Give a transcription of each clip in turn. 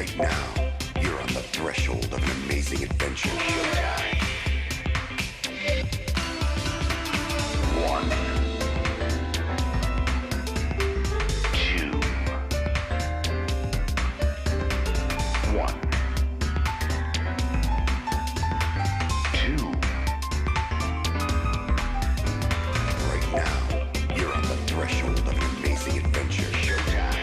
Right now, you're on the threshold of an amazing adventure. Showtime. One, two, one, two. Right now, you're on the threshold of an amazing adventure. Showtime.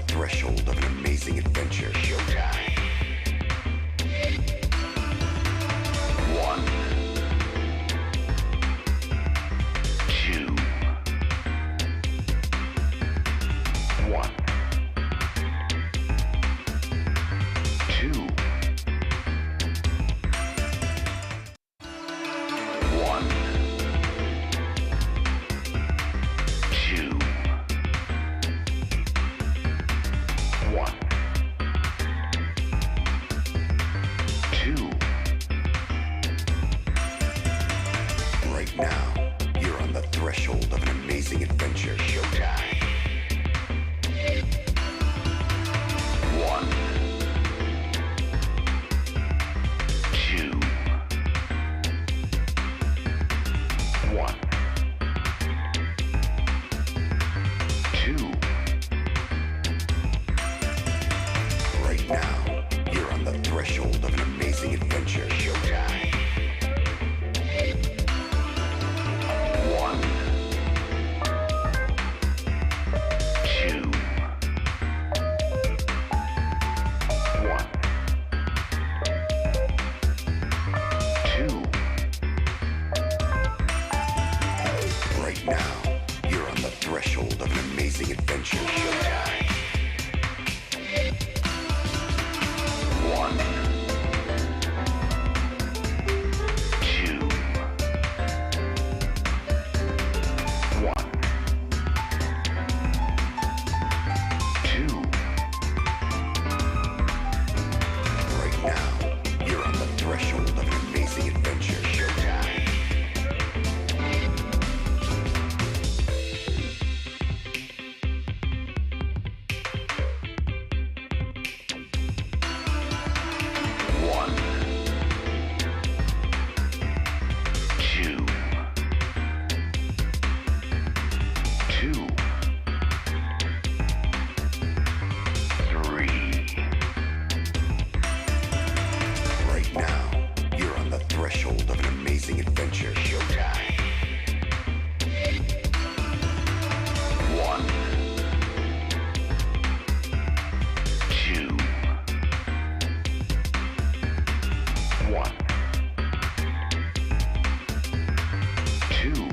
Threshold of an amazing adventure. Showtime. One, two, one, two, one, two. One, two. Right now, you're on the threshold of an amazing adventure. Showtime. One, two, one, two. Right now, you're on the threshold of an amazing adventure. Showtime. One, two, one, two. Right now, you're on the threshold of an amazing adventure. Showtime. One, two, one, two. Right now, you're on the threshold of an amazing adventure. Showtime. One, two, two, three. Right now, you're on the threshold of an amazing adventure. Showtime. One, two, one, two,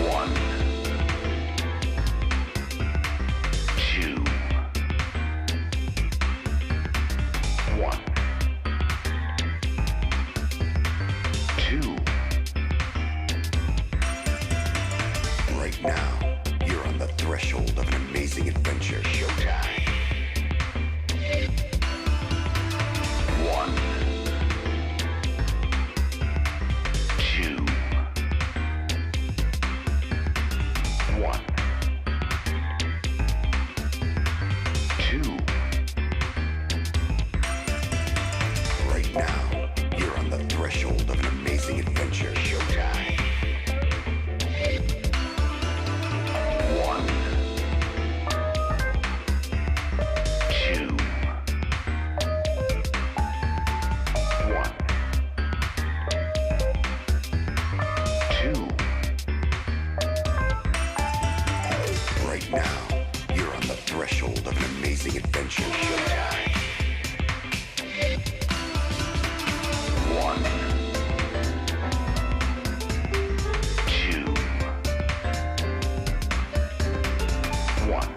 one, two, one, two. Right now, you're on the threshold of an amazing adventure. Showtime. One, two, one, two. Right now, you're on the threshold of an amazing adventure. Showtime. One, two, one, two. Right now, you're on the threshold of an amazing adventure. Showtime. One, two, one,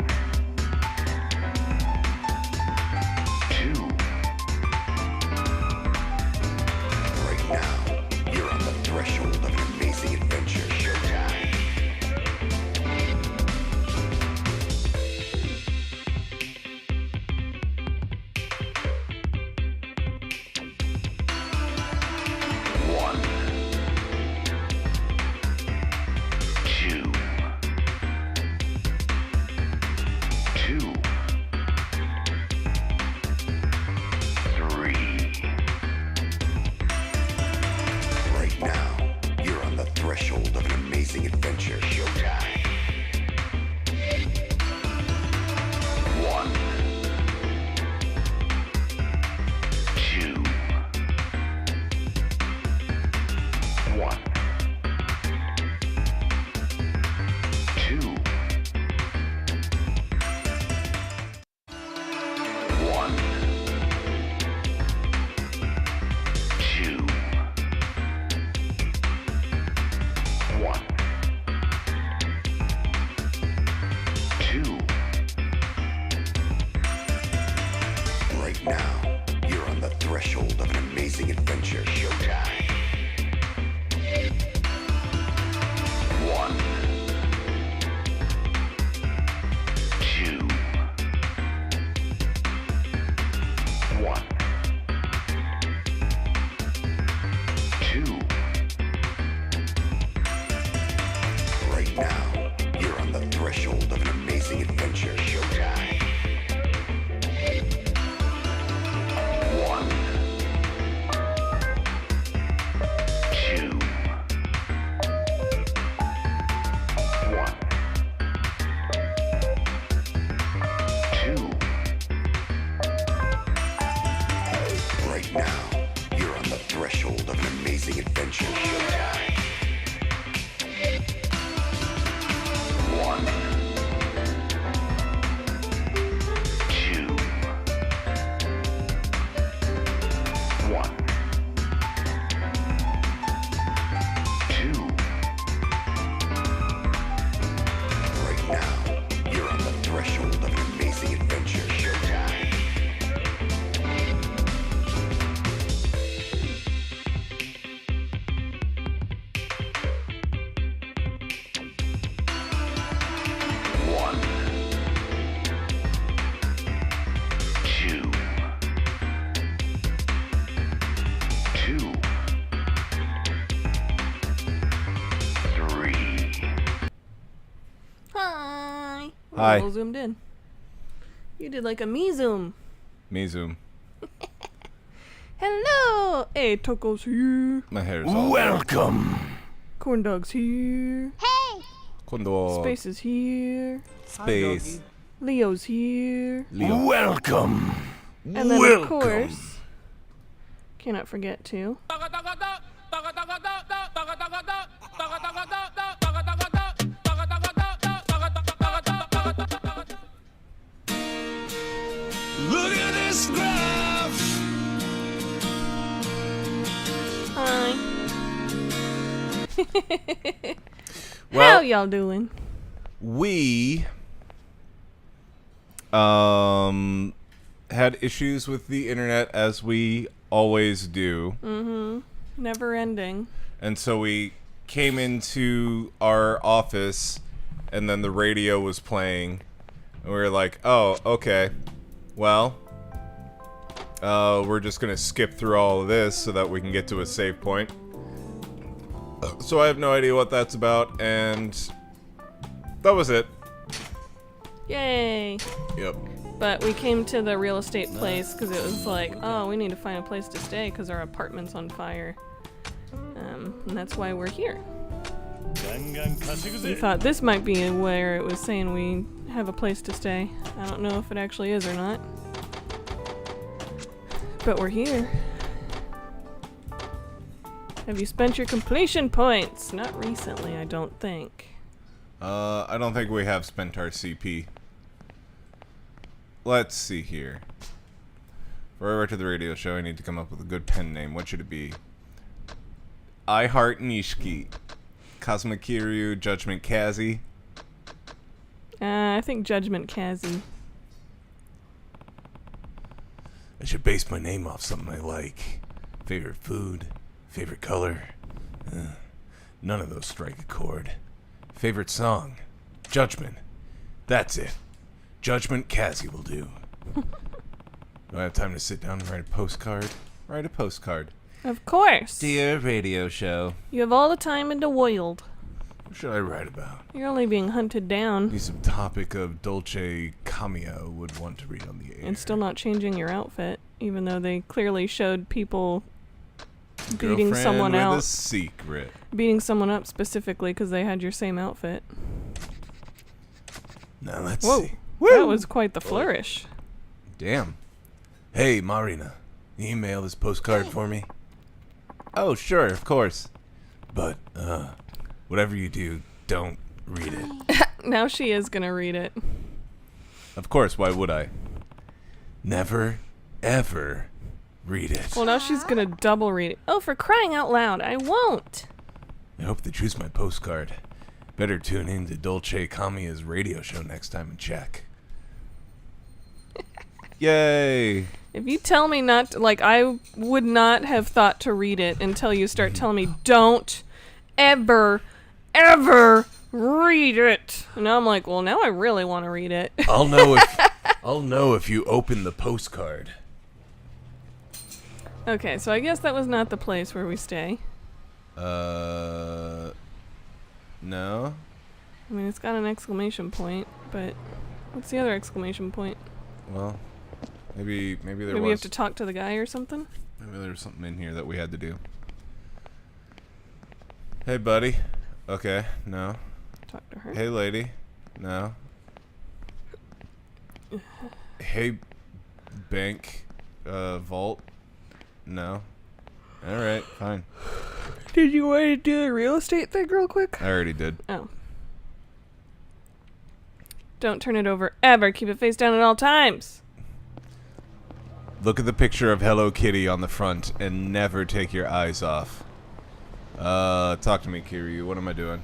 now, you're on the threshold of an amazing adventure. Showtime. 1, 2, 1, 2. Right now, you're on the threshold of an amazing adventure. Showtime. 1, 2, 1, 2. Right now, you're on the threshold of an amazing adventure. Showtime. 1, 2, 1, 2. Right now, you're on the threshold of an amazing adventure. Showtime. 1, 2, 2, 3. Hi. Hi. A little zoomed in. You did like a me zoom. Me zoom. Hello. Hey, Toko's here. My hair's all Welcome. Corn dog's here. Kondo. Space is here. Space. Leo's here. Leo. Welcome. And then of course, cannot forget to. Look at this graph. Hi. How Well, y'all doing? we had issues with the internet as we always do. Never ending. And so we came into our office and then the radio was playing and we were like, "Oh, okay. Well, we're just going to skip through all of this so that we can get to a save point." So I have no idea what that's about, and that was it. Yay. Yep. But we came to the real estate place because it was like, oh, we need to find a place to stay because our apartment's on fire. And that's why we're here. We thought this might be where it was saying we have a place to stay. I don't know if it actually is or not. But we're here. Have you spent your completion points? Not recently, I don't think. I don't think we have spent our CP. Let's see here. For I write to the radio show, I need to come up with a good pen name. What should it be? I Heart Nishiki. Cosmic Kiryu, Judgment Kazi. I think Judgment Kazi. I should base my name off something I like. Favorite food, favorite color. None of those strike a chord. Favorite song, Judgment. That's it. Judgment Kazi will do. Do I have time to sit down and write a postcard? Write a postcard. Of course. Dear radio show. You have all the time in the world. What should I write about? You're only being hunted down. Be some topic of Dolce Cameo would want to read on the air. And still not changing your outfit, even though they clearly showed people beating Girlfriend someone with a out. secret. Beating someone up specifically because they had your same outfit. Now let's Whoa. see. That was quite the flourish. Damn. Hey, Marina. Email this postcard for me? Oh, sure, of course. But, whatever you do, don't read it. Now she is gonna read it. Of course, why would I? Never, ever read it. Well, now she's gonna double read it. Oh, for crying out loud, I won't. I hope they choose my postcard. Better tune in to Dolce Camia's radio show next time and check. Yay! If you tell me not to, like, I would not have thought to read it until you start telling me, don't ever, ever read it. And now I'm like, well, now I really want to read it. I'll know if you open the postcard. Okay, so I guess that was not the place where we stay. No. I mean, it's got an exclamation point, but what's the other exclamation point? Well, maybe there was. Maybe you have to talk to the guy or something? Maybe there was something in here that we had to do. Hey, buddy. Okay, no. Talk to her. Hey, lady. No. Hey, bank, vault. No. Alright, fine. Did you want to do the real estate thing real quick? I already did. Oh. Don't turn it over ever. Keep it face down at all times. Look at the picture of Hello Kitty on the front and never take your eyes off. Talk to me, Kiryu. What am I doing?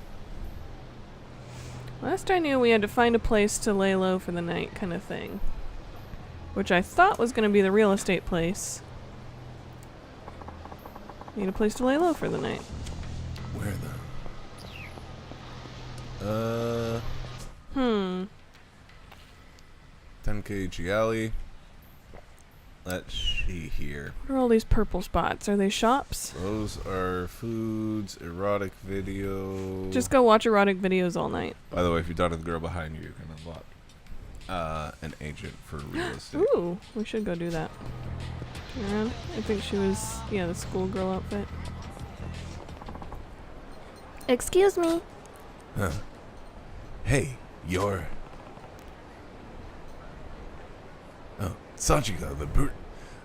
Last I knew, we had to find a place to lay low for the night kind of thing. Which I thought was going to be the real estate place. Need a place to lay low for the night. Where the... 10K Gialli. Let's see here. What are all these purple spots? Are they shops? Those are foods, erotic video. Just go watch erotic videos all night. By the way, if you're done with the girl behind you, you can unlock an agent for real estate. Ooh, we should go do that. Turn around. I think she was, the schoolgirl outfit. Excuse me. Huh. Hey, you're... Oh, Sachiko, the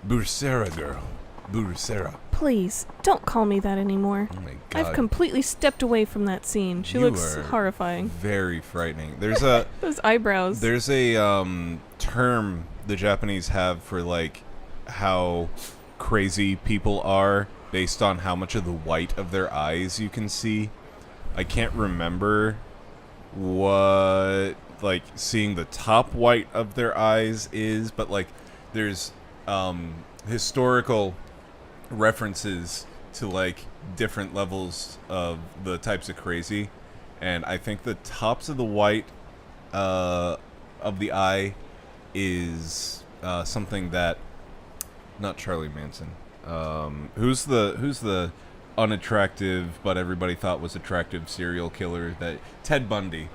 Bursera girl. Bursera. Please, don't call me that anymore. Oh my god. I've completely stepped away from that scene. She You looks are horrifying. Very frightening. There's a... Those eyebrows. There's a term the Japanese have for, like, how crazy people are based on how much of the white of their eyes you can see. I can't remember what, like, seeing the top white of their eyes is, but, like, there's historical references to, like, different levels of the types of crazy, and I think the tops of the white of the eye is something that... Not Charlie Manson. Who's the unattractive but everybody thought was attractive serial killer? That Ted Bundy.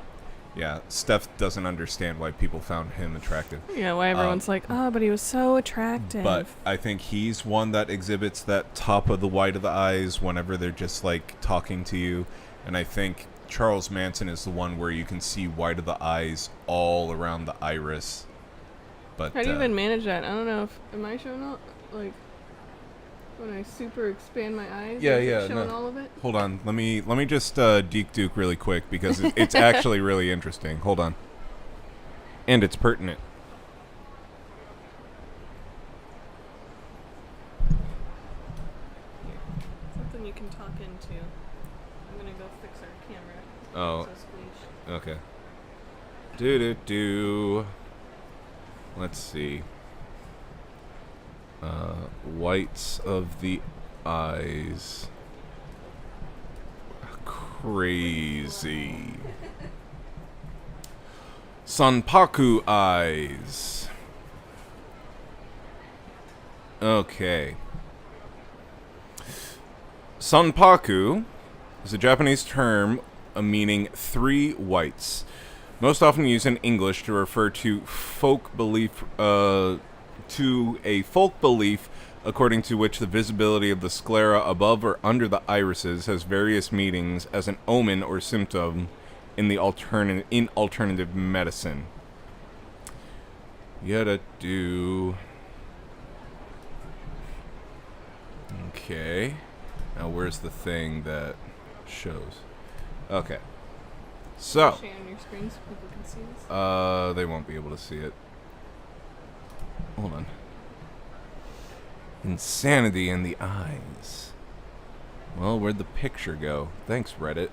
Yeah, Steph doesn't understand why people found him attractive. Yeah, why everyone's like, but he was so attractive. But I think he's one that exhibits that top of the white of the eyes whenever they're just, like, talking to you. And I think Charles Manson is the one where you can see white of the eyes all around the iris. But how do you even manage that? I don't know if... Am I showing up? Like, when I super expand my eyes? Yeah, is it yeah. showing No. all of it? Hold on. Let me just Deke Duke really quick because it's actually really interesting. Hold on. And it's pertinent. Something you can talk into. I'm gonna go fix our camera. Oh. So squeeze. Okay. Do. Let's see. Whites of the eyes. Crazy. Sanpaku eyes. Okay. Sanpaku is a Japanese term meaning three whites. Most often used in English to refer to folk belief, to a folk belief according to which the visibility of the sclera above or under the irises has various meanings as an omen or symptom in the alternative medicine. Yada do. Okay. Now where's the thing that shows? Okay. So. Share on your screen so people can see this. They won't be able to see it. Hold on. Insanity in the eyes. Well, where'd the picture go? Thanks, Reddit.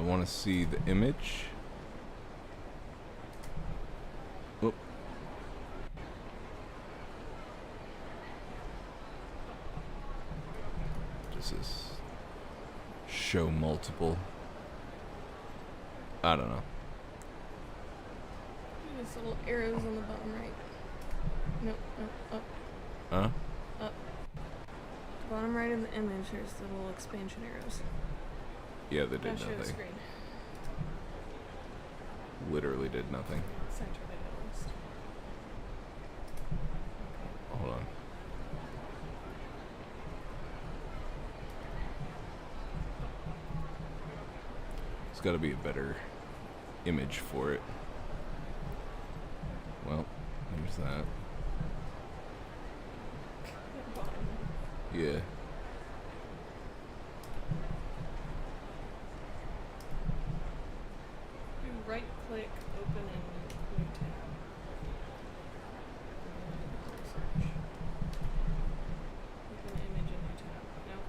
I want to see the image. Oop. This is show multiple. I don't know. These little arrows on the bottom right. Nope, up. Huh? Up. Bottom right of the image, there's the little expansion arrows. Yeah, they did Now show the nothing. screen. Literally did nothing. Center it at least. Hold on. There's got to be a better image for it. Well, there's that. Yeah. Do right click, open in new tab. Search. Open image in new tab. Nope.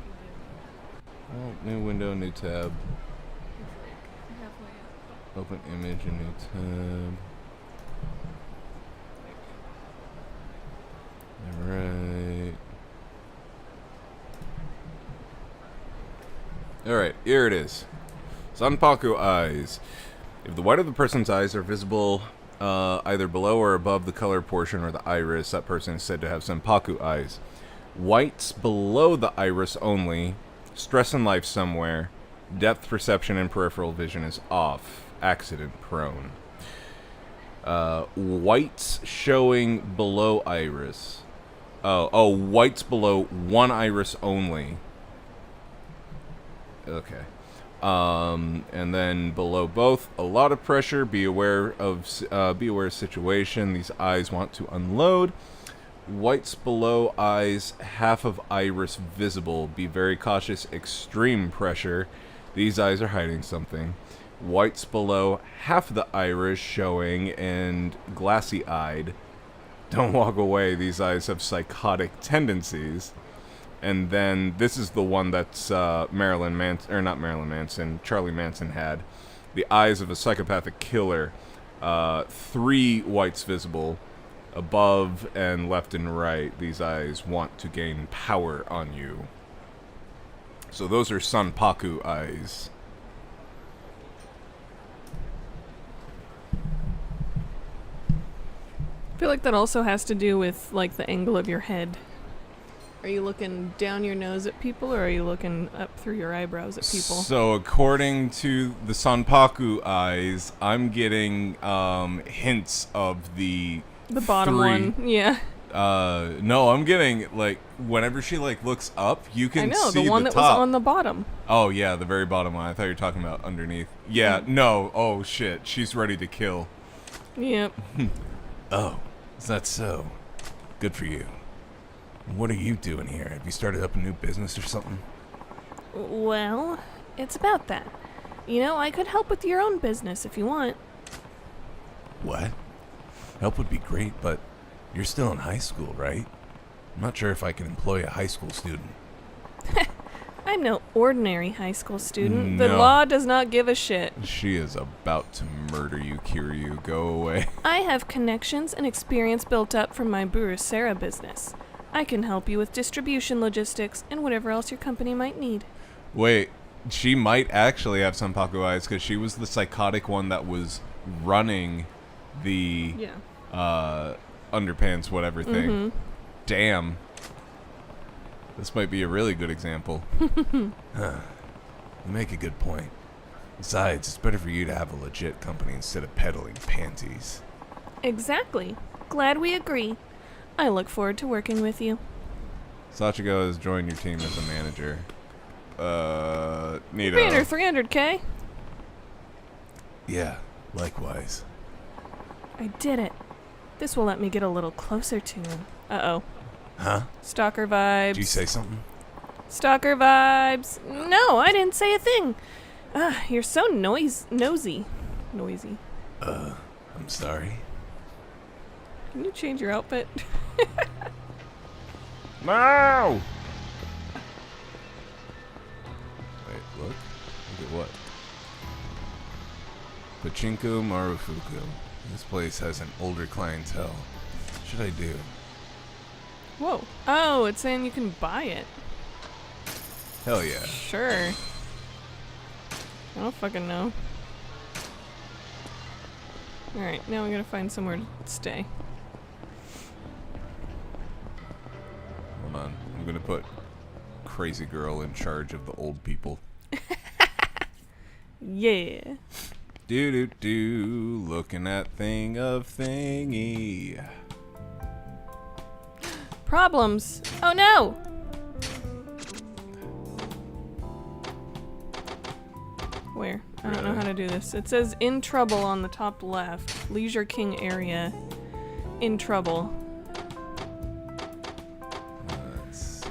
You did. Well, new window, new tab. It's like halfway up. Open image, a new tab. Alright. Alright, here it is. Sanpaku eyes. If the white of the person's eyes are visible either below or above the color portion or the iris, that person is said to have Sanpaku eyes. Whites below the iris only, stress in life somewhere, depth perception and peripheral vision is off, accident prone. Whites showing below iris. Oh, whites below one iris only. Okay. And then below both, a lot of pressure. Be aware of situation. These eyes want to unload. Whites below eyes, half of iris visible. Be very cautious. Extreme pressure. These eyes are hiding something. Whites below, half the iris showing and glassy-eyed. Don't walk away. These eyes have psychotic tendencies. And then this is the one that's Charlie Manson had. The eyes of a psychopathic killer. 3 whites visible. Above and left and right. These eyes want to gain power on you. So those are Sanpaku eyes. I feel like that also has to do with like the angle of your head. Are you looking down your nose at people, or are you looking up through your eyebrows at people? So according to the Sanpaku eyes, I'm getting hints of the bottom 3. one, yeah. No, I'm getting like whenever she like looks up, you can I know, see the one that was top. on the bottom. Oh yeah, the very bottom one. I thought you were talking about underneath. Yeah, no. Oh shit, she's ready to kill. Yep. Oh, is that so? Good for you. What are you doing here? Have you started up a new business or something? Well, it's about that. You know, I could help with your own business if you want. What? Help would be great, but you're still in high school, right? I'm not sure if I can employ a high school student. I'm no ordinary high school student. The No. law does not give a shit. She is about to murder you, Kiryu. Go away. I have connections and experience built up from my Burusera business. I can help you with distribution logistics and whatever else your company might need. Wait, she might actually have Sanpaku eyes because she was the psychotic one that was running the underpants whatever thing. Mm-hmm. Damn. This might be a really good example. Huh. You make a good point. Besides, it's better for you to have a legit company instead of peddling panties. Exactly. Glad we agree. I look forward to working with you. Sachiko has joined your team as a manager. Neato. 300K? Yeah, likewise. I did it. This will let me get a little closer to him. Uh-oh. Huh? Stalker vibes. Did you say something? Stalker vibes. No, I didn't say a thing. You're so nosy. Noisy. I'm sorry. Can you change your outfit? No! Wait, look? Look at what? Pachinko Marufuku. This place has an older clientele. What should I do? Whoa. Oh, it's saying you can buy it. Hell yeah. Sure. I don't fucking know. Alright, now we gotta find somewhere to stay. Hold on. I'm gonna put Crazy Girl in charge of the old people. Yeah. Do looking at thing of thingy. Problems. Oh no! Where? I don't know how to do this. It says in trouble on the top left. Leisure King area. In trouble. Let's see.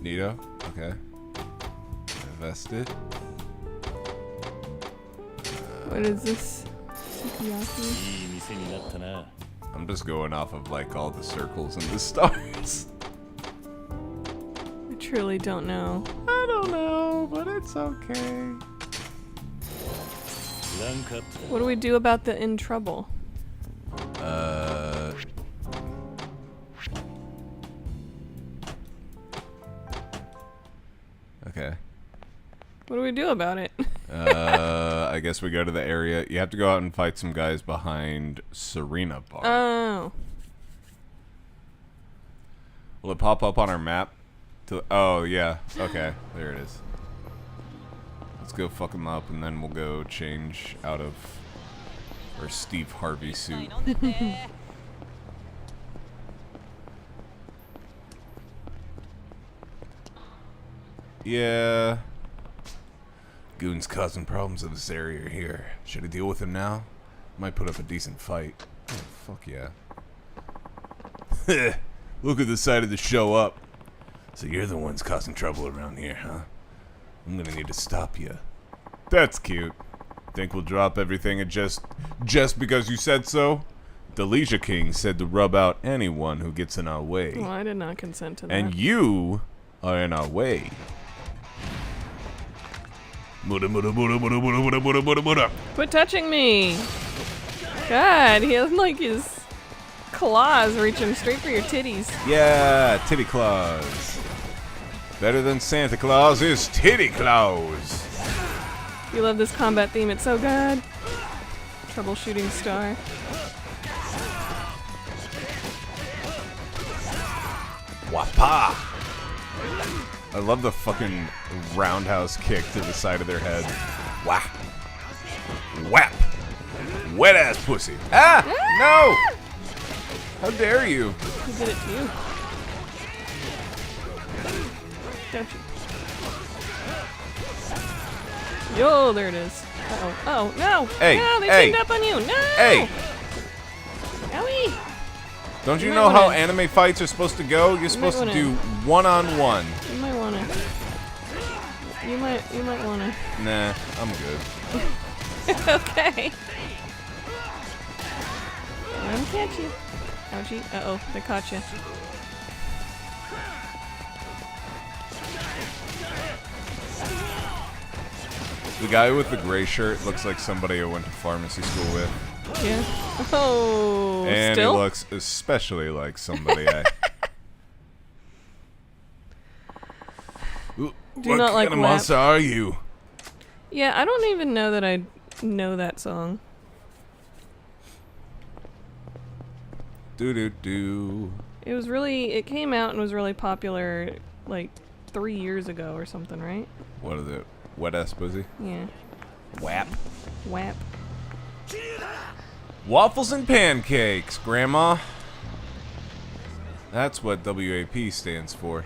Nito? Okay. Invested. What is this? Sukiyaki? I'm just going off of like all the circles and the stars. I truly don't know. I don't know, but it's okay. What do we do about the in trouble? Okay. What do we do about it? I guess we go to the area. You have to go out and fight some guys behind Serena Bar. Oh. Will it pop up on our map? Oh, yeah. Okay. There it is. Let's go fuck him up, and then we'll go change out of our Steve Harvey suit. Yeah. Goons causing problems in this area here. Should I deal with him now? Might put up a decent fight. Oh, fuck yeah. Look at the side of the show up. So you're the ones causing trouble around here, huh? I'm gonna need to stop you. That's cute. Think we'll drop everything and just because you said so? The Leisure King said to rub out anyone who gets in our way. Well, I did not consent to that. And you are in our way. Quit touching me! God, he has like his claws reaching straight for your titties. Yeah, titty claws. Better than Santa Claus is titty claws. You love this combat theme, it's so good. Troubleshooting star. Wapa! I love the fucking roundhouse kick to the side of their head. Wah! Whap! Wet ass pussy. Ah! No! How dare you? Who did it to you? Don't you? Yo, there it is. Uh-oh. Oh, no! Hey, no, they hey. teamed up on you! No! Hey! Owie! Don't you You know might how wanna- anime fights are supposed to go? You're supposed to wanna- do one-on-one. You might wanna. You might wanna. Nah, I'm good. Okay. Let him catch you. Ouchie. Uh-oh, they caught you. The guy with the gray shirt looks like somebody I went to pharmacy school with. Yeah. Oh, And still? he looks especially like somebody I... Ooh, Do what not like kind of WAP. monster are you? Yeah, I don't even know that I know that song. Do. It came out and was really popular like 3 years ago or something, right? What is it? Wet ass pussy? Yeah. Whap. WAP. Waffles and pancakes, Grandma. That's what WAP stands for.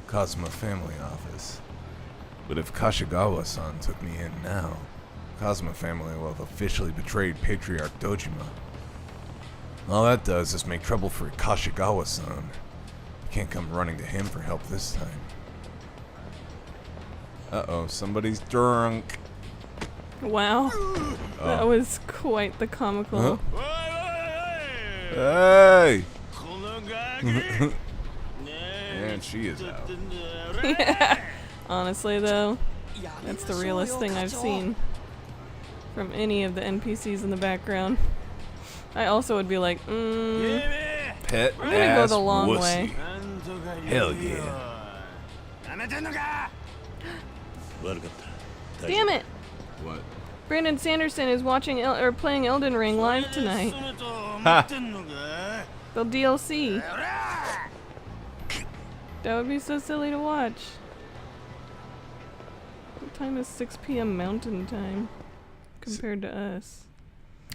Kazuma family office. But if Kashigawa-san took me in now, Kazuma family will have officially betrayed Patriarch Dojima. All that does is make trouble for Kashigawa-san. I can't come running to him for help this time. Uh-oh, somebody's drunk. Wow. That was quite the comical. Huh? Hey! And she is out. Yeah. Honestly, though, that's the realest thing I've seen from any of the NPCs in the background. I also would be like, Pet I'm gonna go ass the long wussy. way. Hell yeah. Damn it! What? Brandon Sanderson is watching or playing Elden Ring live tonight. Ha! The DLC. That would be so silly to watch. What time is 6 p.m. Mountain Time compared to us?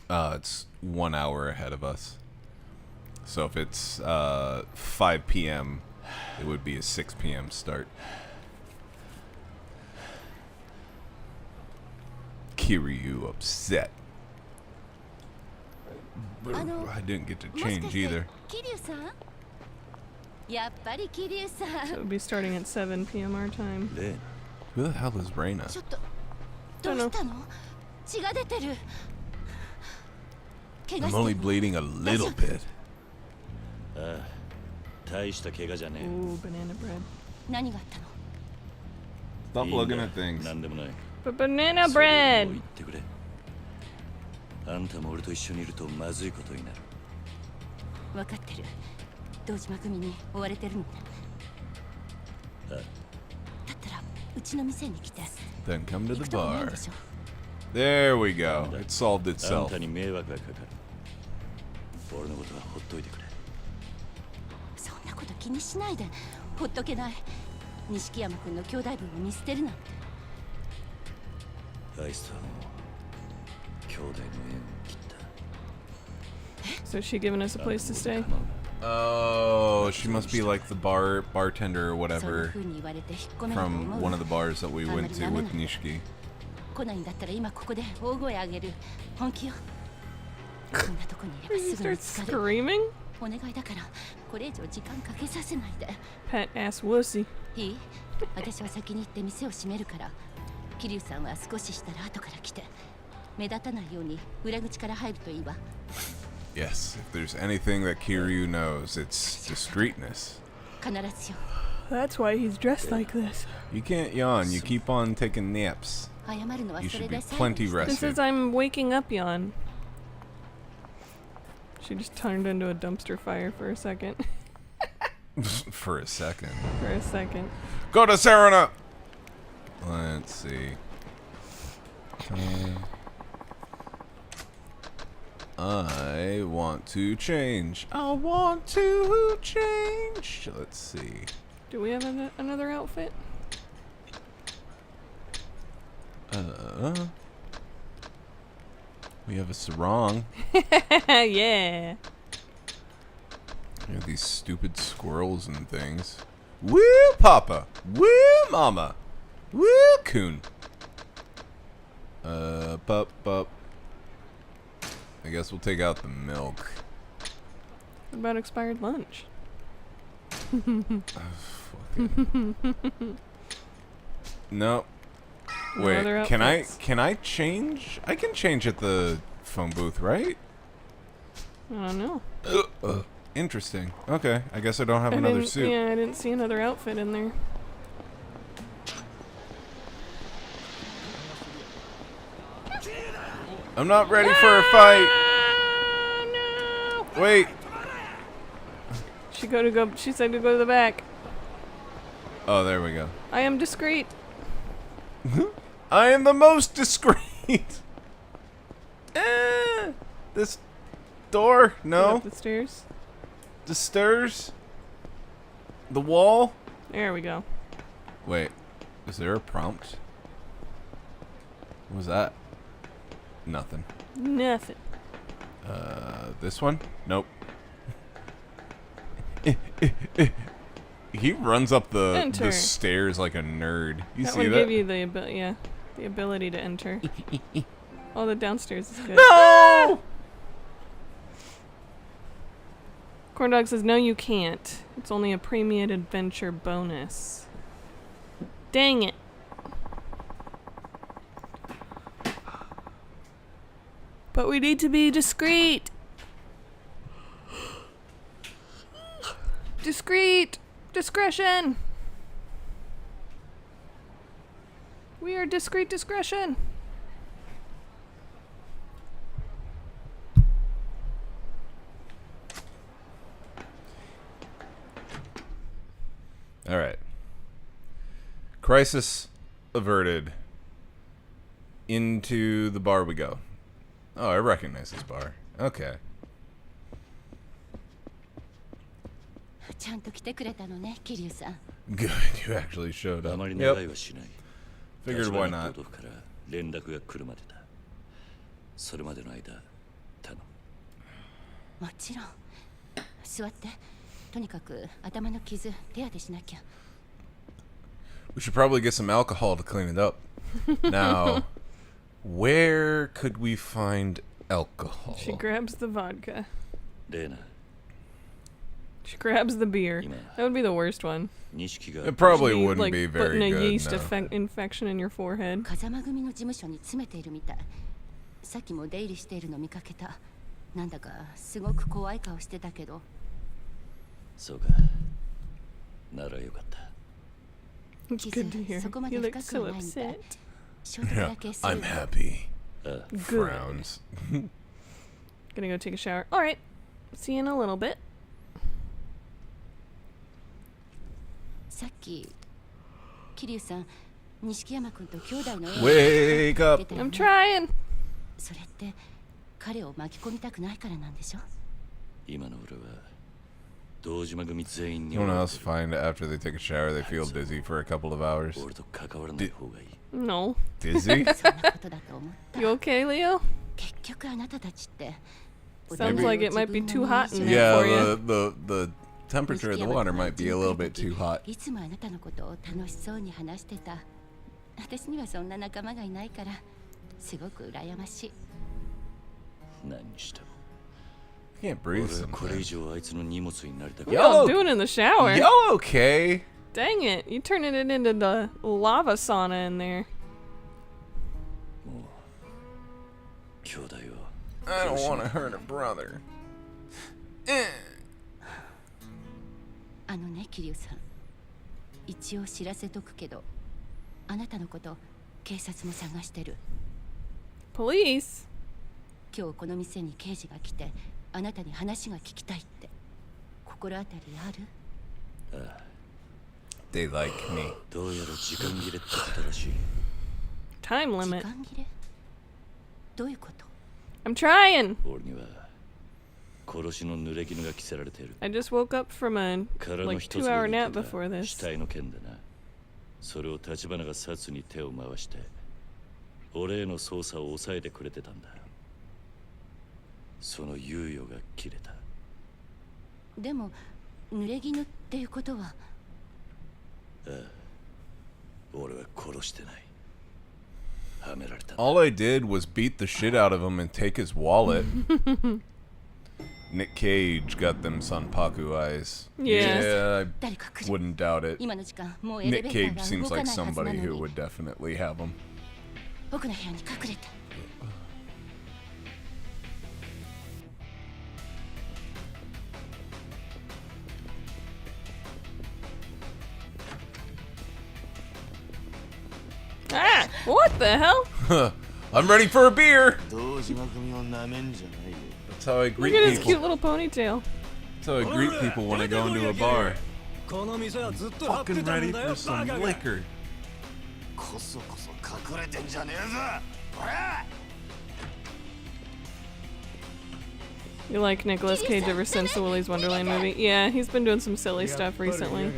It's 1 hour ahead of us. So if it's 5 p.m., it would be a 6 p.m. start. Kiryu upset. I didn't get to change either. So it would be starting at 7 p.m. our time. Who the hell is Reina? Don't know. I'm only bleeding a little bit. Ooh, banana bread. Stop looking at things. But banana bread! あんたも俺と一緒にいるとまずいことになる。分かってる。堂島組に追われてるの。だったらうちの店に来て。 Then come to 行 the くと思う bar. でしょ。 There we go. It solved あん itself. たに迷惑がかかる。俺のことはほっといてくれ。そんなこと気にしないで。ほっとけない。錦山君の兄弟分を見捨てるなんて。あいつはもう兄弟の縁を切った。 So is she giving us a place to stay? Oh, she must be like the bartender or そんな whatever 風に言われて引っ込めると思 from う。 one of the bars that we went to with Nishiki. 来ないんだったら今ここで大声あげる。本気よ。こんなとこにいれば You すぐ見 start つかる。 screaming? お願いだからこれ以上時間かけさせないで。 Pet ass wussy. いい？私は先に行って店を閉めるから。桐生さんは少ししたら後から来て。目立たないように裏口から入るといいわ。 Yes, if there's anything that Kiryu knows, it's discreetness. 必ずよ。 That's why he's dressed like this. You can't yawn, you keep on taking naps. 謝るのは You そ should れ be で最後に plenty して This rested. is I'm waking up yawn. She just turned into a dumpster fire for a second. For a second. For a second. Go to Serena! Let's see. I want to change. I want to change. Let's see. Do we have another outfit? We have a sarong. Yeah. We have these stupid squirrels and things. Woo, Papa! Woo, Mama! Woo, Coon! Pup. I guess we'll take out the milk. What about expired lunch? No. No Wait, other can outfits? I change? I can change at the phone booth, right? I don't know. Interesting. Okay, I guess I don't have I another didn't- suit. Yeah, I didn't see another outfit in there. I'm not ready for a fight. Ah, no. Wait. She said to go to the back. Oh, there we go. I am discreet. I am the most discreet. This door? Go No. up the stairs. The stairs? The wall? There we go. Wait, is there a prompt? What was that? Nothing. Nothing. This one? Nope. He runs up the Enter. stairs like a nerd. You That see one that? gave you the the ability to enter. Oh, the downstairs is good. No! Corndog says, no, you can't. It's only a premium adventure bonus. Dang it. But we need to be discreet. Discreet discretion. We are discreet discretion. All right. Crisis averted. Into the bar we go. Oh, I recognize this bar. Okay. ちゃんと来てくれたのね、桐生さん。 Good, you actually showed あ up. まり長い Yep. はしない。 Figured why 橘 not. 統督から連絡が来るまでだ。それまでの間、頼む。もちろん。座って。とにかく頭の傷手当てしなきゃ。 We should probably get some alcohol to clean it up. Now, where could we find alcohol? She grabs the vodka. レーナ、 She grabs the beer. Ima. That would be the worst one. 錦が It probably You, wouldn't like, be putting very a good. yeast No. infection in your forehead. 風間組の事務所に詰めているみたい。さっきも出入りしているの見かけた。なんだかすごく怖い顔してたけど。そうか。ならよかった。 It's good to hear. そこま You で look 深く so はないみたい upset.。衝突 Yeah, だけする I'm happy. ああ Good. Frowns. Gonna go take a shower. All right. See you in a little bit. さっき桐生さん錦山君と兄弟の絵を Wake 出 up. たよ I'm ね trying. それって彼を巻き込みたくないからなんでしょ。今の俺は堂島組全員に Anyone else find after they take a shower they feel dizzy for a couple of hours? 俺と関わらない方がいい。 No. Dizzy? そんなことだと思った You okay, Leo? 結局あなたたちって Sounds Maybe- like it might be too hot in there Yeah, for you. the temperature of the water might be a little bit too hot. いつもあなたのことを楽しそうに話してた。私にはそんな仲間がいないからすごく羨ましい。何にしても I can't 俺 breathe はこれ以 sometimes. 上あいつの荷物になりたく What ない。 y'all Yo, doing in the shower? Y'all okay? Dang it. You turning it into the lava sauna in there. もう兄弟を I don't want to hurt a brother. あのね桐生さん、一応知らせとくけどあなたのこと警察も探してる。 Police? 今日この店に刑事が来てあなたに話が聞きたいって。心当たりある？ They like me. どうやら時間切れってことらしい。 Time 時 limit. 間切れ？どういうこと？ I'm trying. 俺には殺しの濡れ衣が着せられている。 I just woke up from a 殻の like 一つ 2-hour に nap 似て before た this. 死体の件でな。それを橘が殺に手を回して俺への捜査を抑えてくれてたんだ。その猶予が切れた。でも濡れ衣っていうことは俺は殺してない。はめられた。 All I did was beat the shit out of him and take his wallet. Nick Cage got them Sanpaku eyes. Yes. Yeah, 誰か来 I る。 wouldn't doubt it. 今の時間もうエレ Nick ベー Cage ター seems が動か like ないはずな somebody の who に would definitely have them. 僕の部屋に隠れて。 Ah! What the hell? I'm ready for a beer. 堂島組をなめんじゃないよ。 That's how I Look greet at his cute people. little ponytail. That's how I greet people when I go into a bar. この店はずっと張って Fucking たん ready だよ for some バカが liquor. こそこそ隠れてんじゃねえぞ。ほら。 You like Nicolas Cage ever since the Willy's Wonderland movie? Yeah, he's been doing some silly stuff recently.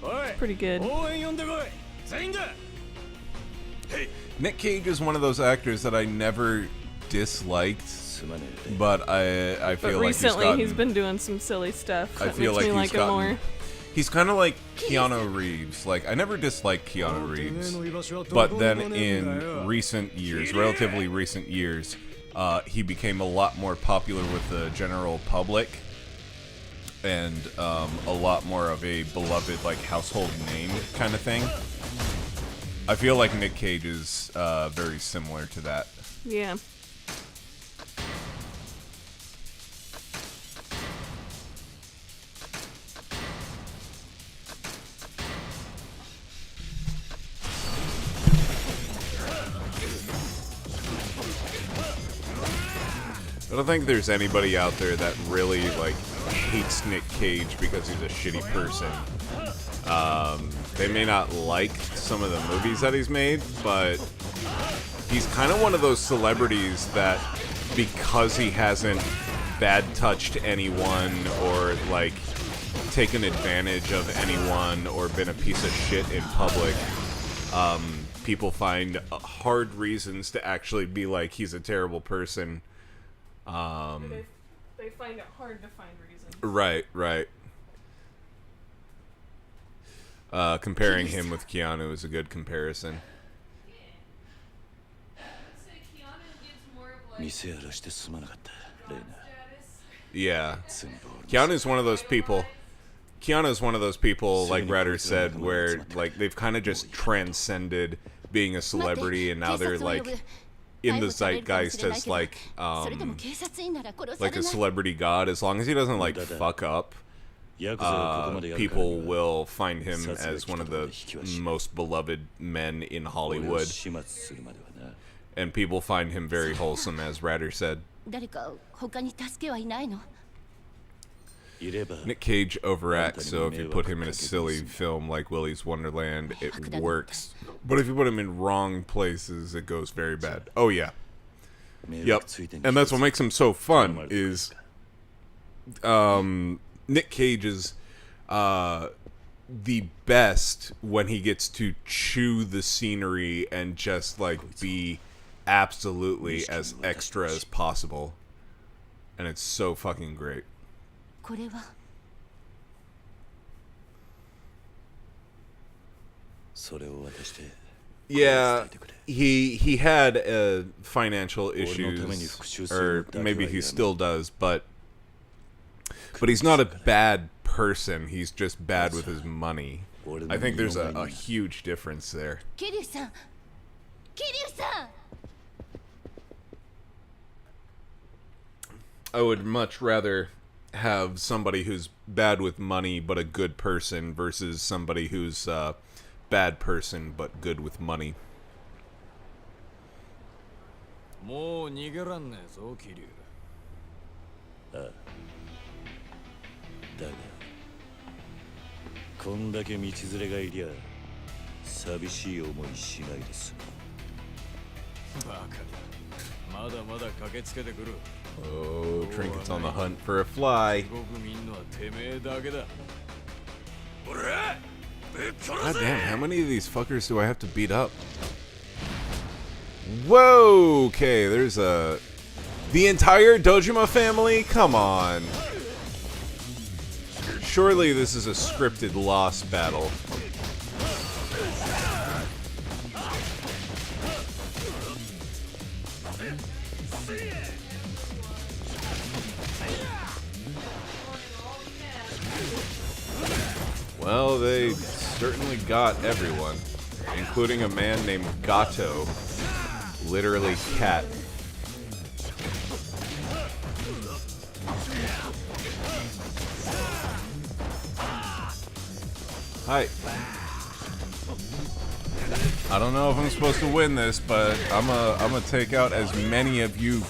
おい Pretty good. 応援呼んでこい全員だ Nick Cage is one of those actors that I never disliked, すまねえ。 but I But feel like he's recently gotten, he's been doing some silly stuff I that feel makes me like he's like him more. gotten. He's kind of like Keanu Reeves. Like I never disliked Keanu Reeves, の居場所はどこ but も then ねえんだ in よ recent years, relatively recent years, he became a lot more popular with the general public, and a lot more of a beloved like household name kind of thing. I feel like Nick Cage is very similar to that. Yeah. don't think there's anybody out there that really like hates Nick Cage because he's a shitty person. They may not like some of the movies that he's made, but he's kind of one of those celebrities that, because he hasn't bad touched anyone or like taken advantage of anyone or been a piece of shit in public, people find hard reasons to actually be like he's a terrible person. They find it hard to find reasons. Right. Comparing him with Keanu is a good comparison. Yeah. Keanu's one of those people, like Radder said, where like they've kind of just transcended being a celebrity, and now they're like in the zeitgeist as like a celebrity god. As long as he doesn't like fuck up, people will find him as one of the most beloved men in Hollywood, and people find him very wholesome, as Radder said. Nick Cage overacts, so if you put him in a silly film like Willy's Wonderland, it works. But if you put him in wrong places, it goes very bad. Oh yeah. Yep. And that's what makes him so fun, is Nick Cage is the best when he gets to chew the scenery and just like be absolutely as extra as possible. And it's so fucking great. Yeah, he had financial issues, or maybe he still does, but he's not a bad person. He's just bad with his money. I think there's a huge difference there. Kiryu-san! I would much rather have somebody who's bad with money but a good person versus somebody who's bad person but good with money. もう逃げらんねえぞ桐生。だがこんだけ道連れがいりゃ寂しい思いしないです。バカだ。まだまだ駆けつけてくる。 Oh, Trinket's on the hunt for a fly. God damn, how many of these fuckers do I have to beat up? Whoa, okay, there's the entire Dojima family? Come on. Surely this is a scripted lost battle. Well, they certainly got everyone, including a man named Gato, literally cat. Hi. I don't know if I'm supposed to win this, but I'm gonna take out as many of you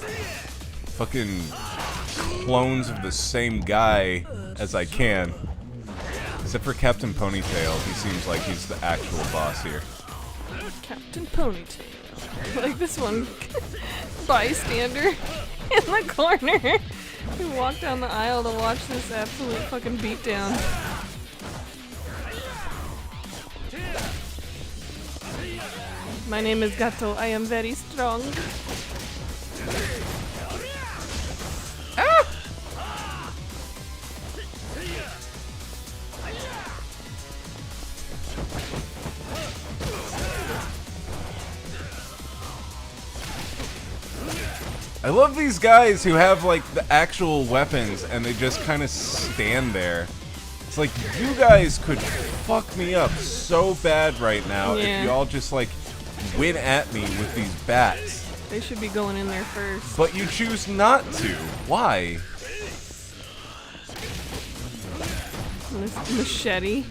fucking clones of the same guy as I can. Except for Captain Ponytail, he seems like he's the actual boss here. Captain Ponytail. Like this one bystander in the corner who walked down the aisle to watch this absolute fucking beatdown. My name is Gato. I am very strong. Ah! I love these guys who have like the actual weapons and they just kind of stand there. It's like, you guys could fuck me up so bad right now if you all just like went at me with these bats. They should be going in there first. But you choose not to. Why? This machete.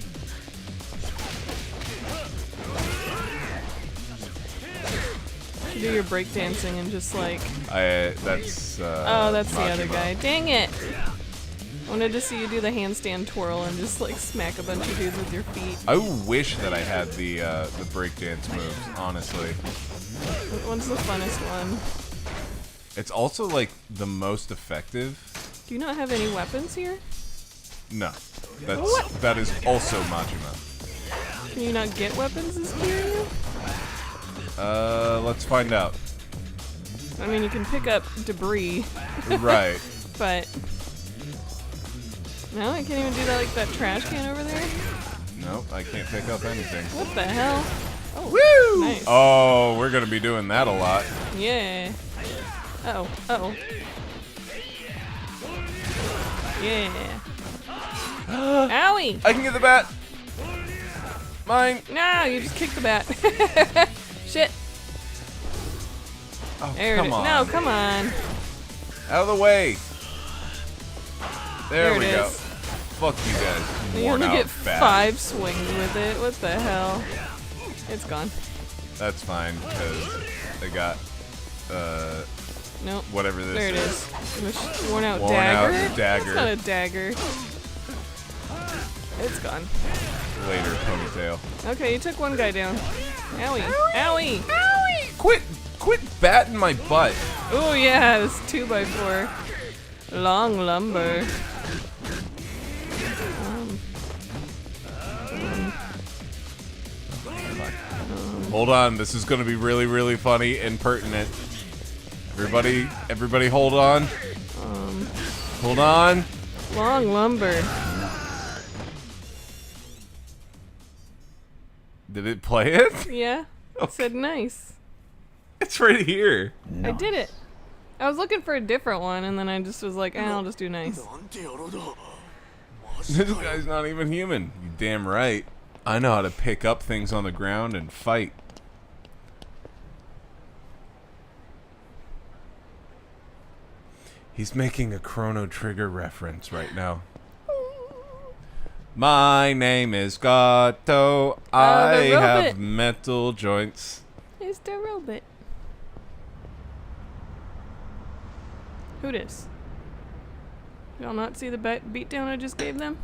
Do your breakdancing and just like... That's oh, that's the other Majima. guy. Dang it! I wanted to see you do the handstand twirl and just like smack a bunch of dudes with your feet. I wish that I had the breakdance moves, honestly. What's the funnest one? It's also like the most effective. Do you not have any weapons here? No. What? That is also Majima. Can you not get weapons as Kiryu? Let's find out. I mean, you can pick up debris, Right. but... No, I can't even do that like that trash can over there? Nope, I can't pick up anything. What the hell? Oh, Woo! nice. Oh, we're gonna be doing that a lot. Yeah. Uh-oh, uh-oh. Yeah. Owie! I can get the bat! Mine! No, you just kicked the bat. Shit. Oh, There come it is. on. No, come on. Out of the way! There There we it go. is. Fuck you guys. You Worn only out get bat. 5 swings with it. What the hell? It's gone. That's fine, because I got, Nope. whatever this There it is. is. Worn out Worn out dagger? dagger. It's not a dagger. It's gone. Later, ponytail. Okay, you took one guy down. Owie. Owie! Quit batting my butt. Oh yeah, this 2x4. Long lumber. Hold on, this is gonna be really, really funny and pertinent. Everybody hold on. Hold on. Long lumber. Did it play it? Yeah. It said nice. It's right here. I did it. I was looking for a different one, and then I just was like, I'll just do nice. This guy's not even human. You damn right. I know how to pick up things on the ground and fight. He's making a Chrono Trigger reference right now. My name is Gato. I robot. have metal joints. It's the robot. Who dis? Y'all not see the beatdown I just gave them?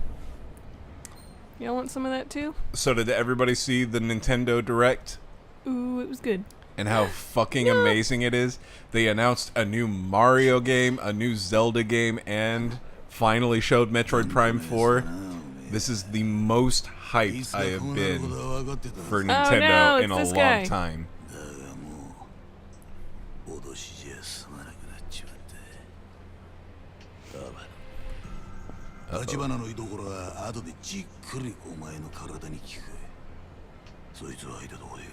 Y'all want some of that too? So did everybody see the Nintendo Direct? Ooh, it was good. And how fucking amazing it is? They announced a new Mario game, a new Zelda game, and finally showed Metroid Prime 4. This is the most hyped I have been for Nintendo no, in it's a this long guy. time. 脅しじゃ済まなくなっちまった立花の居所は後でじっくりお前の体に効く。そいつは相手どこで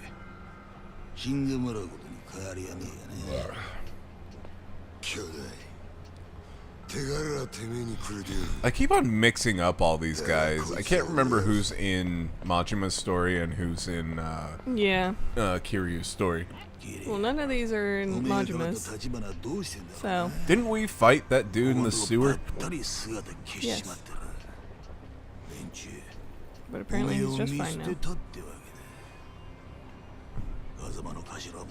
死んでもらうことに変わりはねえがね。兄弟、手柄はてめえにくれてやる。 I keep on mixing up all these guys. I can't remember who's in Majima's story and who's in Yeah. Kiryu's story. Well, none of these are in Majima's. 立花はどうしてんだろう So, Didn't we fight that dude in the sewer? ばったり姿消しちまったら連中 but apparently he's just fine お now. 前を見捨てたってわけだ。風間の頭も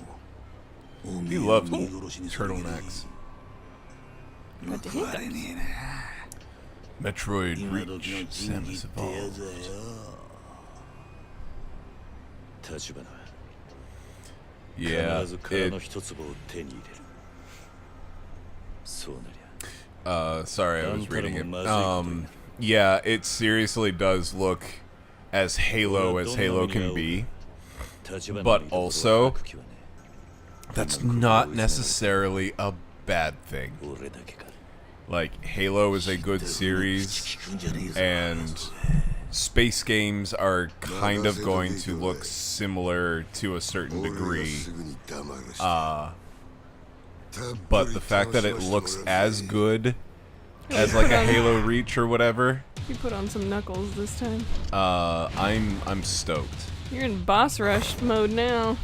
おめ He えを loves 見殺しにするわけだ。 turtlenecks. 報われねえな。 Metroid 今時の Reach 仁義 Samus ってや Evolved. つはよ。立花は Yeah, 必ず殻の it, 一粒を手に入れる。そうなりゃ sorry, I was reading it. Yeah, it seriously does look as Halo can be. 立花の But 居所を also- 開く気はね That's not necessarily a bad thing. 俺だけか。 Like, Halo is a good series, 聞くんじゃねえぞ and space games are kind of going to look similar to a certain 俺が degree. すぐに黙らして But the fact that it looks as good as like a Halo Reach or whatever, You put on some knuckles this time. I'm stoked. You're in boss rush mode now.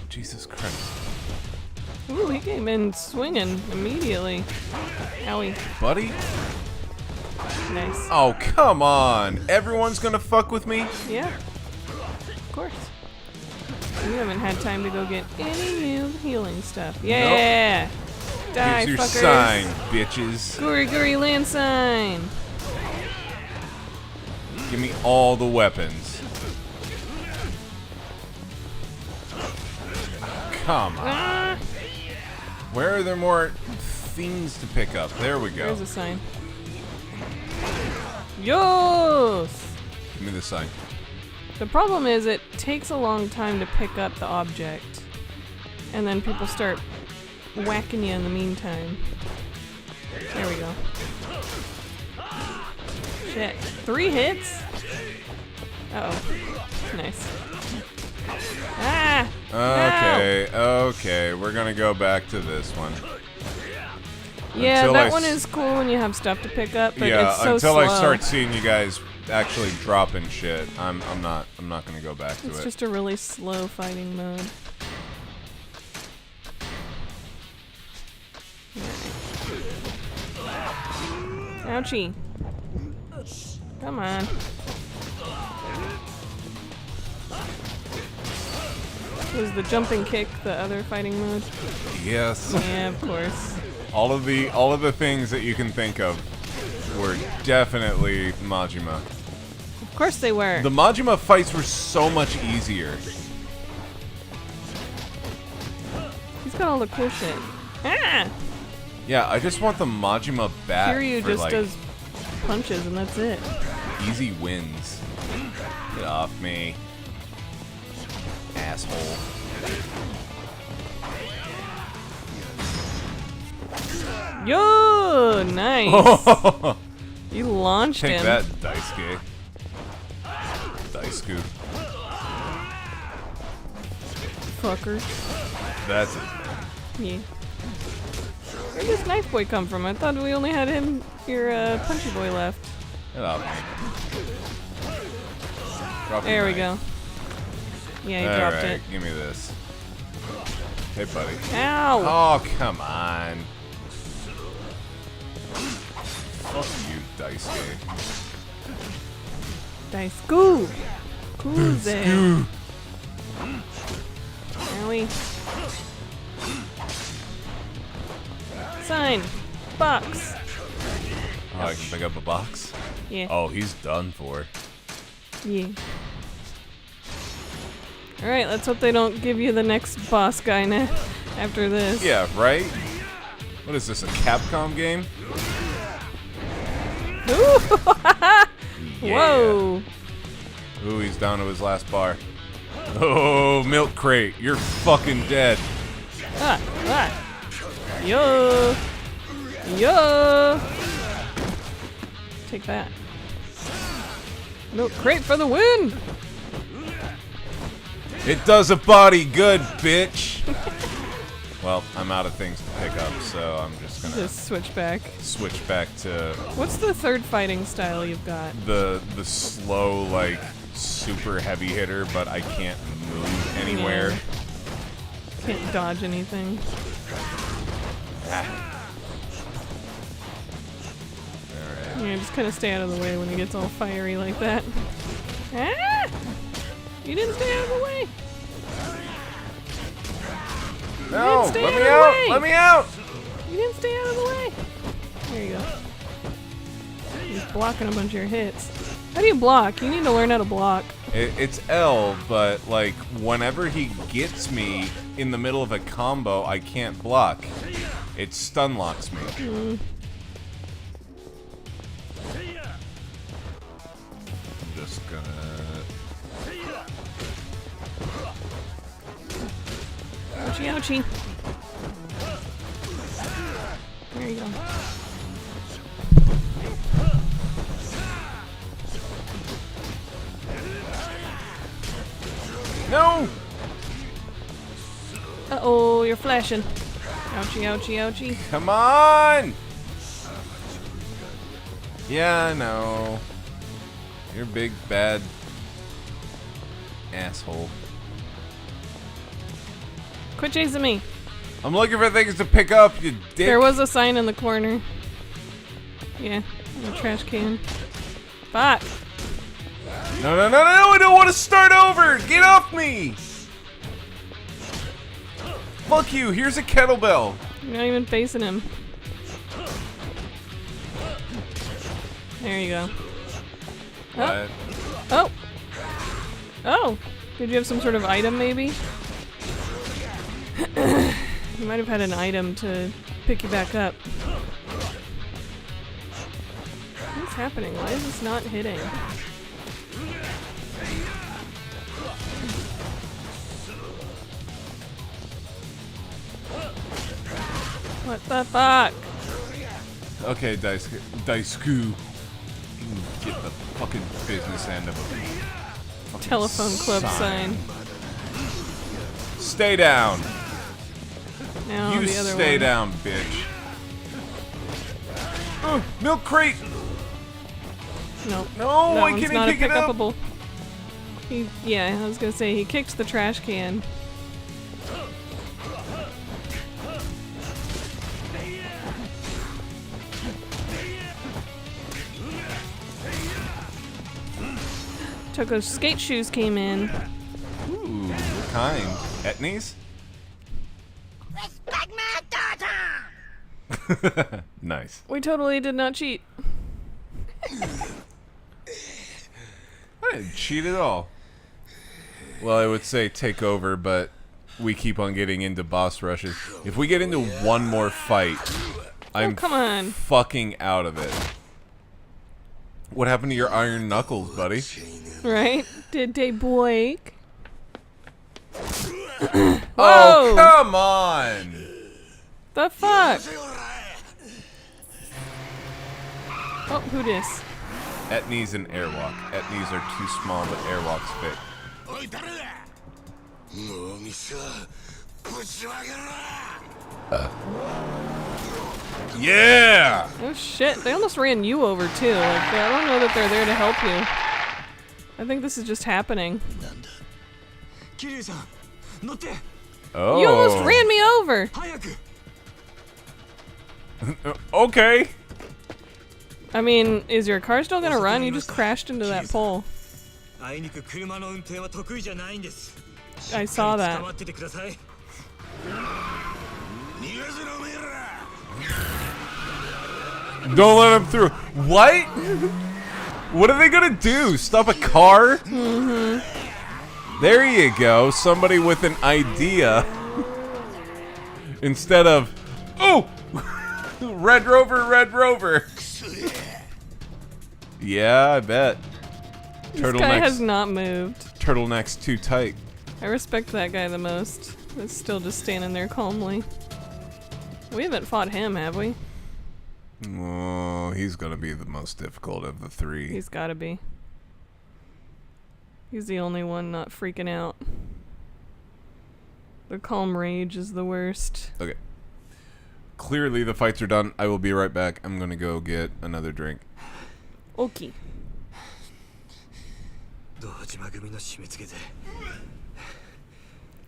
Jesus Christ. Ooh, he came in swinging immediately. Owie. Buddy? Nice. Oh, come on. Everyone's gonna fuck with me? Yeah. Of course. You haven't had time to go get any new healing stuff. Yeah! Die, Here's your fuckers. sign, bitches. Guri Guri land sign. Give me all the weapons. Come on. Ah, Where are there more things to pick up? There we go. there's a sign. Yes! Give me the sign. The problem is it takes a long time to pick up the object. And then people start whacking you in the meantime. There we go. Shit. 3 hits? Uh-oh. Nice. Ah! Okay, we're gonna go back to this one. Yeah, Until that I one s- is cool when you have stuff to pick up, but Yeah, it's so until slow. I start seeing you guys actually dropping shit, I'm not gonna go back to It's it. just a really slow fighting mode. Ouchie. Come on. Was the jumping kick the other fighting mode? Yes. Yeah, of course. all of the things that you can think of were definitely Majima. Of course they were. The Majima fights were so much easier. He's got all the cool shit. Ah! Yeah, I just want the Majima bat Kiryu for just like does punches and that's it. easy wins. Get off me, asshole. Yo, nice. You launched Take him. that, Daisuke. Daisuke. Fucker. That's it. Yeah. Where did this knife boy come from? I thought we only had him, your punchy boy left. Get off me. Drop There your we knife. go. Yeah, he dropped Alright, it. give me this. Hey, buddy. Ow! Oh, come on. Fuck you, Daisuke. Dice goo! Kuze! Owie. Sign! Box! Oh, I can pick up a box? Yeah. Oh, he's done for. Yeah. Alright, let's hope they don't give you the next boss guy after this. Yeah, right? What is this, a Capcom game? Yeah. Whoa! Ooh, he's down to his last bar. Oh, Milk Crate, you're fucking dead. Ah! Yo! Yo! Take that. Milk crate for the win! It does a body good, bitch. Well, I'm out of things to pick up, so I'm just gonna Just switch back. switch back to What's the third fighting style you've got? the slow, like, super heavy hitter, but I can't move anywhere. Yeah. Can't dodge anything. Alright. Yeah, just kind of stay out of the way when he gets all fiery like that. Ah! You didn't stay out of the way! No! stay Let out me of the out! way. Let me out! You didn't stay out of the way! There you go. He's blocking a bunch of your hits. How do you block? You need to learn how to block. It's L, but, like, whenever he gets me in the middle of a combo, I can't block. It stun locks me. I'm just gonna... Ouchie, ouchie. There you go. No! Uh-oh, you're flashing. Ouchie, ouchie, ouchie. Come on! Yeah, I know. You're a big, bad asshole. Quit chasing me. I'm looking for things to pick up, you dick. There was a sign in the corner. Yeah, in the trash can. Fuck. No, I don't want to start over! Get off me! Fuck you, here's a kettlebell. You're not even facing him. There you go. What? Oh! Oh! Did you have some sort of item, maybe? You might have had an item to pick you back up. What's happening? Why is this not hitting? What the fuck? Okay, Daisuke. Get the fucking business end of it. Fucking Telephone club sign. Stay down. Now You the other stay one. down, bitch. Oh, milk crate. Nope. No, that why one's can't he not a pick it up? pick-upable. Yeah, I was gonna say he kicked the trash can. Toko's skate shoes came in. Ooh, what kind? Etnies? Respect my daughter! Nice. We totally did not cheat. I didn't cheat at all. Well, I would say take over, but we keep on getting into boss rushes. If we get into one more fight, I'm come on. fucking out of it. What happened to your iron knuckles, buddy? Right? Did they break? Oh, come on! The fuck? Oh, who dis? Etnies and airwalk. Etnies are too small, but airwalk's fit. Yeah! Oh shit, they almost ran you over too. Like, I don't know that they're there to help you. I think this is just happening. Oh. You almost ran me over! Okay. I mean, is your car still gonna run? You just crashed into that pole. I saw that. Don't let him through. What? What are they gonna do? Stop a car? Mm-hmm. There you go. Somebody with an idea. Instead of, oh, Red Rover, Red Rover. Yeah, I bet. This guy has not moved. Turtleneck's too tight. I respect that guy the most. He's still just standing there calmly. We haven't fought him, have we? Oh, he's gonna be the most difficult of the three. He's gotta be. He's the only one not freaking out. The calm rage is the worst. Okay. Clearly the fights are done. I will be right back. I'm gonna go get another drink. Okay.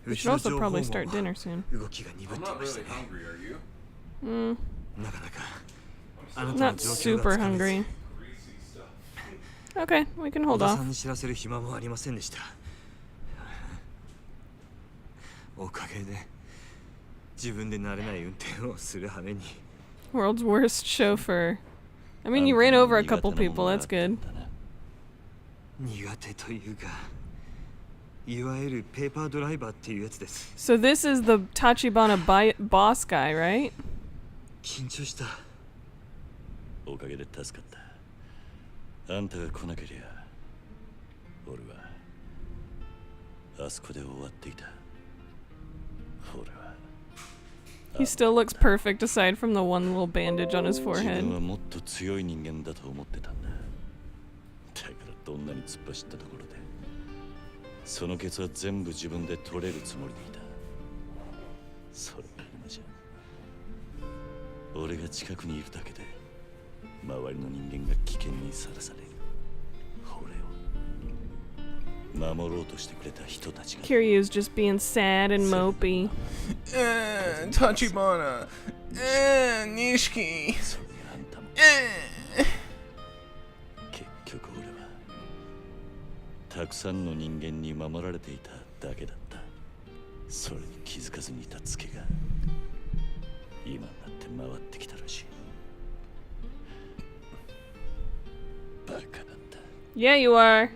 We should also probably start dinner soon. I'm not really hungry, are you? Not super hungry. Okay, we can hold off. World's worst chauffeur. I mean, you ran over a couple people, that's good. So this is the Tachibana boss guy, right? おかげで助かったあんたが来なけりゃ俺はあそこで終わっていた俺は He still looks perfect aside from the one little bandage on his 自 forehead. 分はもっと強い人間だと思ってたんだだからどんなに突っ走ったところでそのケツは全部自分で取れるつもりでいたそれが今じゃ俺が近くにいるだけで周りの人間が危険にさらされる俺を守ろうとしてくれた人たちが Kiryu's just being sad and mopey. Tachibana. Nishiki. それにあんたも結局俺はたくさんの人間に守られていただけだったそれに気づかずにいたツケが今になって回ってきたらしい。バカなんだ。 Yeah, you are.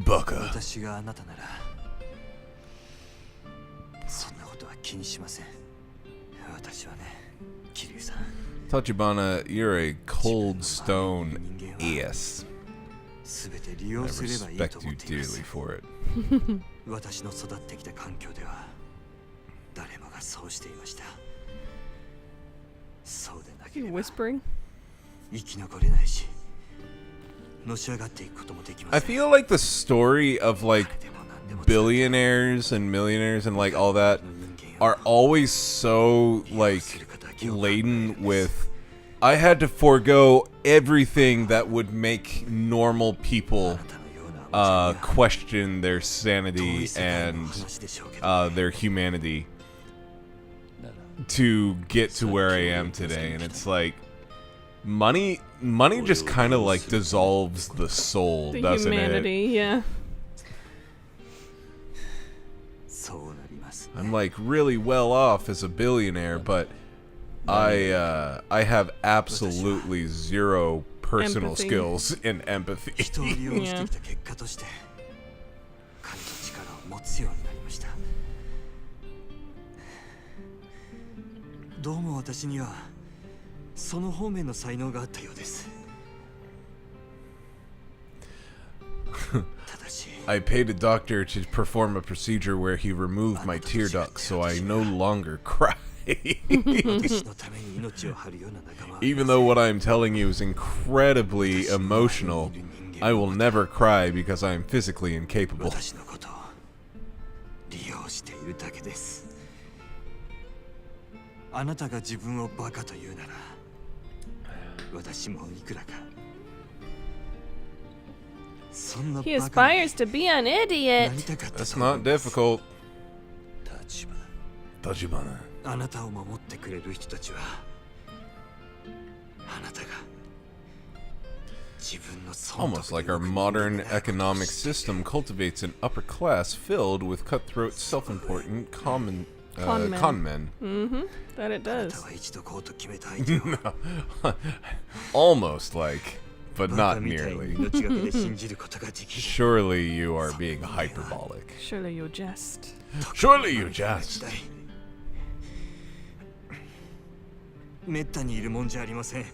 Bucka. 私があなたならそんなことは気にしません。私はね、桐生さん。 Tachibana, you're a cold stone ass. すべて利 I 用すればいい respect と思 you っています dearly。for it. 私の育ってきた環境では誰もがそうしていました。そうでなけ You れば whispering? 生き残れないし、のし上がっていくこともできま I せん。 feel like the story of like 誰でも何でも billionaires and millionaires and like all that are always so like laden with I had to forego everything that would make normal people question their sanity and their humanity to get to where I am today. And it's like money just kind of like dissolves the soul, The doesn't humanity, yeah. そうなります。 I'm like really well off as a billionaire, but I have absolutely zero personal Empathy. skills in empathy. 人を利用してきた結果として彼の力を持つようになりました。どうも私にはその方面の才能があったようです。ただし I paid a doctor to perform a procedure where he removed my tear ducts so I no longer cry. 私のために命を張るような仲間は Even though what I'm telling you is incredibly emotional, I will never cry because I am physically incapable. 私のことを利用しているだけです。あなたが自分をバカと言うなら私もいくらかそんな He バカに aspires to be an な idiot. りたかった That's と思い not ます difficult. 立場 Tachibana. あなたを守ってくれる人たちはあなたが自分の損得 Almost like our modern economic system cultivates an upper class filled with cutthroat, self-important con men. Mm-hmm. That it あな does. たは一度こうと決めた相手を Almost like, but バ not カみたいに nearly. 命がけで信じることができる Surely you are being hyperbolic. Surely you jest. Surely you jest. めったにいるもんじゃありません。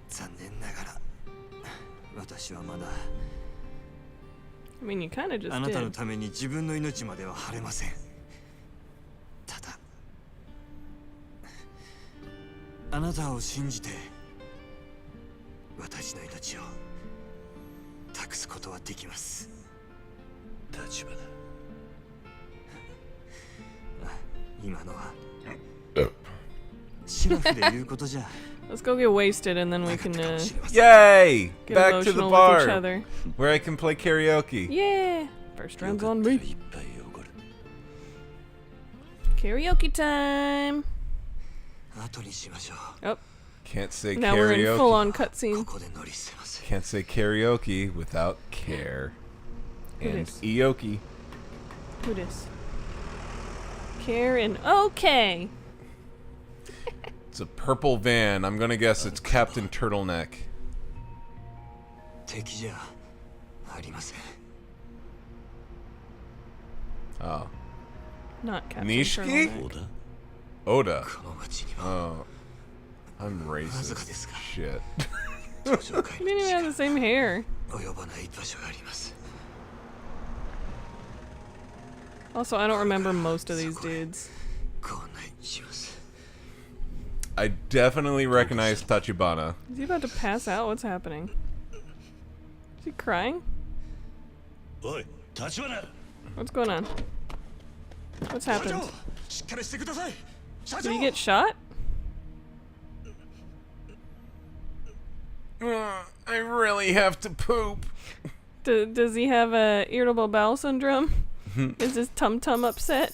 残念ながら私はまだ I mean, you kind of あ just なたの did. ために自分の命までは張れません。ただあなたを信じて私の命を託すことはできます。立場だ。今のはシラフで言うことじゃ Let's go get wasted and then we なかっ can たかもしれません。 Yay! get Back to the emotional with each bar other. where I can play karaoke. Yeah. First よ round's かっ on たら me. いっぱいおごる。 Karaoke time. 後にしましょ Oh, Can't say now we're in full karaoke. on う。こ cutscene. こで乗り捨てます。 Can't say karaoke without care. Who And dis? Ioki. Who dis? Karen. Okay. It's a purple van. I'm gonna guess it's Captain Turtleneck. 敵じゃありません。 Oh. Not Captain Nishiki? Turtleneck. そうだ。 Oda. この町には Oh. I'm racist. Shit. 上昇階 We didn't even have the same hair. 及ばない場所があります。 Also, I don't remember most of these dudes. ご案内します。 I definitely recognize Tachibana. Is he about to pass out? What's happening? Is he crying? おい、立花。 What's going on? What's happened? しっかりしてください。社 Did he get shot? I really have to poop. Does he have irritable bowel syndrome? Is his tum tum upset?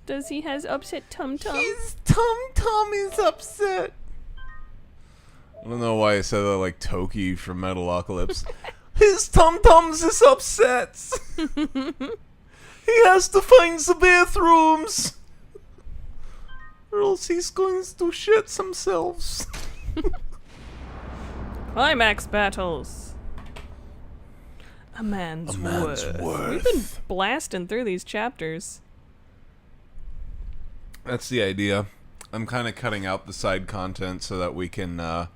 Does he has upset tum tum? His tum is upset. I don't know why I said that like Toki from Metalocalypse. His tum-tums is upset. He has to find the bathrooms. Or else he's going to shit themselves. Climax battles. A man's worth. We've been blasting through these chapters. That's the idea. I'm kind of cutting out the side content so that we can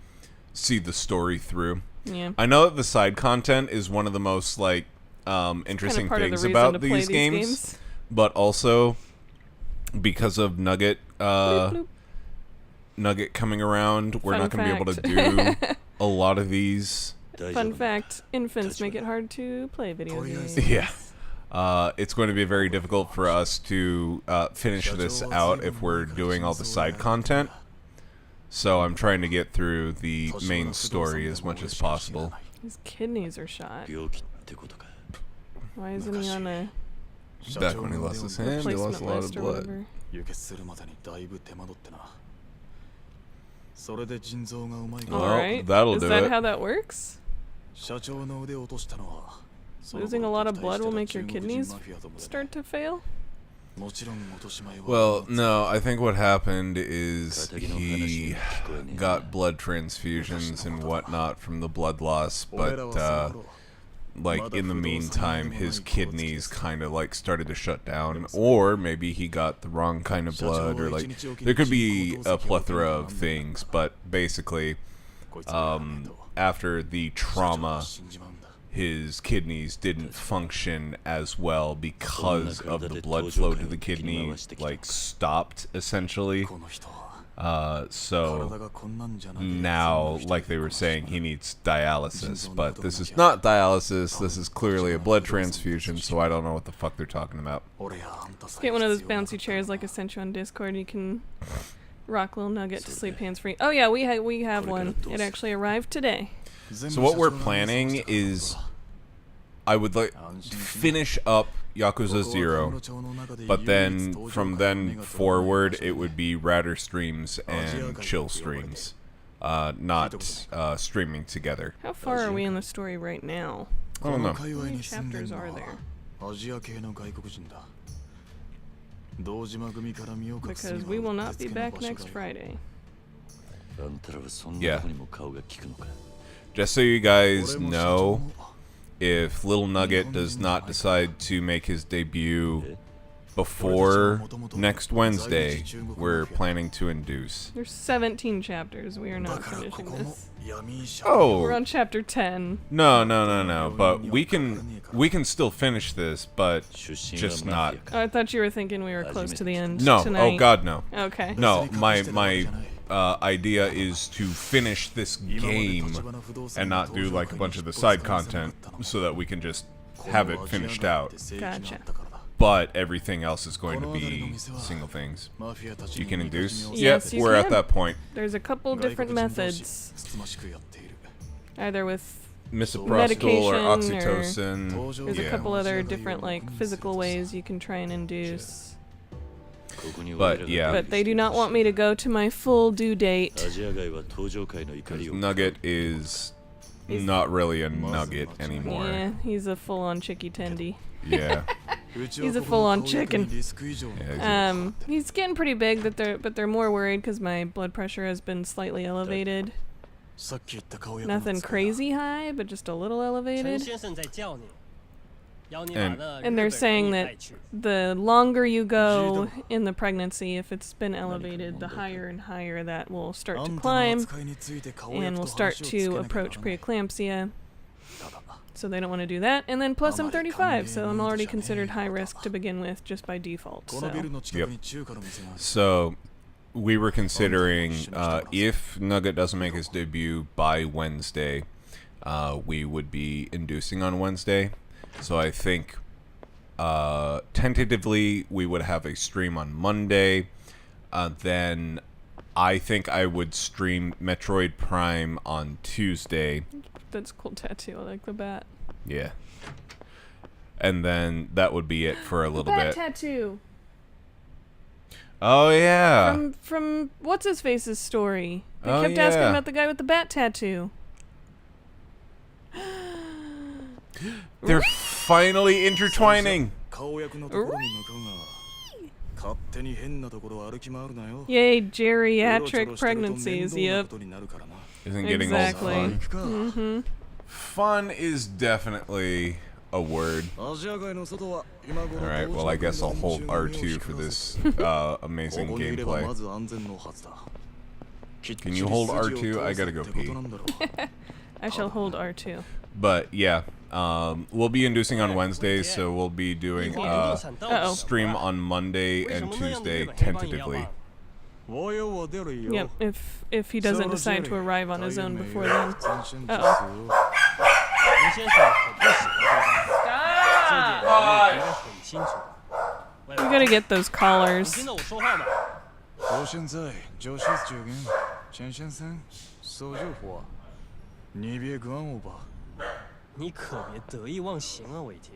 see the story through. Yeah. I know that the side content is one of the most like interesting part of the things reason about to play these these games. but also because of Nugget Bloop, bloop. Nugget coming around, we're Fun not going to be able to fact. do a lot of these. Fun fact, infants make it hard to play video games. Yeah. It's going to be very difficult for us to finish this out if we're doing all the side content. So I'm trying to get through the main story as much as possible. His kidneys are shot. 病気ってことか Why isn't he on a Back when he lost his hand, he lost replacement a lot of list or blood. whatever? 輸血するまでにだいぶ手間取ってなそれで腎臓がうまい Well, か Alright. that'll Is do that it. how that works? 社長の腕を落としたのは Losing a lot of blood will make your kidneys start to fail? もちろん落とし前は Well, no, I think what happened is he got blood transfusions and whatnot from the blood loss, but like in the meantime his kidneys kind of like started to shut down, or maybe he got the wrong kind of blood, or like there could be a plethora of things, but basically after the trauma his kidneys didn't function as well because of the blood flow to the kidney like stopped essentially. So now, like they were saying, he needs dialysis, but this is not dialysis, this is clearly a blood transfusion, so I don't know what the fuck they're talking about. Get one of those bouncy chairs like I sent you on Discord. You can rock Lil Nugget to sleep hands free. Oh yeah, we have one. It actually arrived today. So what we're planning is I would like to finish up Yakuza 0, but then from then forward it would be Radder streams and chill streams, not streaming together. How far are we in the story right now? I don't know. How many chapters are there? アジア系の外国人だ堂島組から身を隠すに Because は we will う not って be つけの back 場所が next Friday. あんたらはそんなとこにも顔が利くのか Just so you guys know, if Little Nugget does not decide to make his debut before next Wednesday, we're planning to induce. There's 17 chapters. We are not finishing this. 闇医者 We're Oh, on chapter 10. no. But we can still finish this, but 出身 just はマ not. フィアか Oh, I thought you were thinking we were close to the end No. tonight. Oh God, no. Okay. No, my idea is to finish this game and not do like a bunch of the side content so that we can just have it finished out. Gotcha. But everything else is going to be single things. You can induce? Yes, Yep, you we're at can. that point. There's a couple different methods. つつましくやっている Either with Misoprostol or Medication or- oxytocin. there's a Yeah. couple other different like physical ways you can try and induce. ここに But 俺らが yeah. But they do not want me to go to my full due ア date. ジア街は登場界の怒りを Nugget is not really a nugget anymore. Yeah, he's a full-on chicky tendy. Yeah. He's a full-on chicken. リスク以上の Yeah, He's getting pretty big, but they're more worried because my blood pressure has been slightly elevated. さっき言った顔役の Nothing 使いだ crazy high, but just a little 陈 elevated. 先生在叫你，要你把 And- 那 And 日 they're 本 saying 人 that 带去。 the longer you go in the pregnancy, if it's been elevated, the higher and higher that will start あ to んたの climb 扱いについて顔 and 役 will と start 話をつけなき to ゃなら approach ない preeclampsia. ただ So they don't want to do that. And then plus I'm 35, so I'm already considered high risk to begin with just by default. このビル So の近くに中華の店がある So we were considering if Nugget doesn't make his debut by Wednesday, we would be inducing on Wednesday. So I think tentatively we would have a stream on Monday. Then I think I would stream Metroid Prime on Tuesday. that's a cool tattoo. I like the bat. Yeah. And then that would be it for a little Bat bit. tattoo Oh yeah. from what's his face's story. They Oh, kept asking yeah. about the guy with the bat tattoo. They're finally intertwining. 顔役のところに向かうが勝手に変なところを歩き回るなよ Yay, geriatric pregnancies. Yep. Isn't getting Exactly. old fun. Fun is definitely a word. Alright, well I guess I'll hold R2 for this amazing gameplay. Can you hold R2? I gotta go pee. I shall hold R2. But yeah, we'll be inducing on Wednesdays, so we'll be doing Uh-oh. stream on Monday and Tuesday tentatively. Yep, if he doesn't decide to arrive on his own before then. Uh-oh. 林先生可不喜欢对方，这点你应该很清楚。 We gotta get those 你 collars. 听到我说话吗？我现在就是这个钱先生，说句话，你别管我吧。你可别得意忘形啊，伟杰！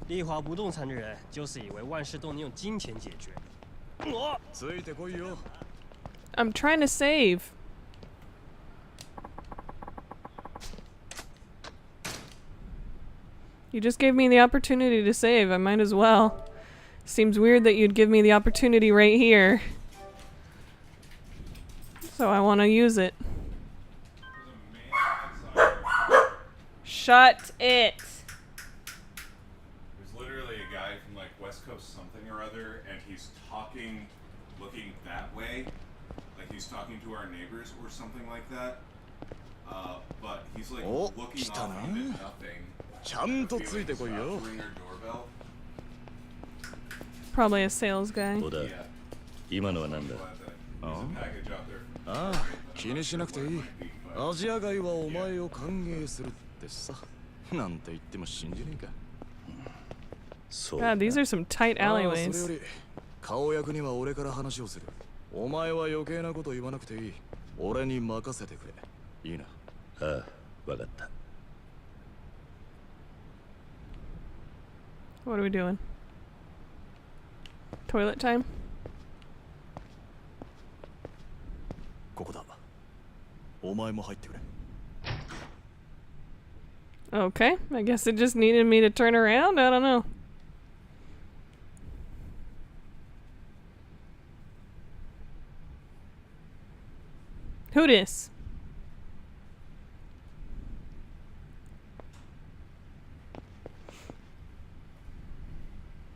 丽华不动产的人就是以为万事都能用金钱解决。我ついてこいよ。 I'm trying to save. You just gave me the opportunity to save. I might as well. Seems weird that you'd give me the opportunity right here. So I want to use it. Shut it. There's literally a guy from like West Coast something or other, and he's talking, looking that way, like he's talking to our neighbors or something like that. But he's like looking off into nothing. ちゃんとついてこいよ。 Probably a sales guy. 小田、今のはなんだ。ああ、気にしなくていい。アジア街はお前を歓迎するってさ。なんて言っても信じねえか。そう。 God, these are some tight それ alleyways. より顔役には俺から話をする。お前は余計なこと言わなくていい。俺に任せてくれ。いいな。ああ、わかった。 What are we doing? Toilet time? ここだ。お前も入ってくれ。 Okay, I guess it just needed me to turn around? I don't know. Who dis?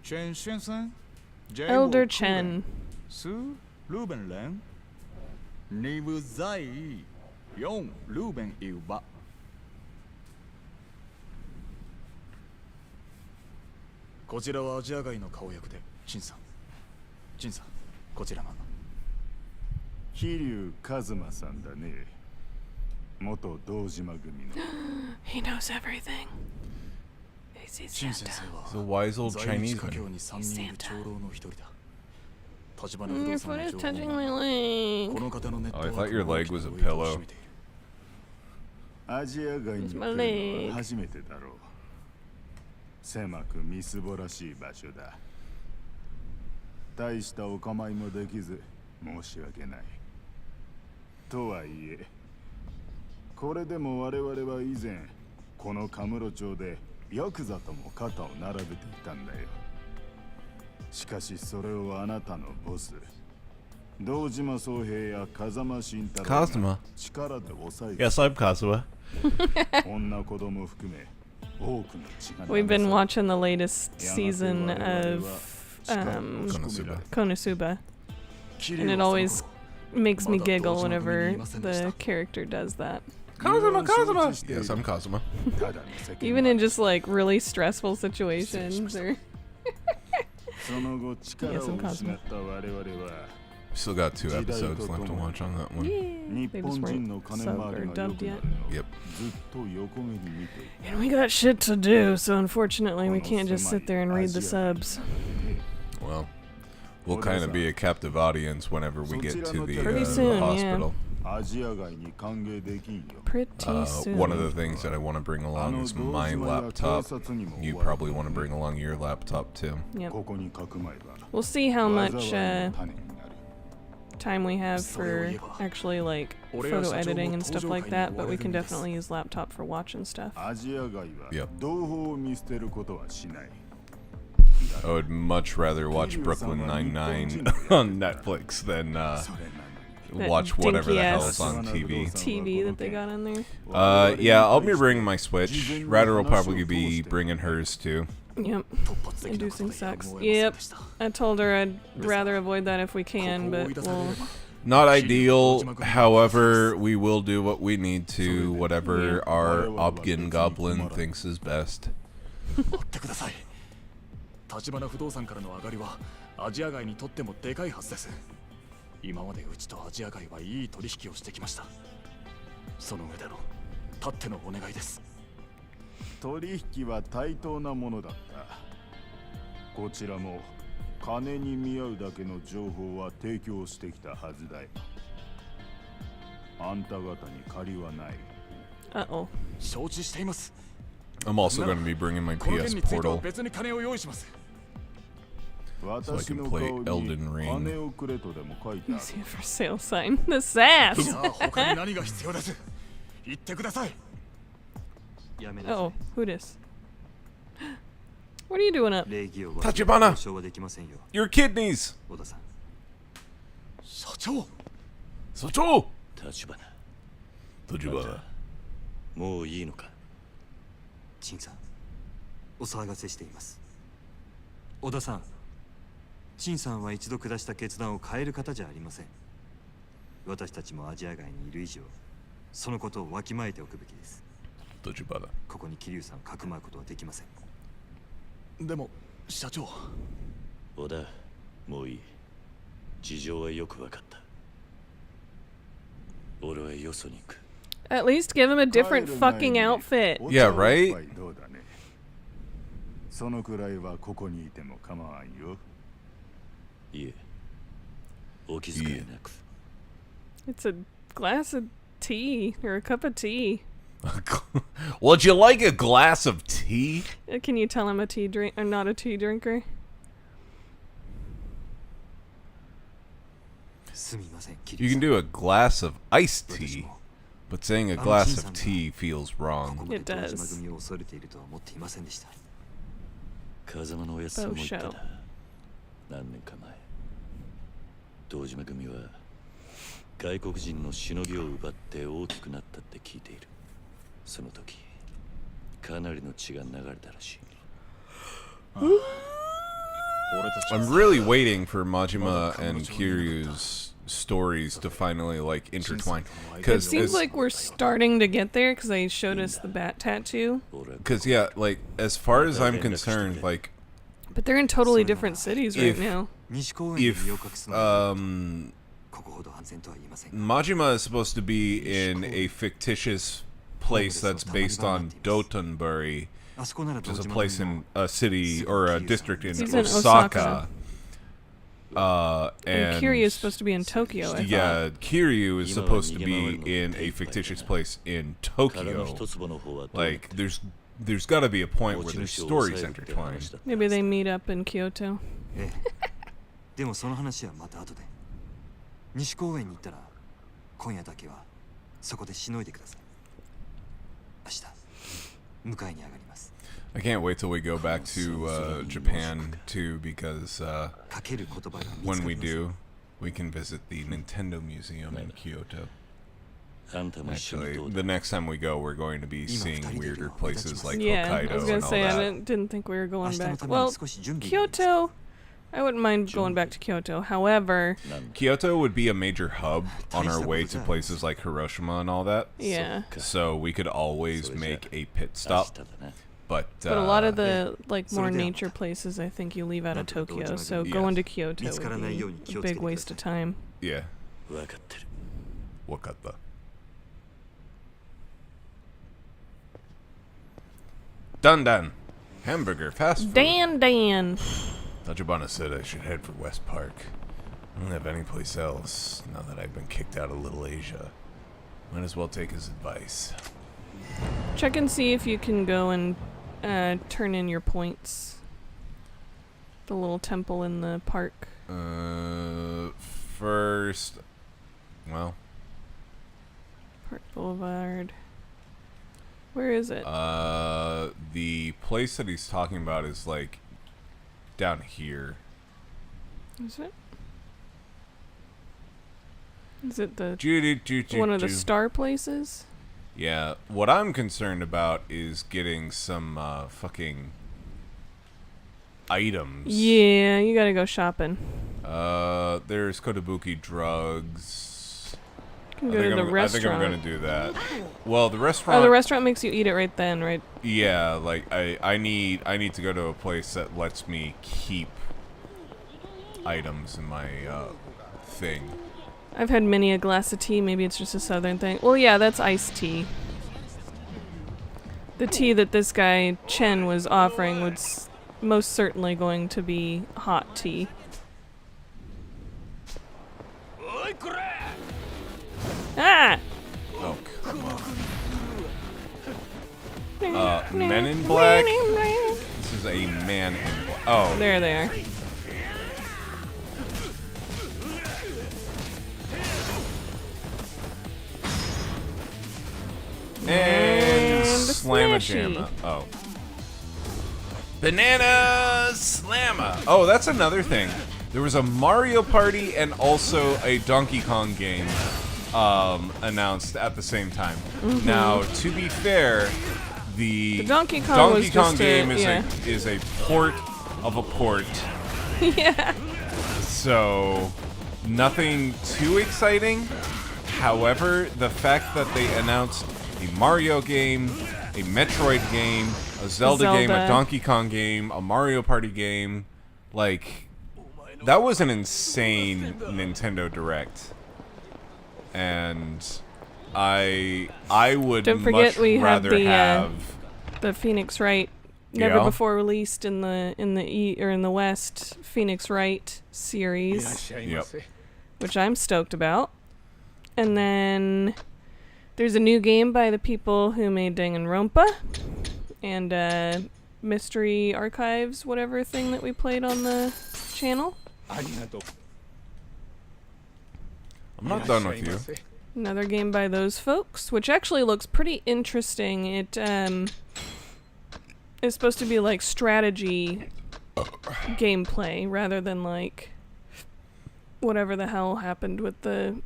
Chen 先生 Elder Chen. 是日本人。你不在意用日本语吧？こちらはアジア街の顔役で陳さん。陳さん、こちらが。桐生一馬さんだね。元堂島組の。He knows everything. He's 陳先 Santa. 生は The wise old 在日 Chinese 華僑 man. に3人いる長老の一人だ。立花不 Your 動 foot 産 is の touching 情報 my を leg. この方のネット Oh, I ワー thought ク your が leg was a 大きなウェイトを pillow. 占めている。アジア街に来るのは初めてだろう。狭くみすぼらしい場所だ。大したお構いもできず申し訳ない。とはいえ、これでも我々は以前このカムロ町でヤクザとも肩を並べていたんだよ。しかしそれをあなたのボス堂島宗平や風間慎太郎が力で抑えて Yes, I'm Kazuha. 女子供含め多くの血が We've been watching the latest season of Konosuba. And it always makes me giggle whenever the character does that. Kazuma, Kazuma! Yes, I'm Kazuma. Even in just like really stressful situations or その後力を失った我々は Still got 2 episodes left to watch on that one. 日 they 本 just 人の weren't 金 subbed 回 or りが良 dubbed くな yet. るのを Yep. ずっと横目に見ていた。 And we got shit to do, so unfortunately we can't just sit there and read the subs. Well, we'll kind of be a captive audience whenever we get to the, Pretty the soon, hospital. アジア街に歓迎できんよ。 Pretty soon. One of the things that I want to bring along is my laptop. You probably want to bring along your laptop too. Yep. ここにかくまえば We'll see how much 災いの種になる。time we have for actually like photo editing and stuff like that, but we can definitely use laptop for watching stuff. Yep. 同胞を見捨てることはしない I would much rather watch Brooklyn Nine-Nine on Netflix than watch whatever the hell is on TV. TV that they got in there. Yeah, I'll be bringing my Switch. Ryder will probably be bringing hers too. Yep. Inducing sex. Yep. I told her I'd rather avoid that if we can, but we'll... Not ideal, however, we will do what we need to, whatever our Obgyn Goblin thinks is best. 立花不動産からの上がりはアジア街にとってもでかいはずです。今までうちとアジア街はいい取引をしてきました。その上でのたってのお願いです。取引は対等なものだった。こちらも金に見合うだけの情報は提供してきたはずだよ。あんた方に借りはない。Uh-oh. 承知しています。 I'm also going to be bringing my PS Portal 別に金を用意します。 so I can play Elden Ring. See a for sale sign. The sass! さあ他に何が必要です。言ってください。 Oh, who this? What are you doing up? Tachibana! Your kidneys! 社長。社長。立花。Tachibana. もういいのか。陳さん、お騒がせしています。小田さん、陳さんは一度下した決断を変える方じゃありません。私たちもアジア外にいる以上、そのことをわきまえておくべきです。ここに桐生さんをかくまうことはできません。でも、社長。小田、もういい。事情はよくわかった。俺はよそに行く。 At least give him a different fucking outfit. Yeah, right? そのくらいはここにいても構わんよ。いえ、お気遣いなく。 It's a glass of tea or a cup of tea. Would you like a glass of tea? Can you tell I'm a tea drink or not a tea drinker? You can do a glass of iced tea, but saying a glass of tea feels wrong. It does. 風間のおやつさんも言ったな。何年か前、堂島組は外国人のしのぎを奪って大きくなったって聞いている。その時、かなりの血が流れたらしい。I'm really waiting for Majima and Kiryu's stories to finally like intertwine. It seems like we're starting to get there because they showed us the bat tattoo. Because yeah, like as far as I'm concerned, like. But they're in totally different cities right now. If Majima is supposed to be in a fictitious place that's based on Dotonbori, which is a place in a city or a district in Osaka. And Kiryu is supposed to be in Tokyo, I yeah, thought. Kiryu is supposed to be in a fictitious place in Tokyo. Like, there's got to be a point where there's stories intertwined. Maybe they meet up in Kyoto. でもその話はまた後で。西公園に行ったら今夜だけはそこでしのいでください。明日迎えに上がります。 I can't wait till we go back to Japan too, because when we do, we can visit the Nintendo Museum in Kyoto. Actually, the next time we go, we're going to be seeing weirder places like Hokkaido I was gonna and all say that. I didn't think we were going back. Well, Kyoto, I wouldn't mind going back to Kyoto. However, Kyoto would be a major hub on our way to places like Hiroshima and all that. Yeah. So we could always make a pit stop. But a lot of the like more nature places, I think you leave out of Tokyo. So going to Kyoto would be a big waste of time. Yeah. Wakatta. Dan. Hamburger fast food. Dan. Tachibana said I should head for West Park. I don't have any place else now that I've been kicked out of Little Asia. Might as well take his advice. Check and see if you can go and turn in your points. The little temple in the park. first. Well. Park Boulevard. Where is it? The place that he's talking about is like down here. Is it? Is it the One one of the star places? Yeah. What I'm concerned about is getting some fucking items. Yeah, you gotta go shopping. There's Kotobuki drugs. You can go to the restaurant. I think I'm gonna do that. Well, the restaurant. Oh, the restaurant makes you eat it right then, right? Yeah, like I need to go to a place that lets me keep items in my thing. I've had many a glass of tea. Maybe it's just a southern thing. Well, yeah, that's iced tea. The tea that this guy Chen was offering was most certainly going to be hot tea. Ah! Oh, come on. Men in Black? This is a man in black. Oh. There they are. And Slamma-Jamma. Oh. Banana Slamma. Oh, that's another thing. There was a Mario Party and also a Donkey Kong game announced at the same time. Mm-hmm. Now, to be fair, the Donkey Kong game is a port of a port. Yeah. So, nothing too exciting. However, the fact that they announced a Mario game, a Metroid game, a Zelda game, a Donkey Kong game, a Mario Party game, like, that was an insane Nintendo Direct. And I would Don't forget much we have rather the Phoenix Wright, never before released in the West, Phoenix Wright series, which I'm stoked about. And then there's a new game by the people who made Danganronpa and Mystery Archives, whatever thing that we played on the channel. I'm not done with you. Another game by those folks, which actually looks pretty interesting. It is supposed to be like strategy gameplay rather than like whatever the hell happened with the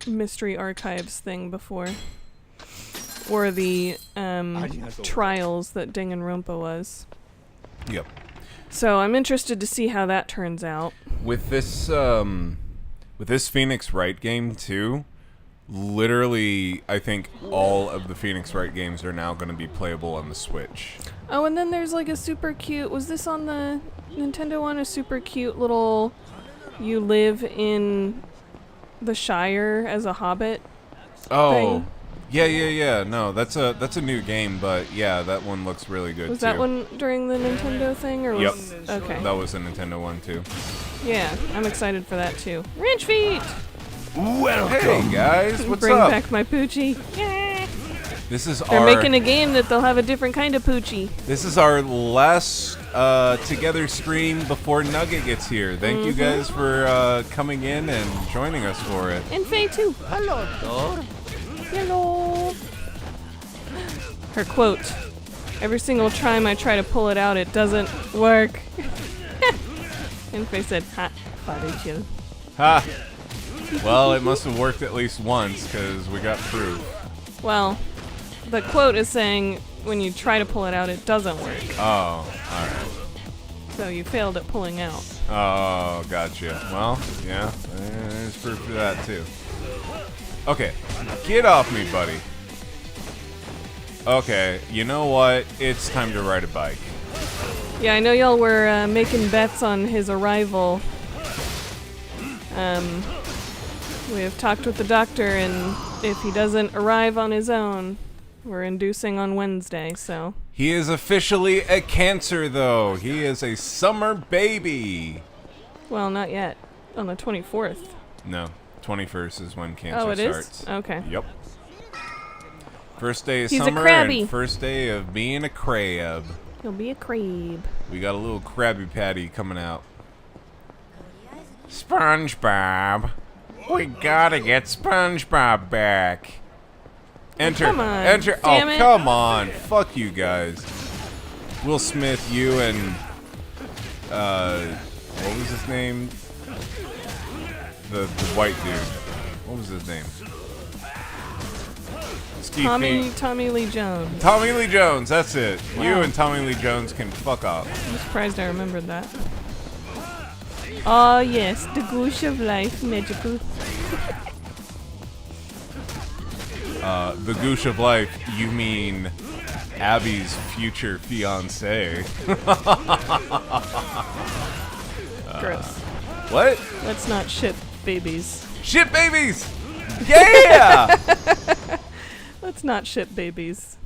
Mystery Archives thing before. Or the trials that Danganronpa was. Yep. So I'm interested to see how that turns out. With this Phoenix Wright game too, literally I think all of the Phoenix Wright games are now going to be playable on the Switch. Oh, and then there's like a super cute, was this on the Nintendo one? A super cute little, you live in the Shire as a hobbit thing? Yeah. No, that's a new game, but yeah, that one looks really good too. Was that one during the Nintendo thing, or was? Yep. Okay. That was a Nintendo one too. Yeah, I'm excited for that too. Ranch feet. Welcome. Hey guys, what's Bring up? back my Poochie. Yeah. They're making a game that they'll have a different kind of Poochie. This is our last together stream before Nugget gets here. Thank you guys for coming in and joining us for it. And Faye too. Hello, Dor. Hello. Her quote: "Every single time I try to pull it out, it doesn't work." And Faye said, "Ha, father chill." Ha. Well, it must have worked at least once because we got proof. Well, the quote is saying when you try to pull it out, it doesn't work. Oh, alright. So you failed at pulling out. Oh, gotcha. Well, yeah, there's proof for that too. Okay, get off me, buddy. Okay, you know what? It's time to ride a bike. Yeah, I know y'all were making bets on his arrival. We have talked with the doctor, and if he doesn't arrive on his own, we're inducing on Wednesday, so... He is officially a Cancer, though. He is a summer baby. Well, not yet. On the 24th. No, 21st is when Cancer starts. starts. Oh, it is? Okay. Yep. First day of He's summer a crabby. and first day of being a crab. He'll be a crab. We got a little Krabby Patty coming out. SpongeBob. We gotta get SpongeBob back. Enter. Come on, Enter. damn Oh, it. come on. Fuck you guys. Will Smith, you and what was his name? The white dude. What was his name? Steve Tommy Lee Jones. Tommy Lee Jones, that's it. Wow. You and Tommy Lee Jones can fuck off. I'm surprised I remembered that. Oh yes, the goosh of life, magical. The goosh of life, you mean Abby's future fiance. Gross. What? Let's not ship babies. Ship babies! Yeah! Let's not ship babies.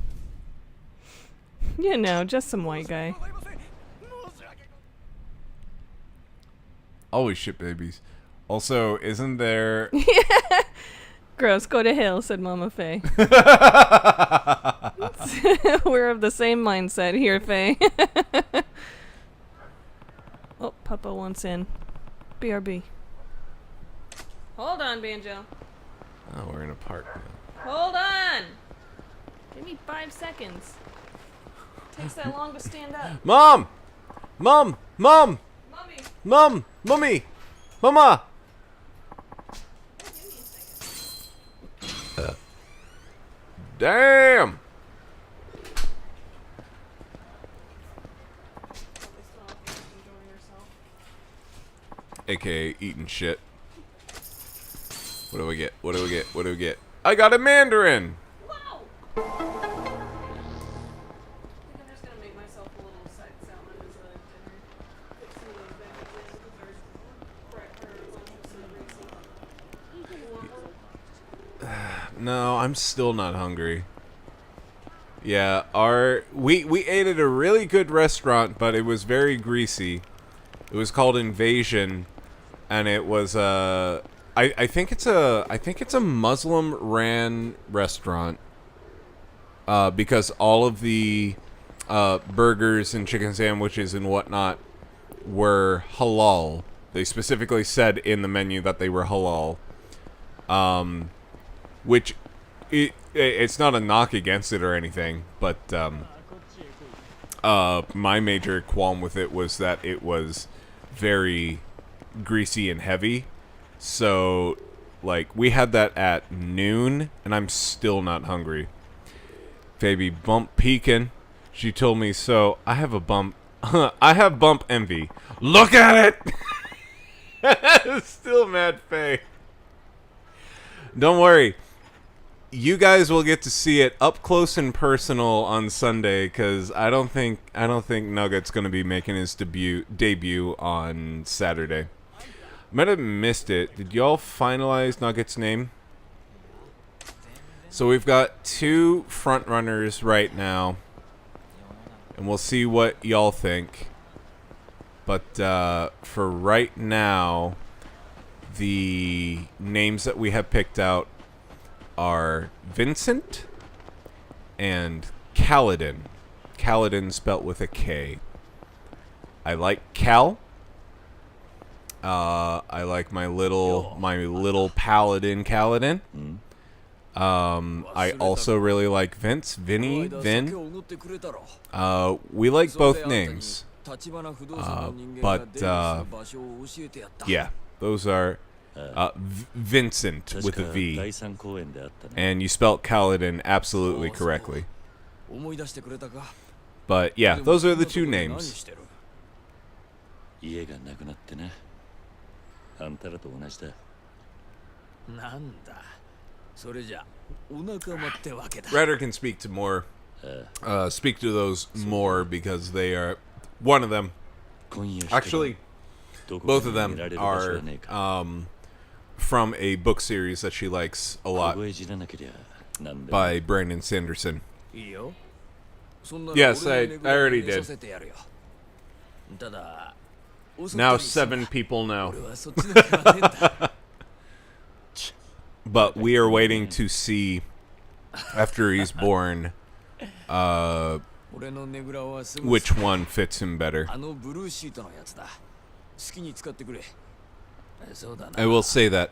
You know, just some white guy. Always ship babies. Also, isn't there... Gross, go to hell, said Mama Faye. We're of the same mindset here, Faye. Oh, Papa wants in. BRB. Hold on, Banjo. Oh, we're in a park now. Hold on! Give me 5 seconds. Takes that long to stand up. Mom! Mom! Mom! Mommy! Mom! Mummy! Mama! Damn! AKA eating shit. What do we get? What do we get? What do we get? I got a mandarin! Wow! I think I'm just gonna make myself a little side salad as a dinner. Fix some of those veggies in because there's No, I'm still not hungry. Yeah, we ate at a really good restaurant, but it was very greasy. It was called Invasion, and it was I think it's a Muslim ran restaurant. Because all of the burgers and chicken sandwiches and whatnot were halal. They specifically said in the menu that they were halal. Which it's not a knock against it or anything, but my major qualm with it was that it was very greasy and heavy. So, like, we had that at noon, and I'm still not hungry. Baby bump peeking. She told me so. I have a bump. I have bump envy. Look at it! Still mad Faye. Don't worry. You guys will get to see it up close and personal on Sunday, because I don't think Nugget's gonna be making his debut on Saturday. Might have missed it. Did y'all finalize Nugget's name? So we've got 2 front runners right now, and we'll see what y'all think. But for right now, the names that we have picked out are Vincent and Kaladin. Kaladin spelt with a K. I like Cal. I like my little paladin Kaladin. I also really like Vince, Vinny, Vin. We like both names. But yeah, those are Vincent with a V. And you spelt Kaladin absolutely correctly. But yeah, those are the 2 names. 家がなくなってな。あんたらと同じだ。なんだ。それじゃお仲間ってわけだ。 Ryder can speak to more, speak to those more because they are one of them. Actually, both of them are from a book series that she likes a lot by Brandon Sanderson. Yes, I already did. Now 7 people know. But we are waiting to see, after he's born, which one fits him better. I will say that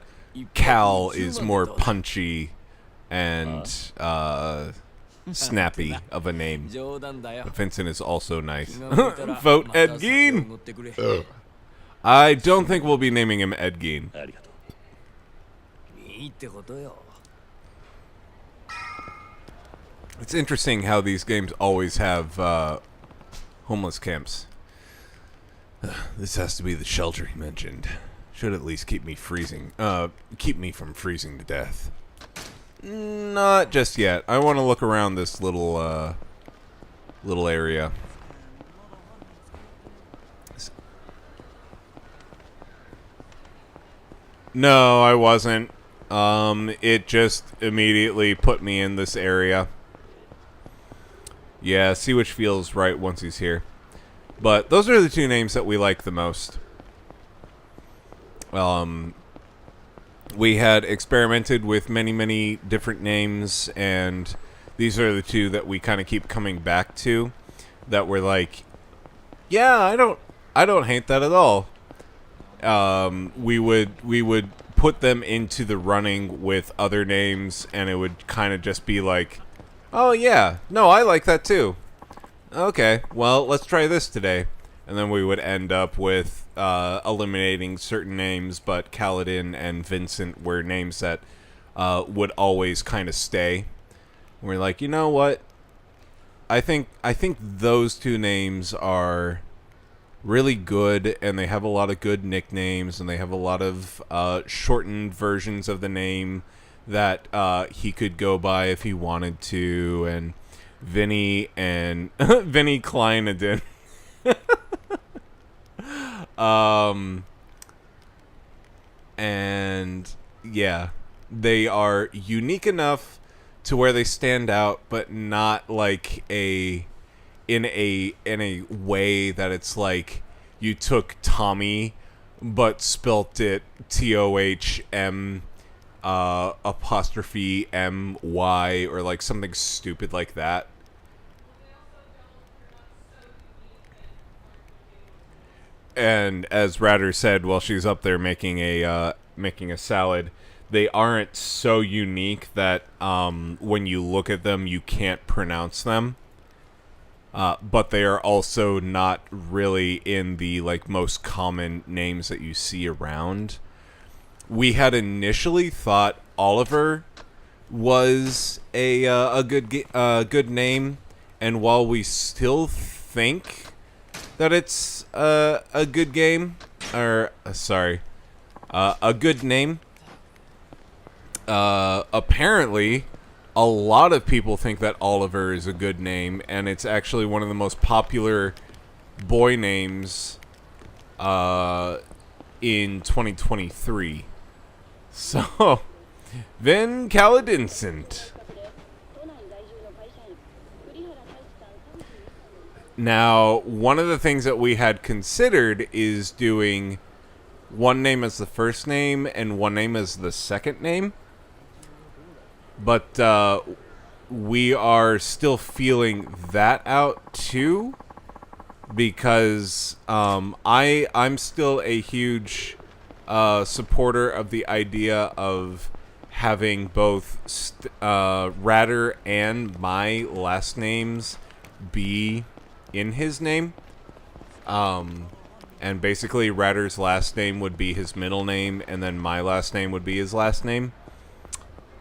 Cal is more punchy and snappy of a name. But Vincent is also nice. Vote Ed Gein! I don't think we'll be naming him Ed Gein. It's interesting how these games always have homeless camps. This has to be the shelter he mentioned. Should at least keep me keep me from freezing to death. Not just yet. I want to look around this little area. No, I wasn't. It just immediately put me in this area. Yeah, see which feels right once he's here. But those are the two names that we like the most. We had experimented with many different names, and these are the two that we kind of keep coming back to. That we're like, yeah, I don't hate that at all. We would put them into the running with other names, and it would kind of just be like, oh yeah, no, I like that too. Okay, well, let's try this today. And then we would end up with eliminating certain names, but Kaladin and Vincent were names that would always kind of stay. And we're like, you know what? I think those two names are really good, and they have a lot of good nicknames, and they have a lot of shortened versions of the name that he could go by if he wanted to, and Vinny and Vinny Kleinadin. And yeah, they are unique enough to where they stand out, but not like in a way that it's like you took Tommy but spelt it TOHM apostrophe MY or like something stupid like that. And as Ratter said while she's up there making a salad, they aren't so unique that when you look at them you can't pronounce them. But they are also not really in the like most common names that you see around. We had initially thought Oliver was a good name, and while we still think that it's a good game, or a good name, apparently a lot of people think that Oliver is a good name, and it's actually one of the most popular boy names in 2023. So, Vin Kaladinsent. Now, one of the things that we had considered is doing one name as the first name and one name as the second name. But we are still feeling that out too, because I'm still a huge supporter of the idea of having both Ratter and my last names be in his name. And basically Ratter's last name would be his middle name, and then my last name would be his last name.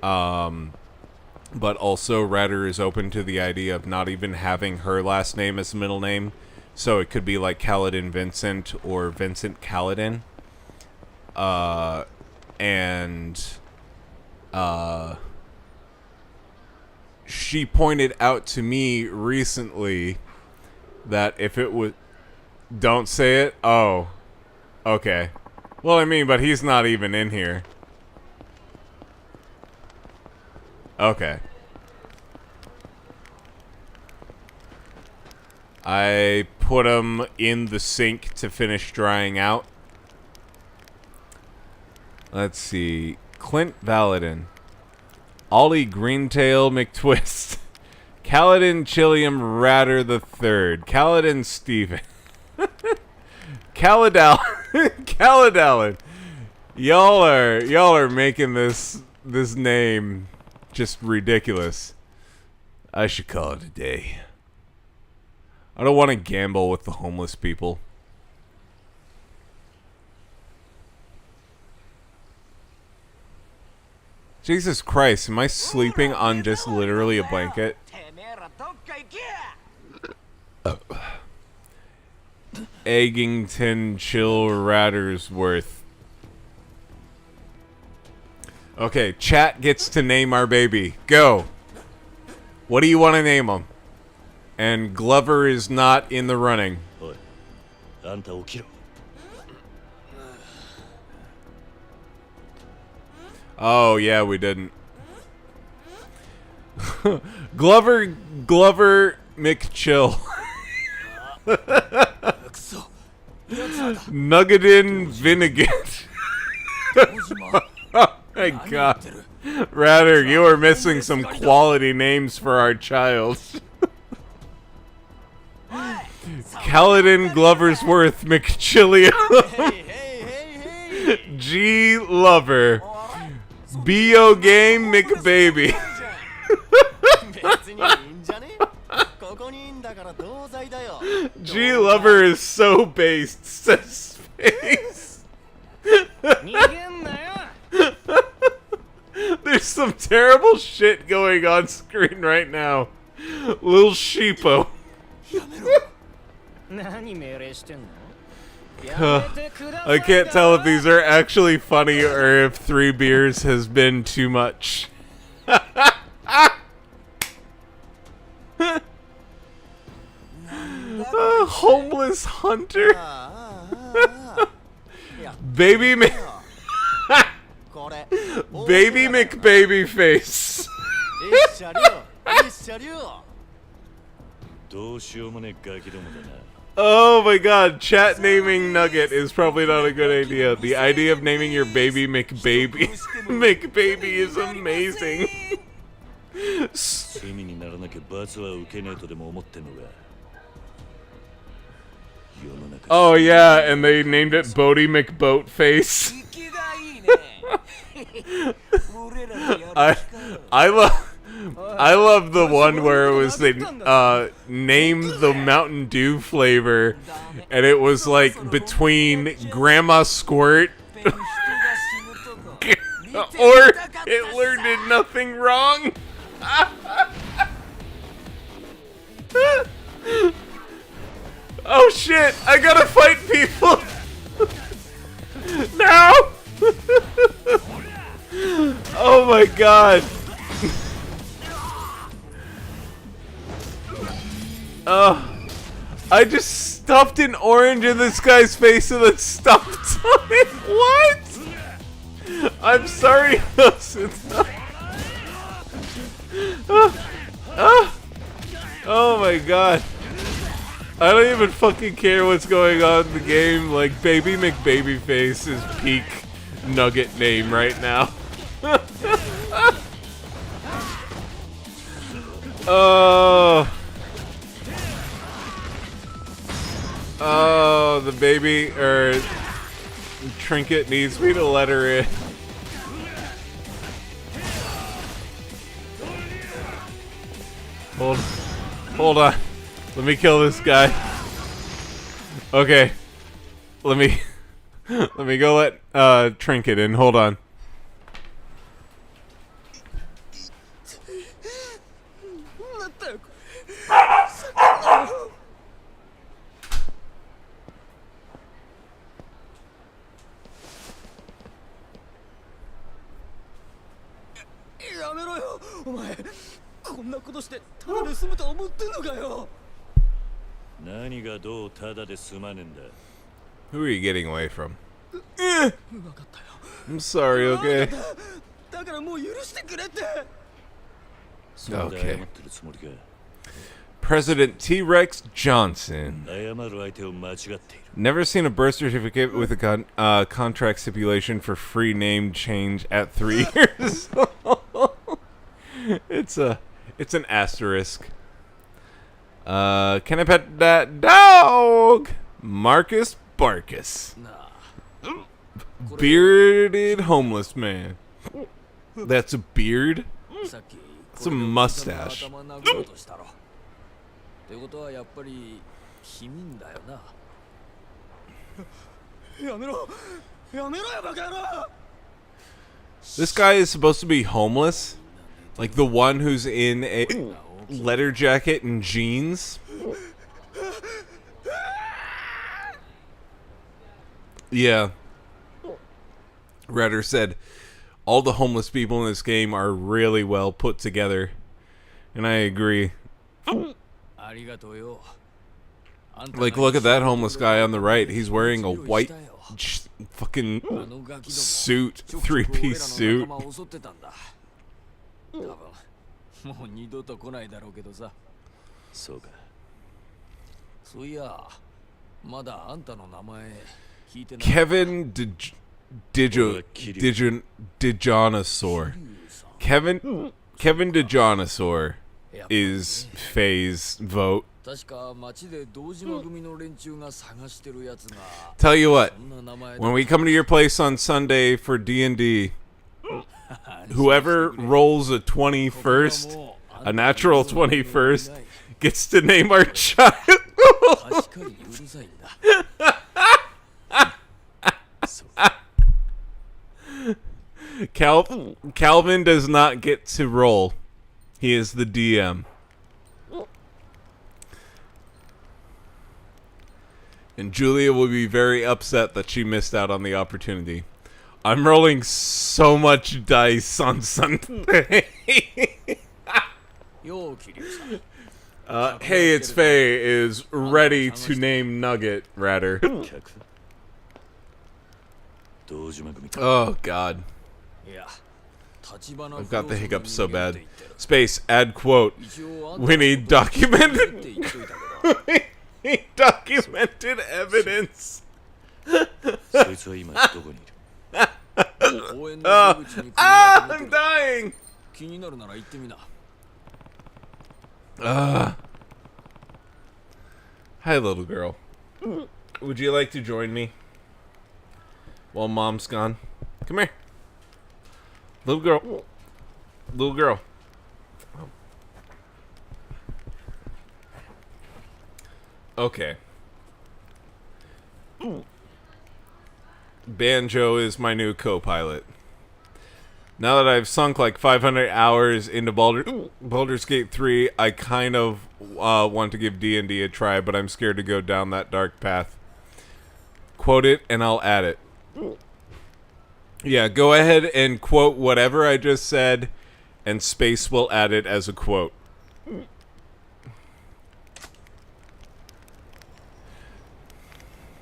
But also Ratter is open to the idea of not even having her last name as a middle name. So it could be like Kaladin Vincent or Vincent Kaladin. She pointed out to me recently that if it would... Don't say it? Oh. Okay. Well, I mean, but he's not even in here. Okay. I put him in the sink to finish drying out. Let's see. Clint Valadin. Ollie Greentail McTwist. Kaladin Chilliam Ratter III. Kaladin Steven. Kaladalin. Y'all are making this name just ridiculous. I should call it a day. I don't want to gamble with the homeless people. Jesus Christ, am I sleeping on just literally a blanket? Eggington Chill Rattersworth. Okay, chat gets to name our baby. Go. What do you want to name him? And Glover is not in the running. Oh, yeah, we didn't. Glover McChill. Nuggetin Vinaigrette. Oh my god. Rather, you are missing some quality names for our child. Caledon Gloversworth McChillium. G. Lover. B.O. Game McBaby. G. Lover is so based, says Space. There's some terrible shit going on screen right now. Lil Sheepo. I can't tell if these are actually funny or if 3 beers has been too much. Homeless hunter. Baby Baby McBabyface. Oh my god, chat naming Nugget is probably not a good idea. The idea of naming your baby McBaby McBaby is amazing. Oh yeah, and they named it Bodie McBoatface. I love the one where it was they named the Mountain Dew flavor, and it was like between Grandma Squirt or Hitler did nothing wrong. Oh shit! I gotta fight people now. Oh my god. I just stuffed an orange in this guy's face and then stopped on it. What? I'm sorry. Oh my god. I don't even fucking care what's going on in the game. Like, Baby McBabyface is peak Nugget name right now. Oh, the baby, or Trinket needs me to let her in. Hold on. Let me kill this guy. Okay. Let me go let Trinket in. Hold on. Who are you getting away from? I'm sorry, okay? Okay. President T-Rex Johnson. Never seen a birth certificate with a contract stipulation for free name change at 3 years. It's an asterisk. Can I pet that dog? Marcus Barkus. Bearded homeless man. That's a beard? It's a mustache. ってことはやっぱり君だよな。やめろやめろよバカ野郎 This guy is supposed to be homeless? Like the one who's in a leather jacket and jeans? Yeah. Redder said, all the homeless people in this game are really well put together. And I agree. Like, look at that homeless guy on the right. He's wearing a white fucking suit, three-piece suit. もう二度と来ないだろうけどさ。そうか。そういや、まだあんたの名前聞いてない。 Kevin Dijonasaur. Kevin Dijonasaur is Faye's vote. 確か町で堂島組の連中が探してるやつが。 Tell you what, when we come to your place on Sunday for D&D, whoever rolls a 21st, a natural 21st, gets to name our child. Calvin does not get to roll. He is the DM. And Julia will be very upset that she missed out on the opportunity. I'm rolling so much dice on Sunday. Hey, it's Faye is ready to name Nugget, Ratter. Oh, God. I've got the hiccups so bad. Space, add quote. We need documented... documented evidence. I'm dying. Hi, little girl. Would you like to join me while Mom's gone? Come here. Little girl. Little girl. Okay. Banjo is my new co-pilot. Now that I've sunk like 500 hours into Baldur's Gate 3, I kind of want to give D&D a try, but I'm scared to go down that dark path. Quote it, and I'll add it. Yeah, go ahead and quote whatever I just said, and Space will add it as a quote.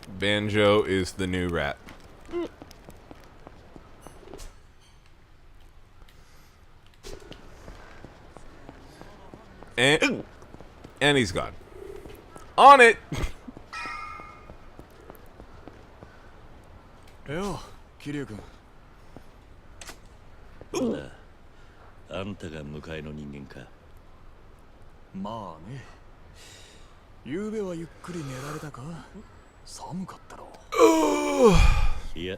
Banjo is the new rat. And he's gone. On it! Yo, Kiryu-kun. あんたが迎えの人間か。まあね。ゆうべはゆっくり寝られたか？寒かったろ。いや、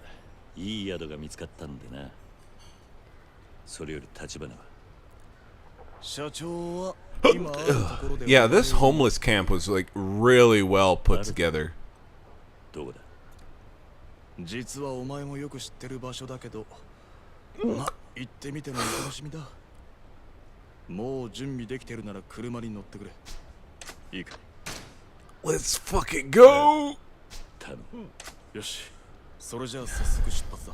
いい宿が見つかったんでな。それより立花は。社長は Yeah, this homeless camp was like really well put together. どこだ？実はお前もよく知ってる場所だけど、ま、行ってみてのお楽しみだ。もう準備できてるなら車に乗ってくれ。いいか。Let's fucking go! 頼む。よし、それじゃあ早速出発だ。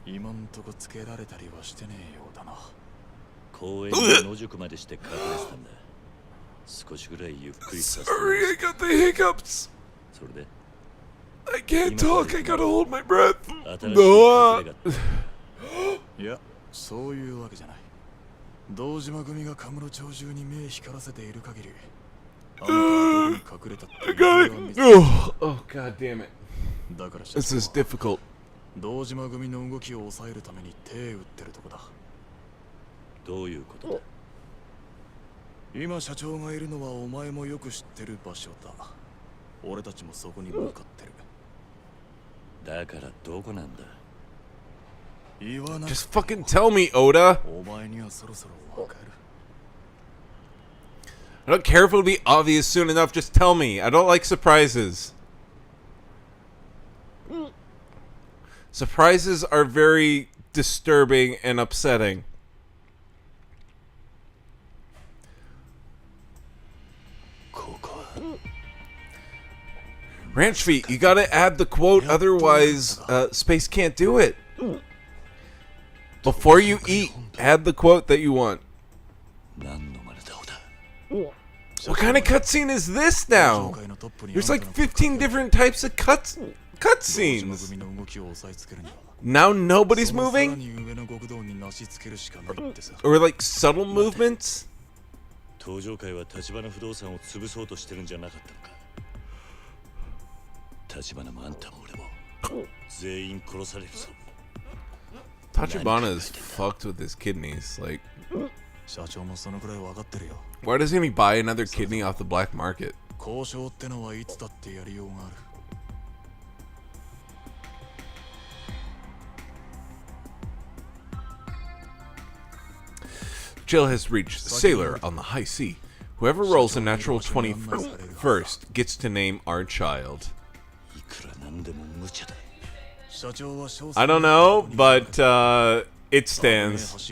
今んとこつけられたりはしてねえようだな。公園の野宿までして隠れてたんだ。少しぐらいゆっくりさせて。Sorry, I got the hiccups. それで I can't talk, I gotta hold my breath. No. いや、そういうわけじゃない。堂島組がカムロ町中に目光らせている限り、あんたはどこに隠れたって Oh, god damn it. だから This is difficult. 堂島組の動きを抑えるために手打ってるとこだ。どういうことだ？今社長がいるのはお前もよく知ってる場所だ。俺たちもそこに向かってる。だからどこなんだ？ Just fucking tell me, Oda. お前にはそろそろわかる。 I don't care if it'll be obvious soon enough. Just tell me. I don't like surprises. Surprises are very disturbing and upsetting. Ranch Feet, you gotta add the quote, otherwise Space can't do it. Before you eat, add the quote that you want. What kind of cutscene is this now? There's like 15 different types of cutscenes. Now nobody's moving? Or like subtle movements? 登場会は立花不動産を潰そうとしてるんじゃなかったのか。立花もあんたも俺も全員殺されるぞ。Tachibana is fucked with his kidneys. Like, 社長もそのくらい分かってるよ。 why doesn't he buy another kidney off the black market? 交渉ってのはいつだってやりようがある。 Jill has reached sailor on the high sea. Whoever rolls a natural 20 first gets to name our child. I don't know, but it stands.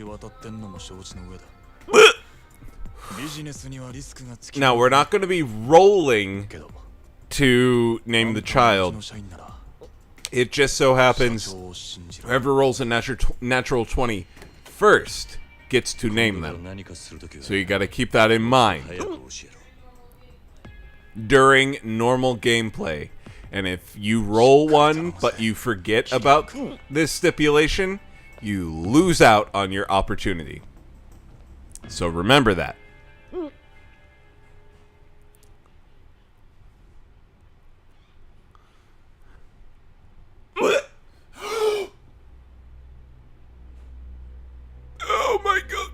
Now, we're not going to be rolling to name the child. It just so happens whoever rolls a natural 20 first gets to name them. So you got to keep that in mind during normal gameplay. And if you roll one but you forget about this stipulation, you lose out on your opportunity. So remember that. Oh my god.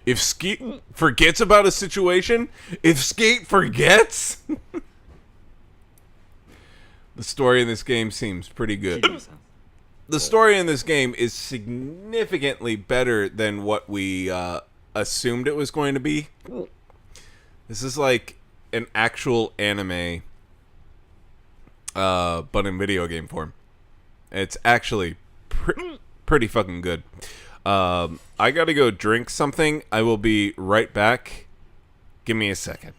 If Skate forgets about a situation, if Skate forgets, the story in this game seems pretty good. The story in this game is significantly better than what we assumed it was going to be. This is like an actual anime, but in video game form. It's actually pretty fucking good. I gotta go drink something. I will be right back. Give me a second.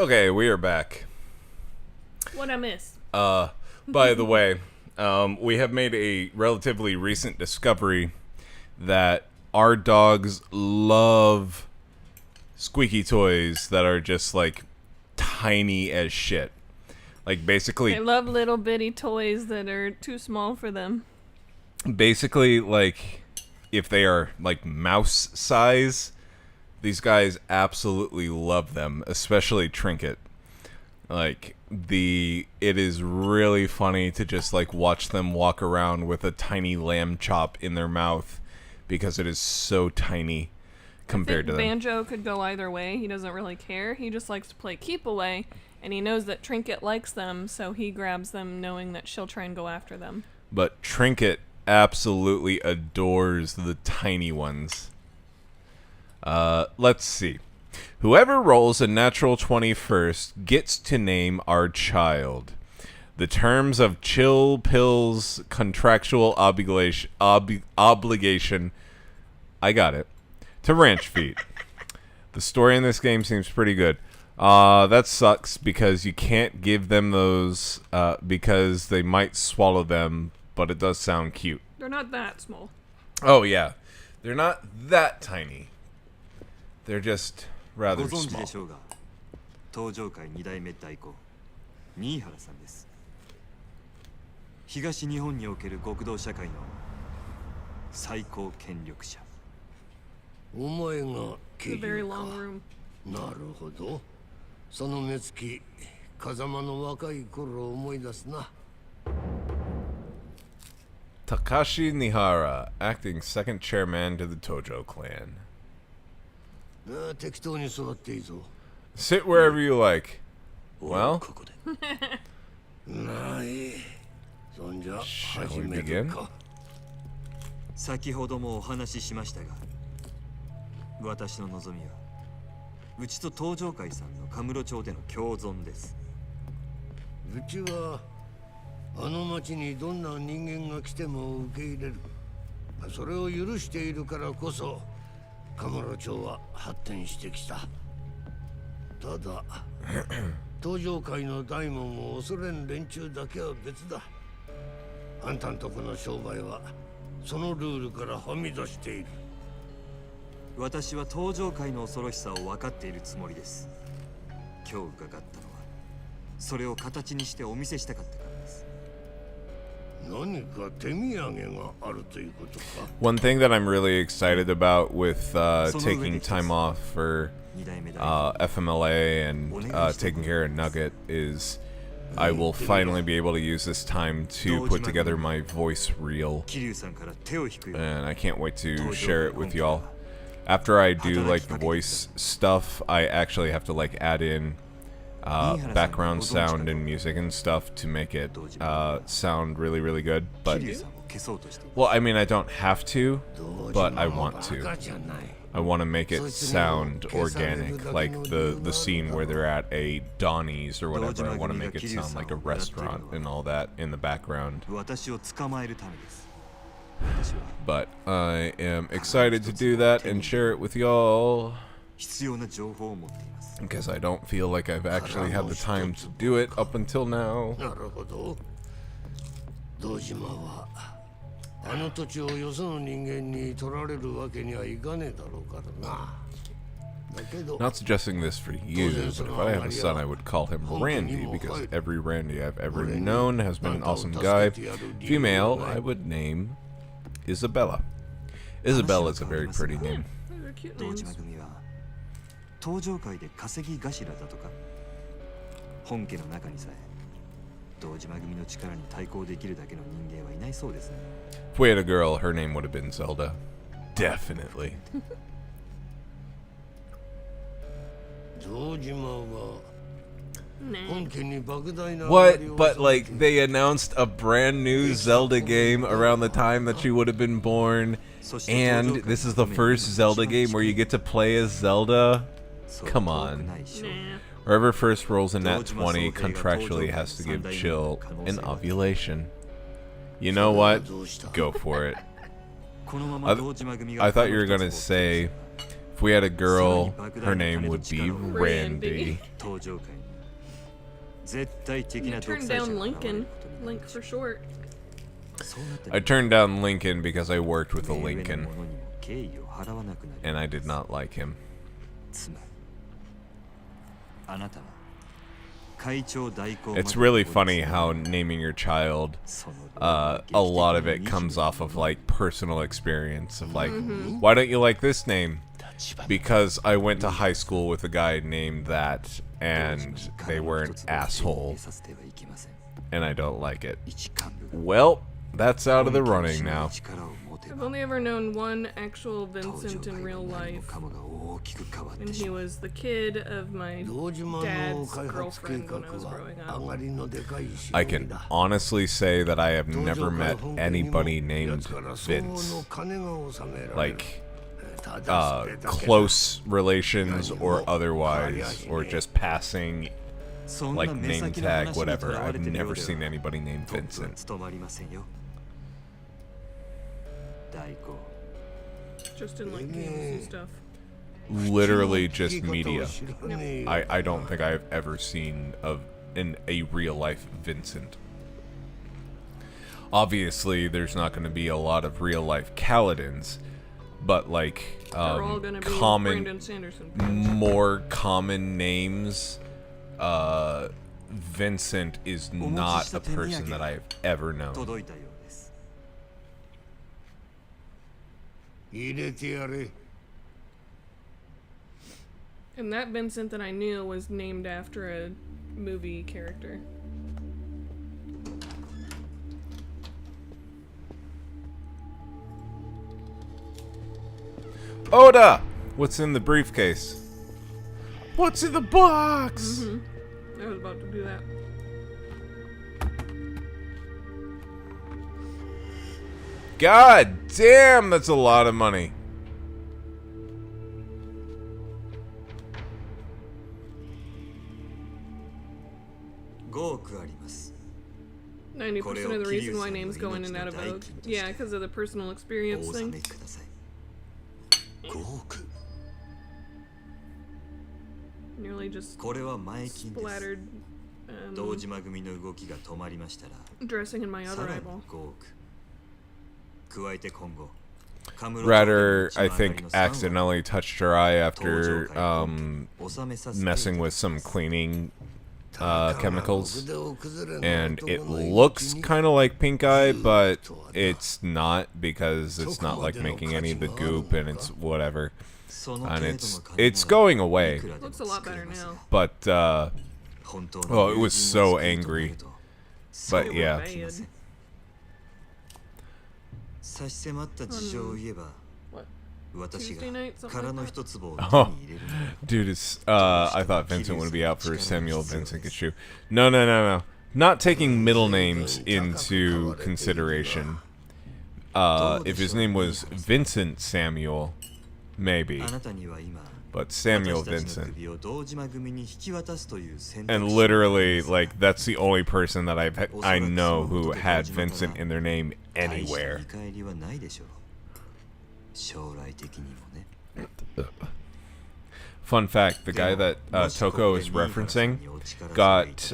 Okay, we are back. What I miss? By the way, we have made a relatively recent discovery that our dogs love squeaky toys that are just like tiny as shit. Like basically, They love little bitty toys that are too small for them. basically, like if they are like mouse size, these guys absolutely love them, especially Trinket. Like it is really funny to just like watch them walk around with a tiny lamb chop in their mouth because it is so tiny compared to them. Banjo could go either way. He doesn't really care. He just likes to play keep away, and he knows that Trinket likes them, so he grabs them knowing that she'll try and go after them. But Trinket absolutely adores the tiny ones. Let's see. Whoever rolls a natural 20 first gets to name our child. The terms of Chill Pill's contractual obligation I got it, to Ranch Feet. The story in this game seems pretty good. That sucks because you can't give them those because they might swallow them, but it does sound cute. They're not that small. Oh, yeah. They're not that tiny. They're just rather ご存知 small. でしょうが、東上界2代目代行新原さんです。東日本における極道社会の最高権力者。お前が It's a very long room. なるほど。その目つき、風間の若い頃を思い出すな。Takashi Nihara, acting second chairman to the Tojo clan. 適当に座っていいぞ。 Sit wherever you like. Well, ない。そんじゃ shall 始 we める begin? か。先ほどもお話ししましたが、私の望みはうちと東上界さんのカムロ町での共存です。うちはあの町にどんな人間が来ても受け入れる。それを許しているからこそカムロ町は発展してきた。ただ東上界の大門を恐れん連中だけは別だ。あんたんとこの商売はそのルールからはみ出している。私は東上界の恐ろしさを分かっているつもりです。今日伺ったのはそれを形にしてお見せしたかったからです。何か手土産があるということか。 One thing that I'm really excited about with taking time off for FMLA and taking care of Nugget is I will finally be able to use this time to put together my voice reel, and I can't wait to share it with y'all. After I do like the voice stuff, I actually have to like add in background sound and music and stuff to make it sound really, really good. But well, I mean, I don't have to, but I want to. I want to make it sound organic, like the scene where they're at a Donnie's or whatever. I want to make it sound like a restaurant and all that in the background. But I am excited to do that and share it with y'all, because I don't feel like I've actually had the time to do it up until now. あの土地をよその人間に取られるわけにはいかねえだろうからな。 Not suggesting this for you, but if I have a son, I would call him Randy, because every Randy I've ever known has been an awesome guy. Female, I would name Isabella. Isabella is a very pretty name. Those are cute names. 東上界で稼ぎ頭だとか。本家の中にさえ堂島組の力に対抗できるだけの人間はいないそうですね。 If we had a girl, her name would have been Zelda. Definitely. 堂島は本家に莫大な What? But like they announced a brand new Zelda game around the time that she would have been born, and this is the first Zelda game where you get to play as Zelda. Come on. Whoever first rolls in that 20 contractually has to give Chill an ovulation. You know what? Go for it. I thought you were gonna say, If we had a girl, her name would be Randy. You turned down Lincoln. Link for short. I turned down Lincoln because I worked with a Lincoln, and I did not like him. It's really funny how naming your child, a lot of it comes off of like personal experience of like, why don't you like this name? Because I went to high school with a guy named that, and they were an asshole, and I don't like it. Well, that's out of the running now. I've only ever known one actual Vincent in real life, and he was the kid of my dad's girlfriend when I was growing up. I can honestly say that I have never met anybody named Vince. Like, close relations or otherwise, or just passing, like name tag, whatever. I've never seen anybody named Vincent. Just in like games and stuff. Literally just media. I don't think I've ever seen a real life Vincent. Obviously, there's not going to be a lot of real life Kaladins, but like more common names. Vincent is not a person that I've ever known. And that Vincent that I knew was named after a movie character. Oda! What's in the briefcase? What's in the box? I was about to do that. God damn, that's a lot of money. $90% of the reason why names go in and out of vogue. Yeah, because of the personal experience thing. Nearly just splattered dressing in my other eyeball. Rather, I think, accidentally touched her eye after messing with some cleaning chemicals, and it looks kind of like pink eye, but it's not, because it's not like making any of the goop, and it's whatever, and it's going away. Looks a lot better now. But oh, it was so angry. But yeah. Tuesday night, something like that? Oh, dude, it's, I thought Vincent would be out for Samuel Vincent Gashu. No. Not taking middle names into consideration. If his name was Vincent Samuel, maybe. But Samuel Vincent. And literally, like, that's the only person that I know who had Vincent in their name anywhere. Fun fact, the guy that Toko is referencing got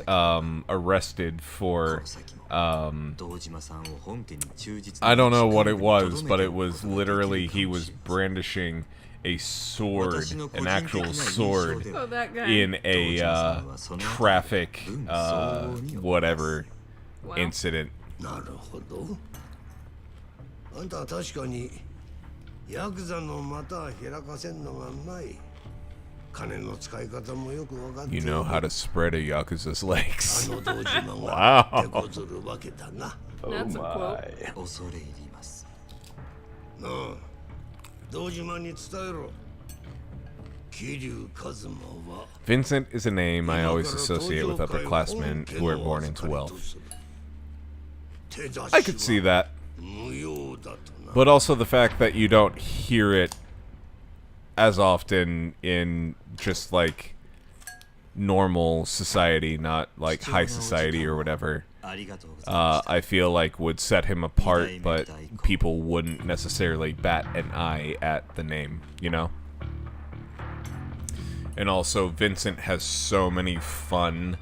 arrested for I don't know what it was, but it was literally, he was brandishing a sword, an actual sword, in a traffic whatever incident. You know how to spread a Yakuza's legs. Wow. That's a quote. Vincent is a name I always associate with upperclassmen who are born into wealth. I could see that. But also the fact that you don't hear it as often in just like normal society, not like high society or whatever, I feel like would set him apart, but people wouldn't necessarily bat an eye at the name, you know? And also, Vincent has so many fun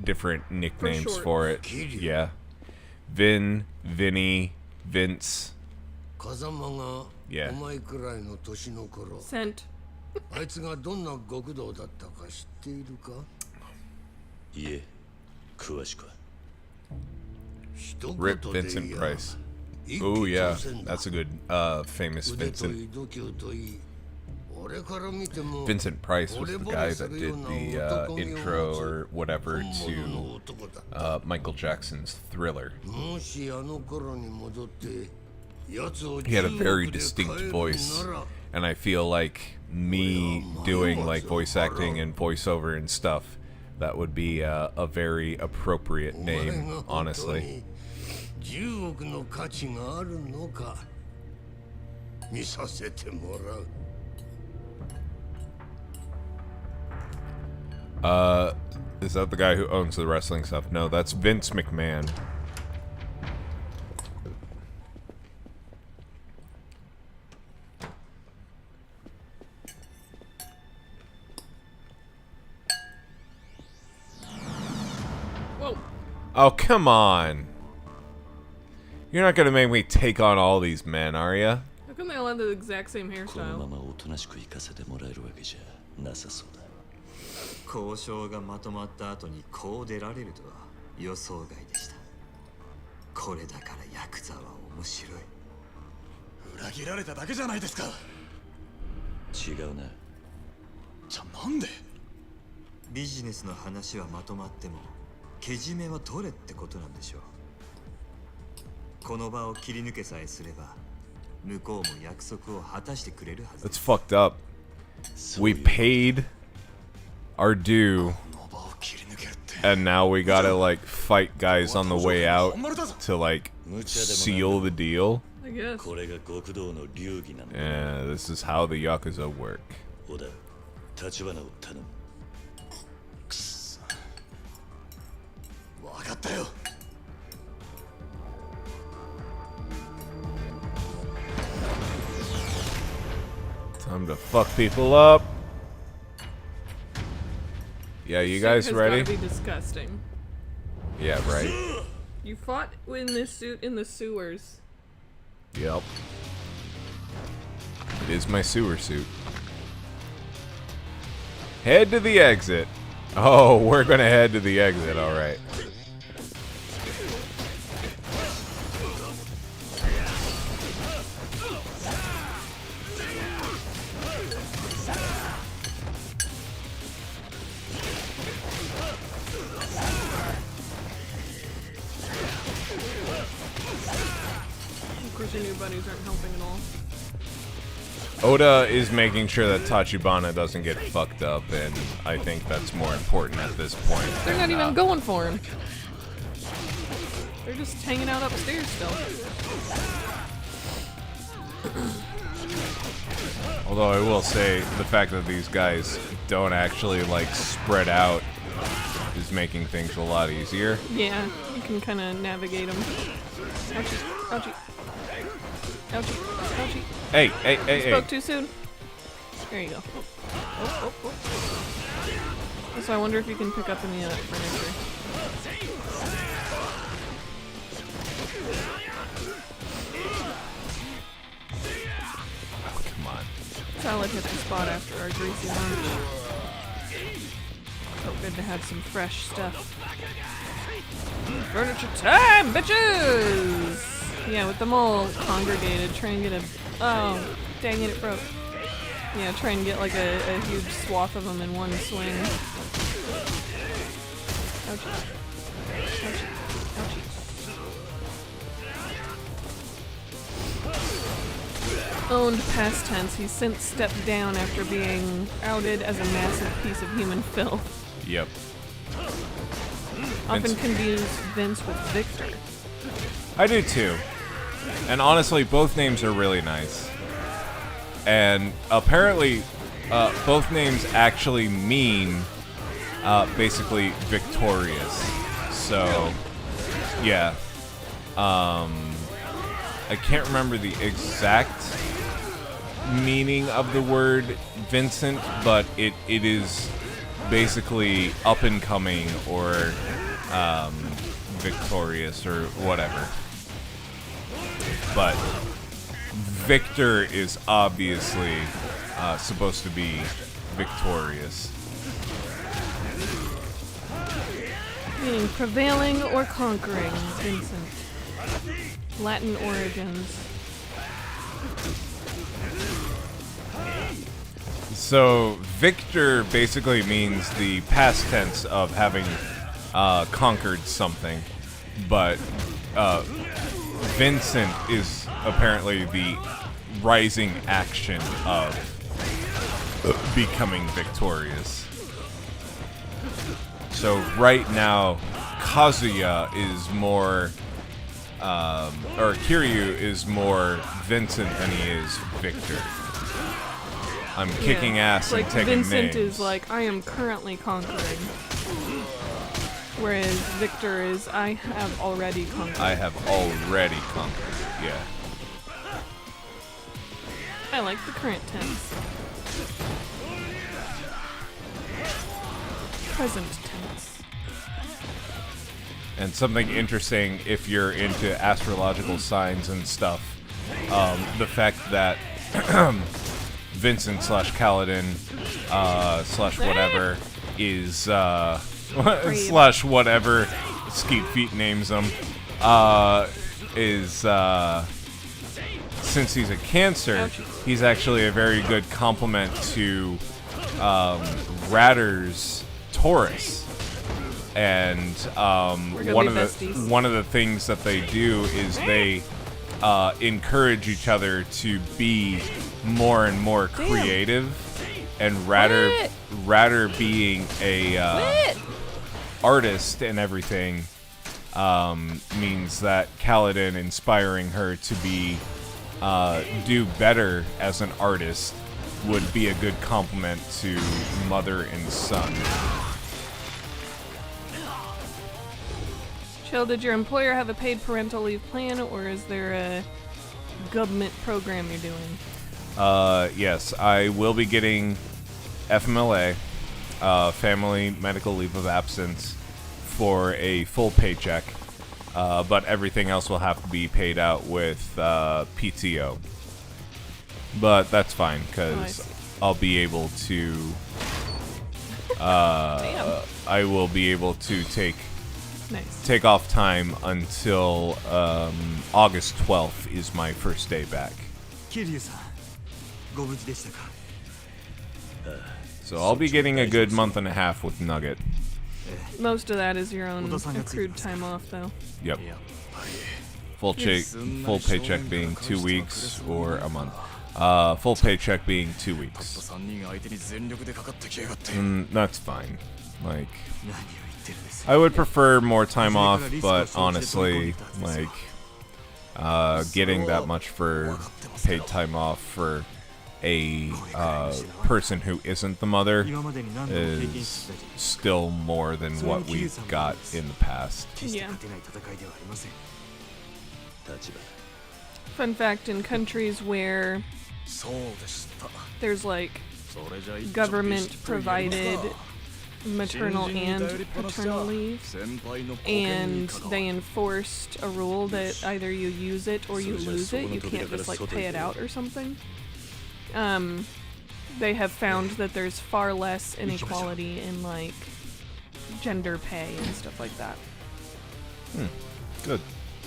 different nicknames for it. Yeah. Vin, Vinny, Vince. Yeah. Sent. あいつがどんな極道だったか知っているか？いえ、詳しくは。 Rip Vincent Price. Oh yeah, that's a good famous Vincent. Vincent Price was the guy that did the intro or whatever to Michael Jackson's Thriller. He had a very distinct voice, and I feel like me doing like voice acting and voiceover and stuff, that would be a very appropriate name, honestly. Is that the guy who owns the wrestling stuff? No, that's Vince McMahon. Whoa. Oh, come on. You're not gonna make me take on all these men, are ya? How come they all have the exact same hairstyle? 交渉がまとまった後にこう出られるとは予想外でした。これだからヤクザは面白い。裏切られただけじゃないですか。違うな。じゃあなんで？ビジネスの話はまとまってもけじめは取れってことなんでしょう。この場を切り抜けさえすれば向こうも約束を果たしてくれるはず。 That's fucked up. We paid our due, and now we gotta like fight guys on the way out to like seal the deal. I guess. Yeah, this is how the Yakuza work. Time to fuck people up. Yeah, you guys ready? Gotta be disgusting. Yeah, right. You fought in this suit in the sewers. Yep. It is my sewer suit. Head to the exit. Oh, we're gonna head to the exit, alright. Of course, your new buddies aren't helping at all. Oda is making sure that Tachibana doesn't get fucked up, and I think that's more important at this point. They're not even going for him. They're just hanging out upstairs still. Although I will say, the fact that these guys don't actually, like, spread out is making things a lot easier. Yeah, you can kind of navigate them. Ouchie, ouchie. Ouchie, ouchie. Hey, hey, hey, hey. Spoke too soon. There you go. So I wonder if you can pick up any furniture. Oh, come on. Salad hit the spot after our greasy lunch. So good to have some fresh stuff. Furniture time, bitches! Yeah, with them all congregated, try and get a... Oh, dang it, it broke. Yeah, try and get like a huge swath of them in one swing. Ouchie. Ouchie. Ouchie. Owned past tense, he's since stepped down after being outed as a massive piece of human filth. Yep. Often confuse Vince with Victor. I do too. And honestly, both names are really nice. And apparently, both names actually mean basically victorious. So, yeah. I can't remember the exact meaning of the word Vincent, but it is basically up and coming or victorious or whatever. But Victor is obviously supposed to be victorious. Meaning prevailing or conquering, Vincent. Latin origins. So Victor basically means the past tense of having conquered something, but Vincent is apparently the rising action of becoming victorious. So right now, Kazuya is more, or Kiryu is more Vincent than he is Victor. I'm kicking ass and taking Vincent names. is like, I am currently conquering. Whereas Victor is, I have already conquered. I have already conquered, yeah. I like the current tense. Present tense. And something interesting if you're into astrological signs and stuff, the fact that Vincent / Kaladin / whatever is / whatever Skeet Feet names him is since he's a Cancer, he's actually a very good complement to Ratter's Taurus. And one of the things that they do is they encourage each other to be more and more creative. And Ratter being a artist and everything means that Kaladin inspiring her to be do better as an artist would be a good compliment to mother and son. Chill, did your employer have a paid parental leave plan, or is there a government program you're doing? Yes, I will be getting FMLA, Family Medical Leave of Absence, for a full paycheck, but everything else will have to be paid out with PTO. But that's fine, because I'll be able to... I will be able to take off time until August 12th is my first day back. So I'll be getting a good month and a half with Nugget. Most of that is your own accrued time off, though. Yep. Full paycheck being 2 weeks or a month. Full paycheck being 2 weeks. That's fine. Like, I would prefer more time off, but honestly, like, getting that much for paid time off for a person who isn't the mother is still more than what we got in the past. Yeah. Fun fact, in countries where there's like government provided maternal and paternal leave, and they enforced a rule that either you use it or you lose it, you can't just like pay it out or something. They have found that there's far less inequality in like gender pay and stuff like that. Good.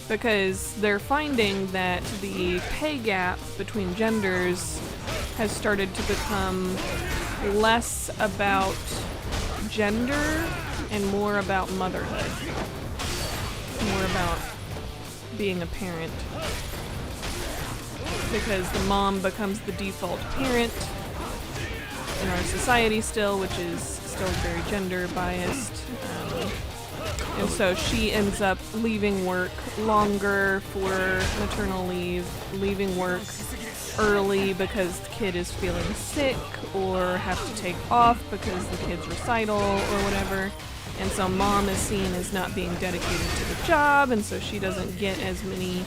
Because they're finding that the pay gap between genders has started to become less about gender and more about motherhood. More about being a parent. Because the mom becomes the default parent in our society still, which is still very gender biased. And so she ends up leaving work longer for maternal leave, leaving work early because the kid is feeling sick or have to take off because the kid's recital or whatever. And so mom is seen as not being dedicated to the job, and so she doesn't get as many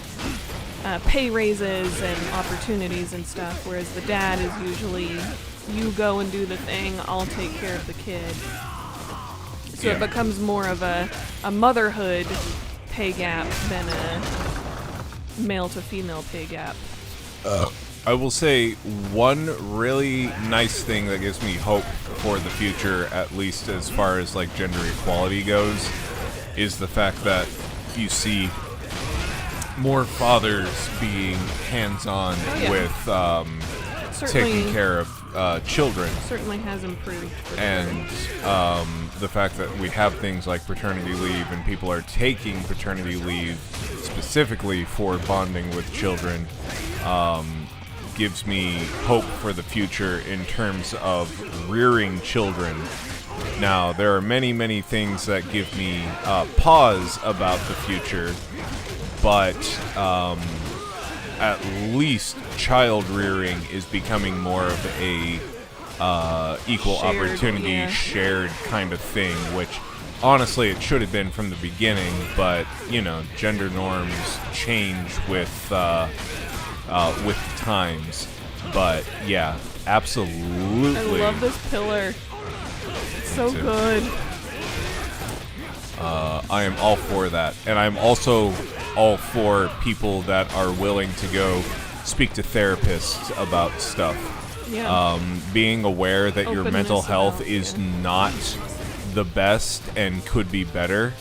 pay raises and opportunities and stuff, whereas the dad is usually, you go and do the thing, I'll take care of the kid. So it becomes more of a motherhood pay gap than a male to female pay gap. I will say one really nice thing that gives me hope for the future, at least as far as like gender equality goes, is the fact that you see more fathers being hands-on with taking care of children. Certainly has improved. And the fact that we have things like paternity leave and people are taking paternity leave specifically for bonding with children gives me hope for the future in terms of rearing children. Now, there are many, many things that give me pause about the future, but at least child rearing is becoming more of a equal opportunity, shared kind of thing, which honestly it should have been from the beginning, but you know, gender norms change with the times. But yeah, absolutely. I love this pillar. It's so good. I am all for that, and I'm also all for people that are willing to go speak to therapists about stuff. Yeah. Being aware that your mental health is not the best and could be better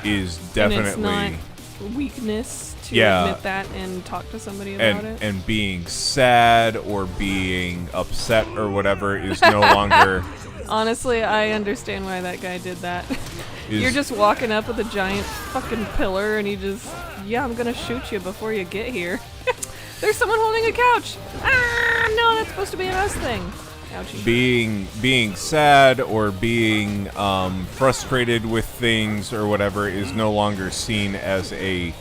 is definitely... And it's not weakness to admit that and talk to somebody about it. And being sad or being upset or whatever is no longer... Honestly, I understand why that guy did that. You're just walking up with a giant fucking pillar and he just... Yeah, I'm gonna shoot you before you get here. There's someone holding a couch! Ah, no, that's supposed to be an us thing. Ouchie. Being sad or being frustrated with things or whatever is no longer seen as a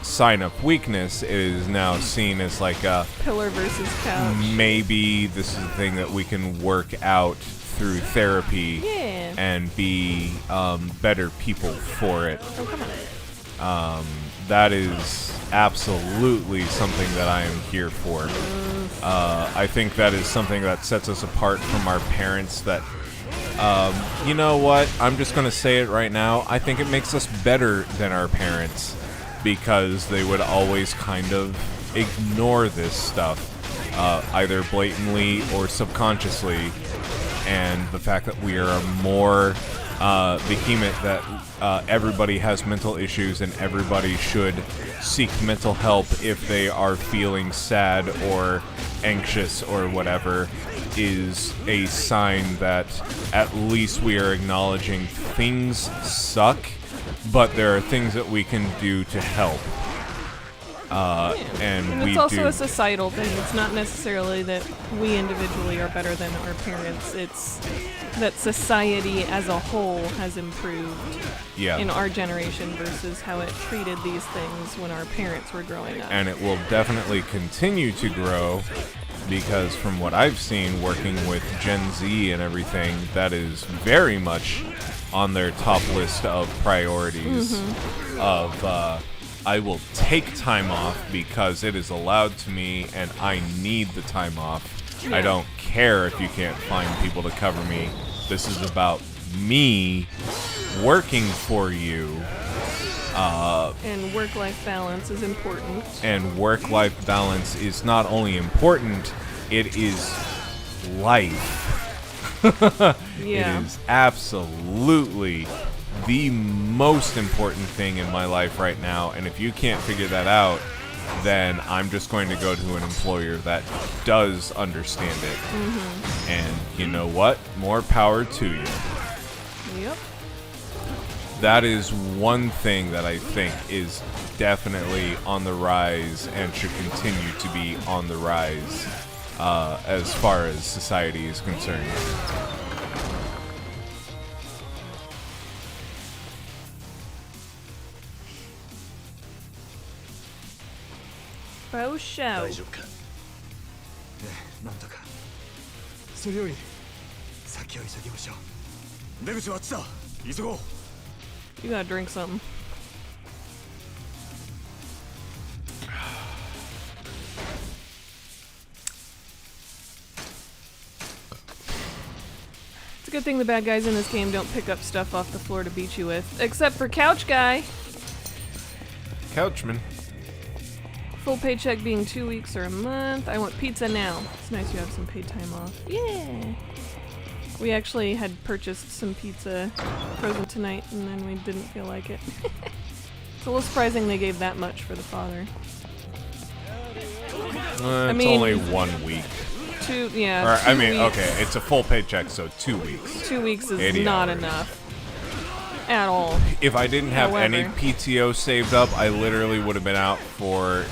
sign of weakness. It is now seen as like a pillar versus couch. Maybe this is the thing that we can work out through therapy and be better people for it. Oh, come on. That is absolutely something that I am here for. I think that is something that sets us apart from our parents that, you know what, I'm just going to say it right now, I think it makes us better than our parents because they would always kind of ignore this stuff, either blatantly or subconsciously, and the fact that we are a more behemoth that everybody has mental issues and everybody should seek mental help if they are feeling sad or anxious or whatever is a sign that at least we are acknowledging things suck, but there are things that we can do to help. And it's also a societal thing. It's not necessarily that we individually are better than our parents. It's that society as a whole has improved in our generation versus how it treated these things when our parents were growing up. And it will definitely continue to grow because from what I've seen working with Gen Z and everything, that is very much on their top list of priorities of... I will take time off because it is allowed to me and I need the time off. I don't care if you can't find people to cover me. This is about me working for you. And work-life balance is important. And work-life balance is not only important, it is life. It is absolutely the most important thing in my life right now, and if you can't figure that out, then I'm just going to go to an employer that does understand it. And you know what? More power to you. Yep. That is one thing that I think is definitely on the rise and should continue to be on the rise as far as society is concerned. Pro show. なんとかそれより先を急ぎましょう。出口はあっちだ。急ごう。 You gotta drink something. a good thing the bad guys in this game don't pick up stuff off the floor to beat you with. Except for Couch Guy. Couchman. Full paycheck being 2 weeks or a month. I want pizza now. It's nice you have some paid time off. Yeah. We actually had purchased some pizza frozen tonight, and then we didn't feel like it. It's a little surprising they gave that much for the father. It's only 1 week. Okay, it's a full paycheck, so 2 weeks. 2 weeks is not enough. At all. If I didn't have any PTO saved up, I literally would have been out for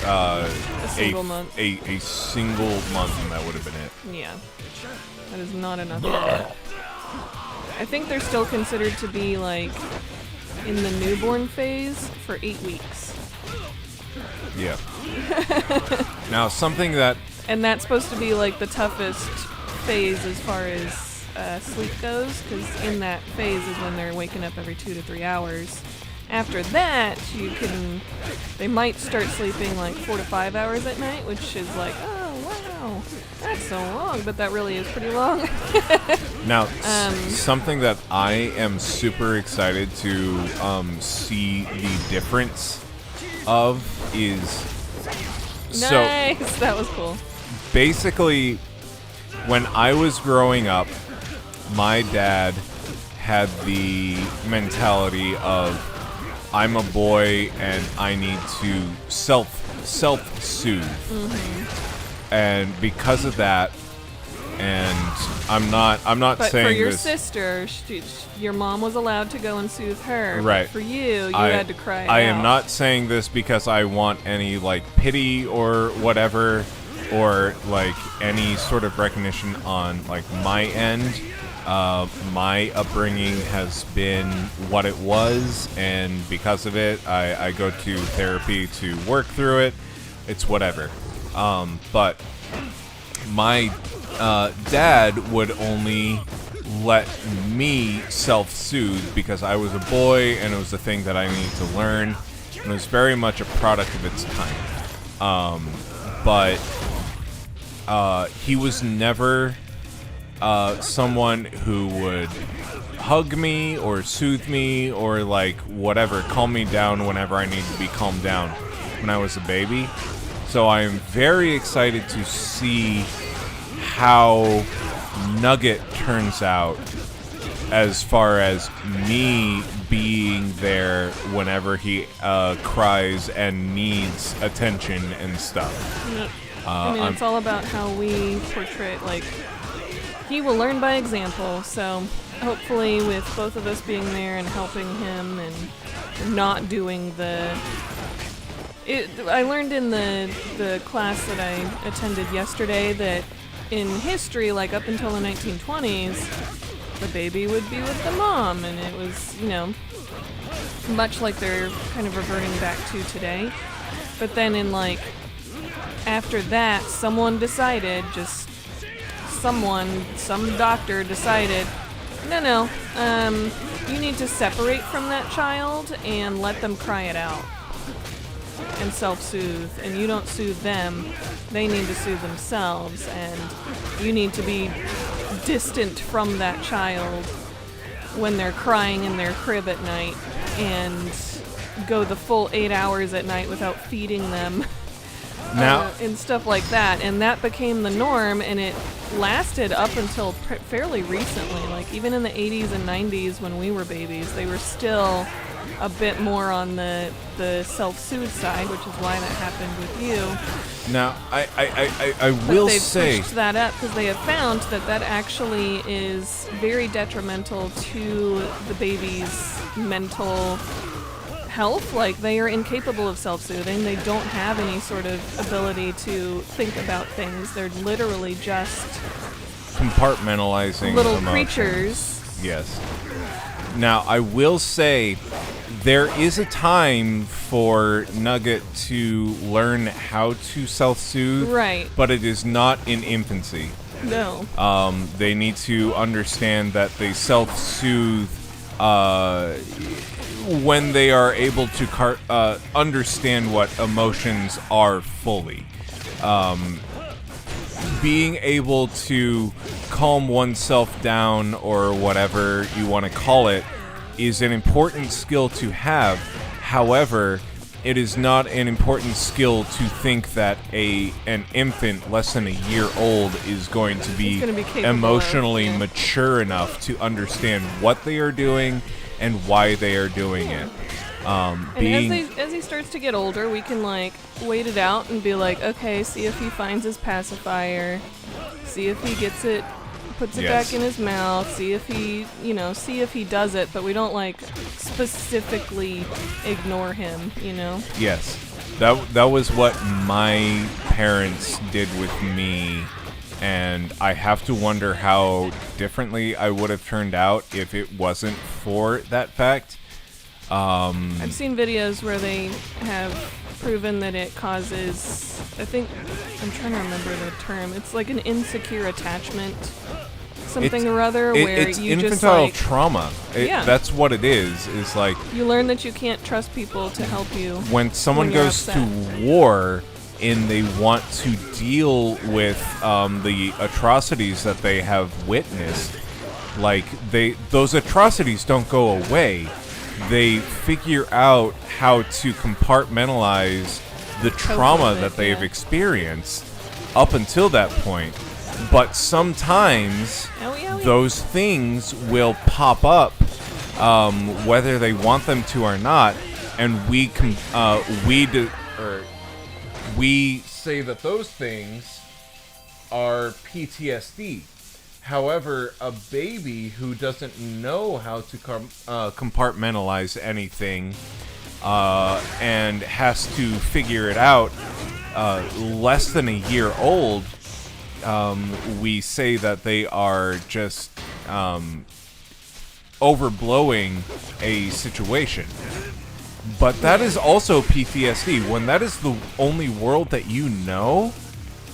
a single month. A single month, and that would have been it. Yeah. That is not enough. I think they're still considered to be, like, in the newborn phase for 8 weeks. Yeah. Now, something that... And that's supposed to be, like, the toughest phase as far as sleep goes, because in that phase is when they're waking up every 2 to 3 hours. After that, they might start sleeping, like, 4 to 5 hours at night, which is like, oh, wow, that's so long, but that really is pretty long. Now, something that I am super excited to see the difference of is... Nice! That was cool. Basically, when I was growing up, my dad had the mentality of, I'm a boy and I need to self-soothe. Mm-hmm. And because of that, and I'm not but saying for your this, sister, your mom was allowed to go and soothe her. Right. But for you had to cry. I am not saying this because I want any like pity or whatever, or like any sort of recognition on like my end. My upbringing has been what it was, and because of it, I go to therapy to work through it. It's whatever. But my dad would only let me self-soothe because I was a boy and it was a thing that I needed to learn, and it was very much a product of its time. But he was never someone who would hug me or soothe me or like whatever, calm me down whenever I needed to be calmed down when I was a baby. So I am very excited to see how Nugget turns out as far as me being there whenever he cries and needs attention and stuff. Yep. It's all about how we portray, like, he will learn by example, so hopefully with both of us being there and helping him and not doing I learned in the class that I attended yesterday that in history, like up until the 1920s, the baby would be with the mom, and it was, much like they're kind of reverting back to today. But then in like, after that, some doctor decided, no, you need to separate from that child and let them cry it out and self-soothe, and you don't soothe them, they need to soothe themselves, and you need to be distant from that child when they're crying in their crib at night and go the full 8 hours at night without feeding them. Now, and stuff like that, and that became the norm, and it lasted up until fairly recently. Like even in the 80s and 90s when we were babies, they were still a bit more on the self-soothe side, which is why that happened with you. Now, I will say... They've switched that up because they have found that actually is very detrimental to the baby's mental health. Like, they are incapable of self-soothing. They don't have any sort of ability to think about things. They're literally just compartmentalizing little emotions. Creatures. Yes. Now, I will say there is a time for Nugget to learn how to self-soothe. Right. But it is not in infancy. No. They need to understand that they self-soothe when they are able to understand what emotions are fully. being able to calm oneself down, or whatever you want to call it, is an important skill to have. However, it is not an important skill to think that an infant less than a year old is going to be emotionally mature enough to understand what they are doing and why they are doing it. And as he starts to get older, we can like wait it out and be like, okay, see if he finds his pacifier, see if he gets it, puts it back in his mouth, see if he does it, but we don't like specifically ignore him, Yes. That was what my parents did with me, and I have to wonder how differently I would have turned out if it wasn't for that fact. I've seen videos where they have proven that it causes, I'm trying to remember the term, it's like an insecure attachment, something or other, where it's you infantile just like trauma. That's what it is like you learn that you can't trust people to help you when someone goes to war and they want to deal with the atrocities that they have witnessed. Like those atrocities don't go away. They figure out how to compartmentalize the trauma that they've experienced up until that point. But sometimes those things will pop up, whether they want them to or not, and we say that those things are PTSD. However, a baby who doesn't know how to compartmentalize anything and has to figure it out, less than a year old, we say that they are just overblowing a situation. But that is also PTSD. When that is the only world that you know,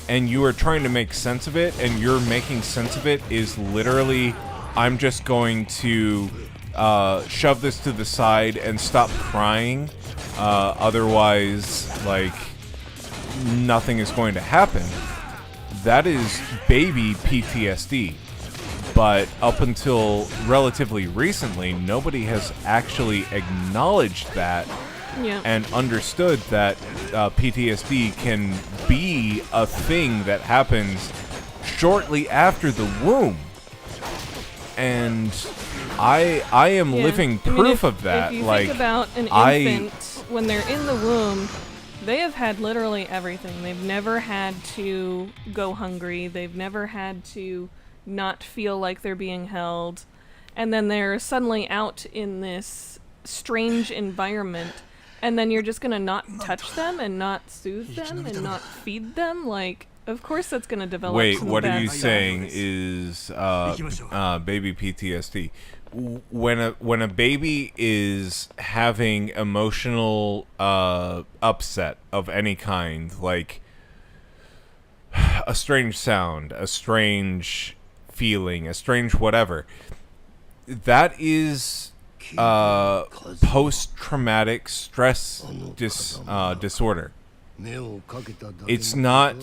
and you are trying to make sense of it, and you're making sense of it is literally, I'm just going to shove this to the side and stop crying. Otherwise, like, nothing is going to happen. That is baby PTSD. But up until relatively recently, nobody has actually acknowledged that and understood that PTSD can be a thing that happens shortly after the womb. And I am living proof of that. If you like, think about an infant, when they're in the womb, they have had literally everything. They've never had to go hungry. They've never had to not feel like they're being held. And then they're suddenly out in this strange environment. And then you're just going to not touch them and not soothe them and not feed them? Like, of course that's going to develop some what bad are you stuff. saying is baby PTSD? When a baby is having emotional upset of any kind, like a strange sound, a strange feeling, a strange whatever, that is post-traumatic stress disorder. It's not.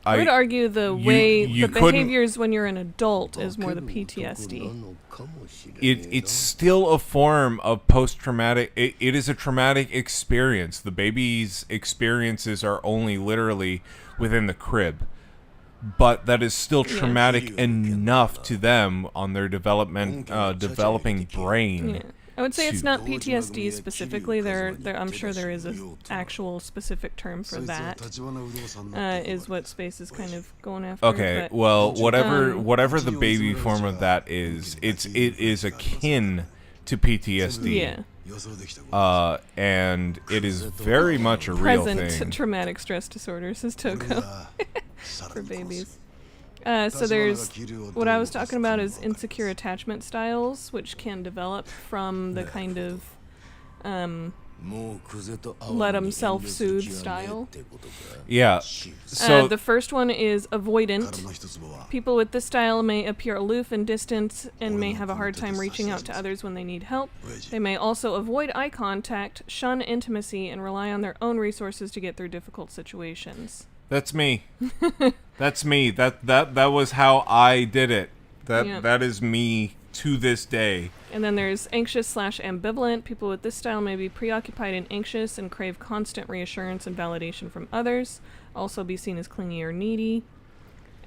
I would argue the behaviors when you're an adult is more the PTSD. It's still a form of post-traumatic. It is a traumatic experience. The baby's experiences are only literally within the crib. But that is still traumatic enough to them on their developing brain. Yeah. I would say it's not PTSD specifically. I'm sure there is an actual specific term for that. Is what Space is kind of going after. Okay, but, well, whatever the baby form of that is, it is akin to PTSD. Yeah. And it is very much a real thing. Present traumatic stress disorder, says Toko. For babies. So there's what I was talking about is insecure attachment styles, which can develop from the kind of let them self-soothe style. Yeah. So the first one is avoidant. People with this style may appear aloof and distant and may have a hard time reaching out to others when they need help. They may also avoid eye contact, shun intimacy, and rely on their own resources to get through difficult situations. That's me. That's me. That was how I did it. That is me to this day. And then there's anxious/ambivalent. People with this style may be preoccupied and anxious and crave constant reassurance and validation from others. Also be seen as clingy or needy.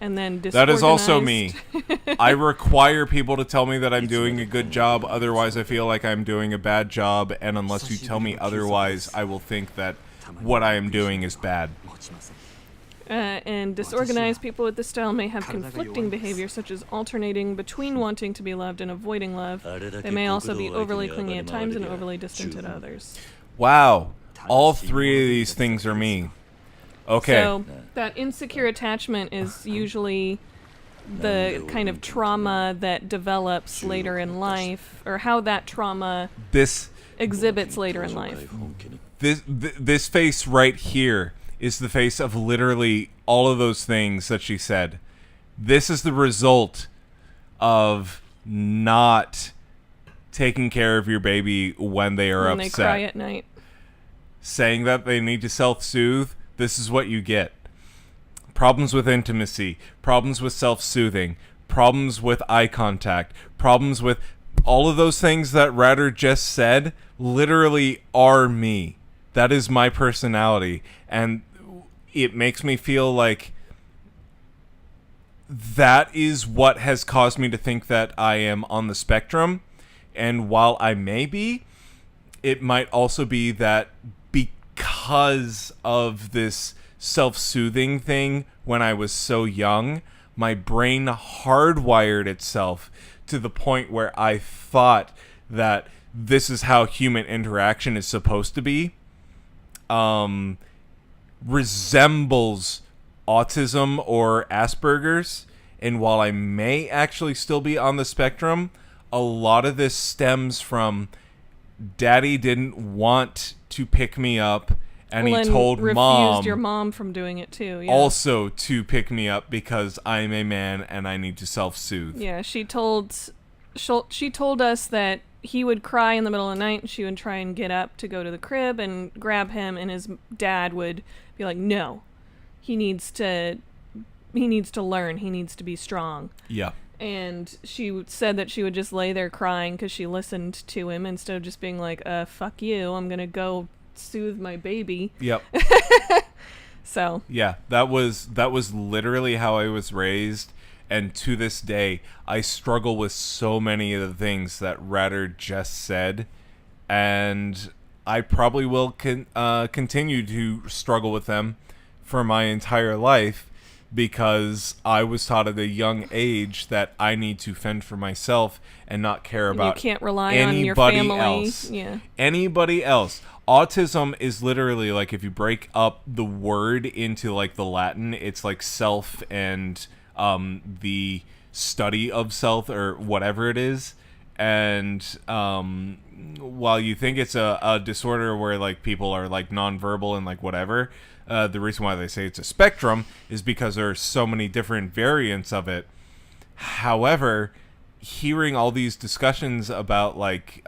And then disorganized. That is also me. I require people to tell me that I'm doing a good job. Otherwise, I feel like I'm doing a bad job. And unless you tell me otherwise, I will think that what I am doing is bad. And disorganized people with this style may have conflicting behavior, such as alternating between wanting to be loved and avoiding love. They may also be overly clingy at times and overly distant at others. Wow. All three of these things are me. Okay. So that insecure attachment is usually the kind of trauma that develops later in life, or how that trauma exhibits later in life. This face right here is the face of literally all of those things that she said. This is the result of not taking care of your baby when they are upset. When they cry at night. Saying that they need to self-soothe, this is what you get. Problems with intimacy, problems with self-soothing, problems with eye contact, problems with all of those things that Ratter just said literally are me. That is my personality. And it makes me feel like that is what has caused me to think that I am on the spectrum. And while I may be, it might also be that because of this self-soothing thing when I was so young, my brain hardwired itself to the point where I thought that this is how human interaction is supposed to be. Resembles autism or Asperger's, and while I may actually still be on the spectrum, a lot of this stems from Daddy didn't want to pick me up, and he told refused your mom from doing it too. Yeah. Also to pick me up because I'm a man and I need to self-soothe. Yeah, she told us that he would cry in the middle of the night, and she would try and get up to go to the crib and grab him, and his dad would be like, "No, he needs to learn. He needs to be strong." Yeah. And she said that she would just lay there crying because she listened to him instead of just being like, fuck you, I'm gonna go soothe my baby. Yep. So. Yeah, that was literally how I was raised. And to this day, I struggle with so many of the things that Ratter just said, and I probably will continue to struggle with them for my entire life, because I was taught at a young age that I need to fend for myself and not care about you can't rely on your anybody family. else. Yeah. Anybody else. Autism is literally like, if you break up the word into like the Latin, it's like self and the study of self or whatever it is. And while you think it's a disorder where like people are like nonverbal and like whatever, the reason why they say it's a spectrum is because there are so many different variants of it. However, hearing all these discussions about like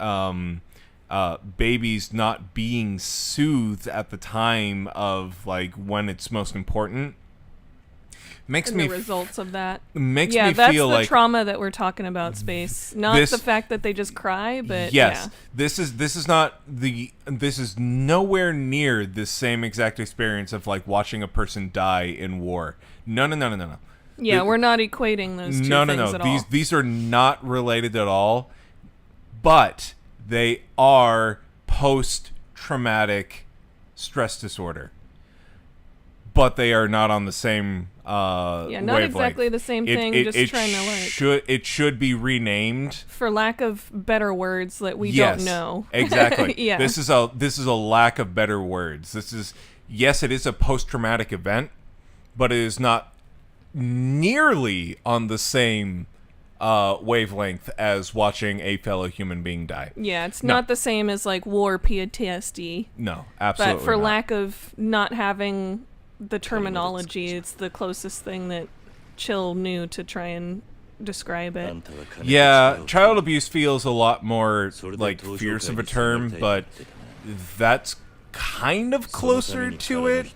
babies not being soothed at the time of like when it's most important makes and me the results of that makes me feel like that's the trauma that we're talking about, Space, not the fact that they just cry, but yes, this is nowhere near the same exact experience of like watching a person die in war. No. Yeah, we're not equating those two things at all. These are not related at all, but they are post-traumatic stress disorder. But they are not on the same not wavelength. Exactly the same thing. Trying to like it should be renamed for lack of better words that we don't know. Exactly. Yeah. This is a lack of better words. It is a post-traumatic event, but it is not nearly on the same wavelength as watching a fellow human being die. Yeah, it's not the same as like war PTSD. No, absolutely. But for not. lack of not having the terminology, it's the closest thing that Chill knew to try and describe it. Yeah, child abuse feels a lot more like fierce of a term, but that's kind of closer to it,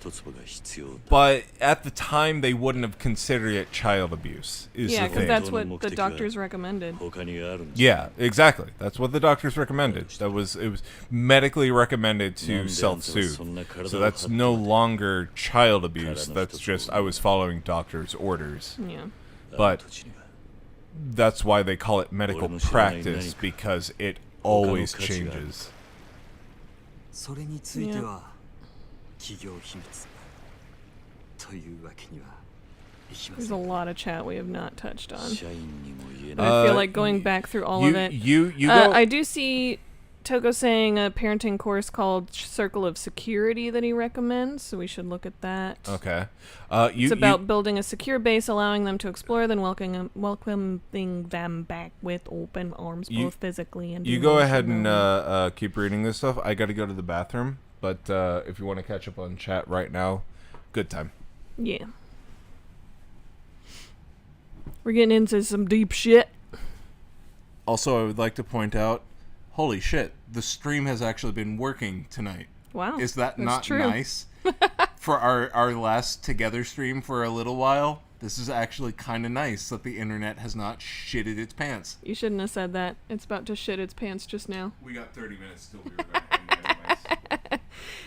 but at the time they wouldn't have considered it child abuse. Yeah, because that's what the doctors recommended. Yeah, exactly. That's what the doctors recommended. It was medically recommended to self-soothe. So that's no longer child abuse. That's just I was following doctor's orders. Yeah. But that's why they call it medical practice, because it always changes. それについては企業秘密というわけにはいきません。 There's a lot of chat we have not touched on. I feel like going back through all of it. I do see Toko saying a parenting course called Circle of Security that he recommends, so we should look at that. Okay. It's about building a secure base, allowing them to explore, then welcoming them back with open arms, both physically and You go ahead and keep reading this stuff. I got to go to the bathroom, but if you want to catch up on chat right now, good time. Yeah. We're getting into some deep shit. Also, I would like to point out, holy shit, the stream has actually been working tonight. Wow. Is that not true. nice? For our last together stream for a little while, this is actually kind of nice that the internet has not shitted its pants. You shouldn't have said that. It's about to shit its pants just now. We got 30 minutes till we were going to end anyways.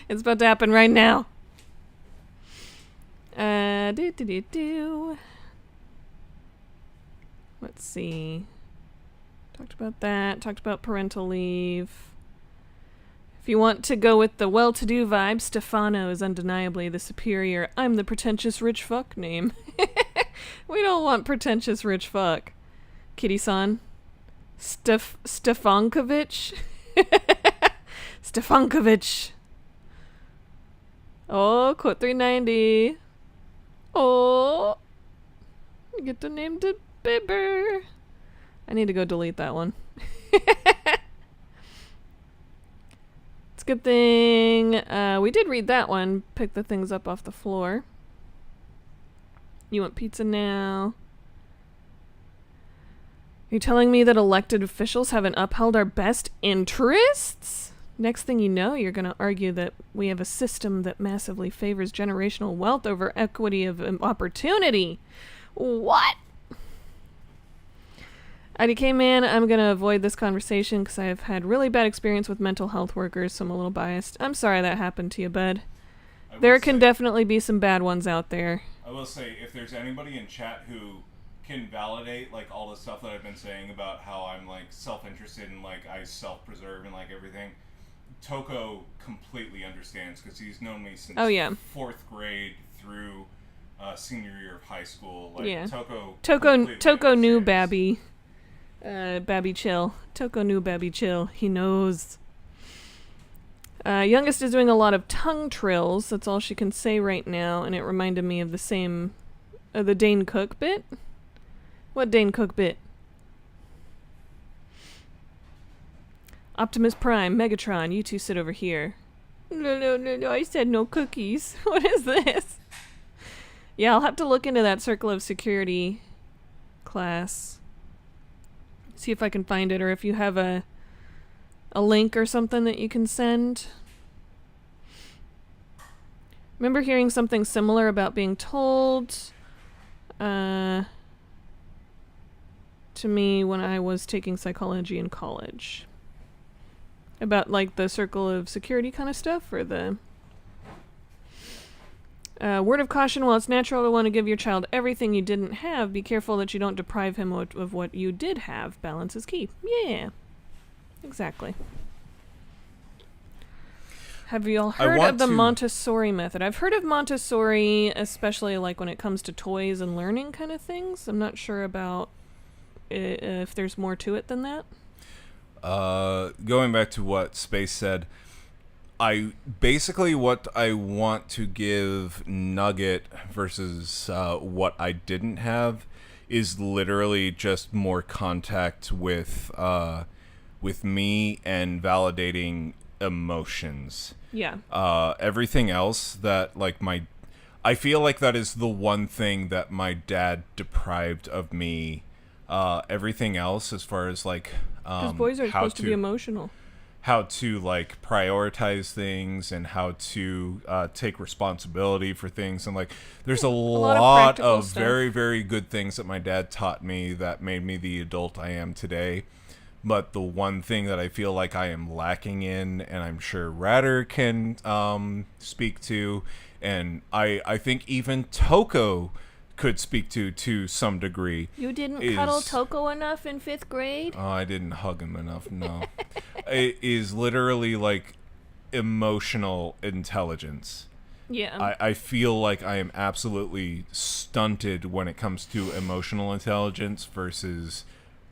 It's about to happen right now. Let's see. Talked about that. Talked about parental leave. If you want to go with the well-to-do vibe, Stefano is undeniably the superior I'm the pretentious rich fuck name. We don't want pretentious rich fuck. Kitty-san. Stefankovic. Stefankovic. Oh, quote 390. Oh. You get the name to Bibber. I need to go delete that one. It's a good thing. We did read that one. Pick the things up off the floor. You want pizza now? Are you telling me that elected officials haven't upheld our best interests? Next thing you know, you're going to argue that we have a system that massively favors generational wealth over equity of opportunity. What? IDK man, I'm going to avoid this conversation because I've had really bad experience with mental health workers, so I'm a little biased. I'm sorry that happened to you, bud. There can definitely be some bad ones out there. I will say, if there's anybody in chat who can validate like all the stuff that I've been saying about how I'm like self-interested and like I self-preserve and like everything, Toko completely understands because he's known me since 4th grade through senior year of high school. Like, yeah. Toko knew Babby. Babby chill. Toko knew Babby chill. He knows. Youngest is doing a lot of tongue trills. That's all she can say right now, and it reminded me of the same, the Dane Cook bit. What Dane Cook bit? Optimus Prime, Megatron, you two sit over here. No, I said no cookies. What is this? Yeah, I'll have to look into that Circle of Security class. See if I can find it, or if you have a link or something that you can send. Remember hearing something similar about being told to me when I was taking psychology in college. About like the Circle of Security kind of stuff, or the word of caution, while it's natural to want to give your child everything you didn't have, be careful that you don't deprive him of what you did have. Balance is key. Yeah. Exactly. Have you all heard of the Montessori method? I've heard of Montessori, especially like when it comes to toys and learning kind of things. I'm not sure about if there's more to it than that. Going back to what Space said, what I want to give Nugget versus what I didn't have is literally just more contact with me and validating emotions. Yeah. Everything else that like I feel like that is the one thing that my dad deprived of me. Everything else, as far as like, because boys are supposed to be emotional. how to like prioritize things and how to take responsibility for things, and like there's a lot of stuff. very, very good things that my dad taught me that made me the adult I am today. But the one thing that I feel like I am lacking in, and I'm sure Ratter can speak to, and I think even Toko could speak to some degree. You didn't cuddle Toko enough in 5th grade? Oh, I didn't hug him enough, no. It is literally like emotional intelligence. Yeah. I feel like I am absolutely stunted when it comes to emotional intelligence versus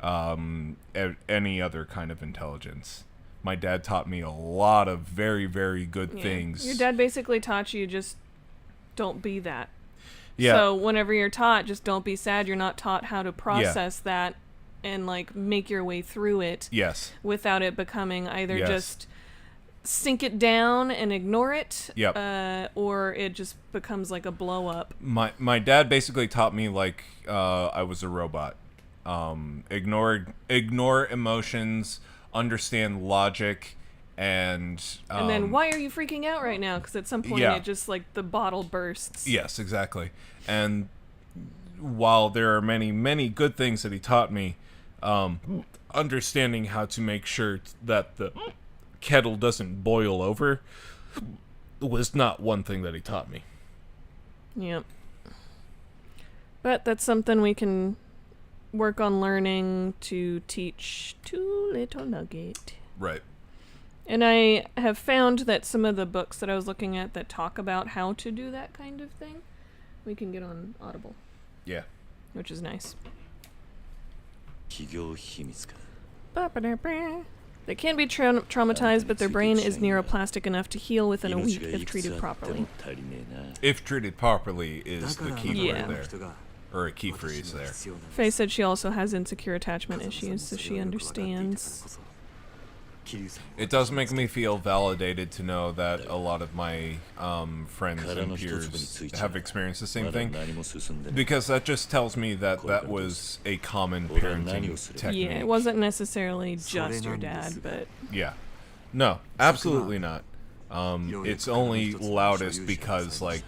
any other kind of intelligence. My dad taught me a lot of very, very good things. Your dad basically taught you just don't be that. Yeah. So whenever you're taught just don't be sad, you're not taught how to process that and like make your way through it. Yes. Without it becoming either just sink it down and ignore it, or it just becomes like a blow up. My dad basically taught me like I was a robot. Ignore emotions, understand logic, and then why are you freaking out right now? Because at some point it just like the bottle bursts. Yes, exactly. And while there are many, many good things that he taught me, understanding how to make sure that the kettle doesn't boil over was not one thing that he taught me. Yep. But that's something we can work on learning to teach to Little Nugget. Right. And I have found that some of the books that I was looking at that talk about how to do that kind of thing, we can get on Audible. Yeah. Which is nice. They can be traumatized, but their brain is neuroplastic enough to heal within a week if treated properly. If treated properly is the key word there. Yeah. Or a key phrase there. Faye said she also has insecure attachment issues, so she understands. It does make me feel validated to know that a lot of my friends and peers have experienced the same thing, because that just tells me that that was a common parenting technique. Yeah, it wasn't necessarily just your dad, but... Yeah. No, absolutely not. It's only loudest because, like,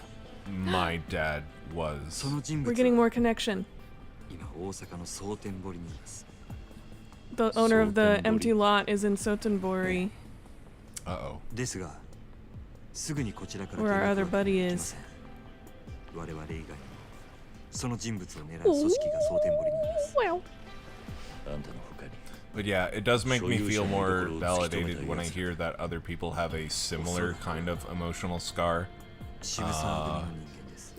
my dad was. We're getting more connection. The owner of the empty lot is in Sotenbori. Uh-oh. Where our other buddy is. Well. But yeah, it does make me feel more validated when I hear that other people have a similar kind of emotional scar.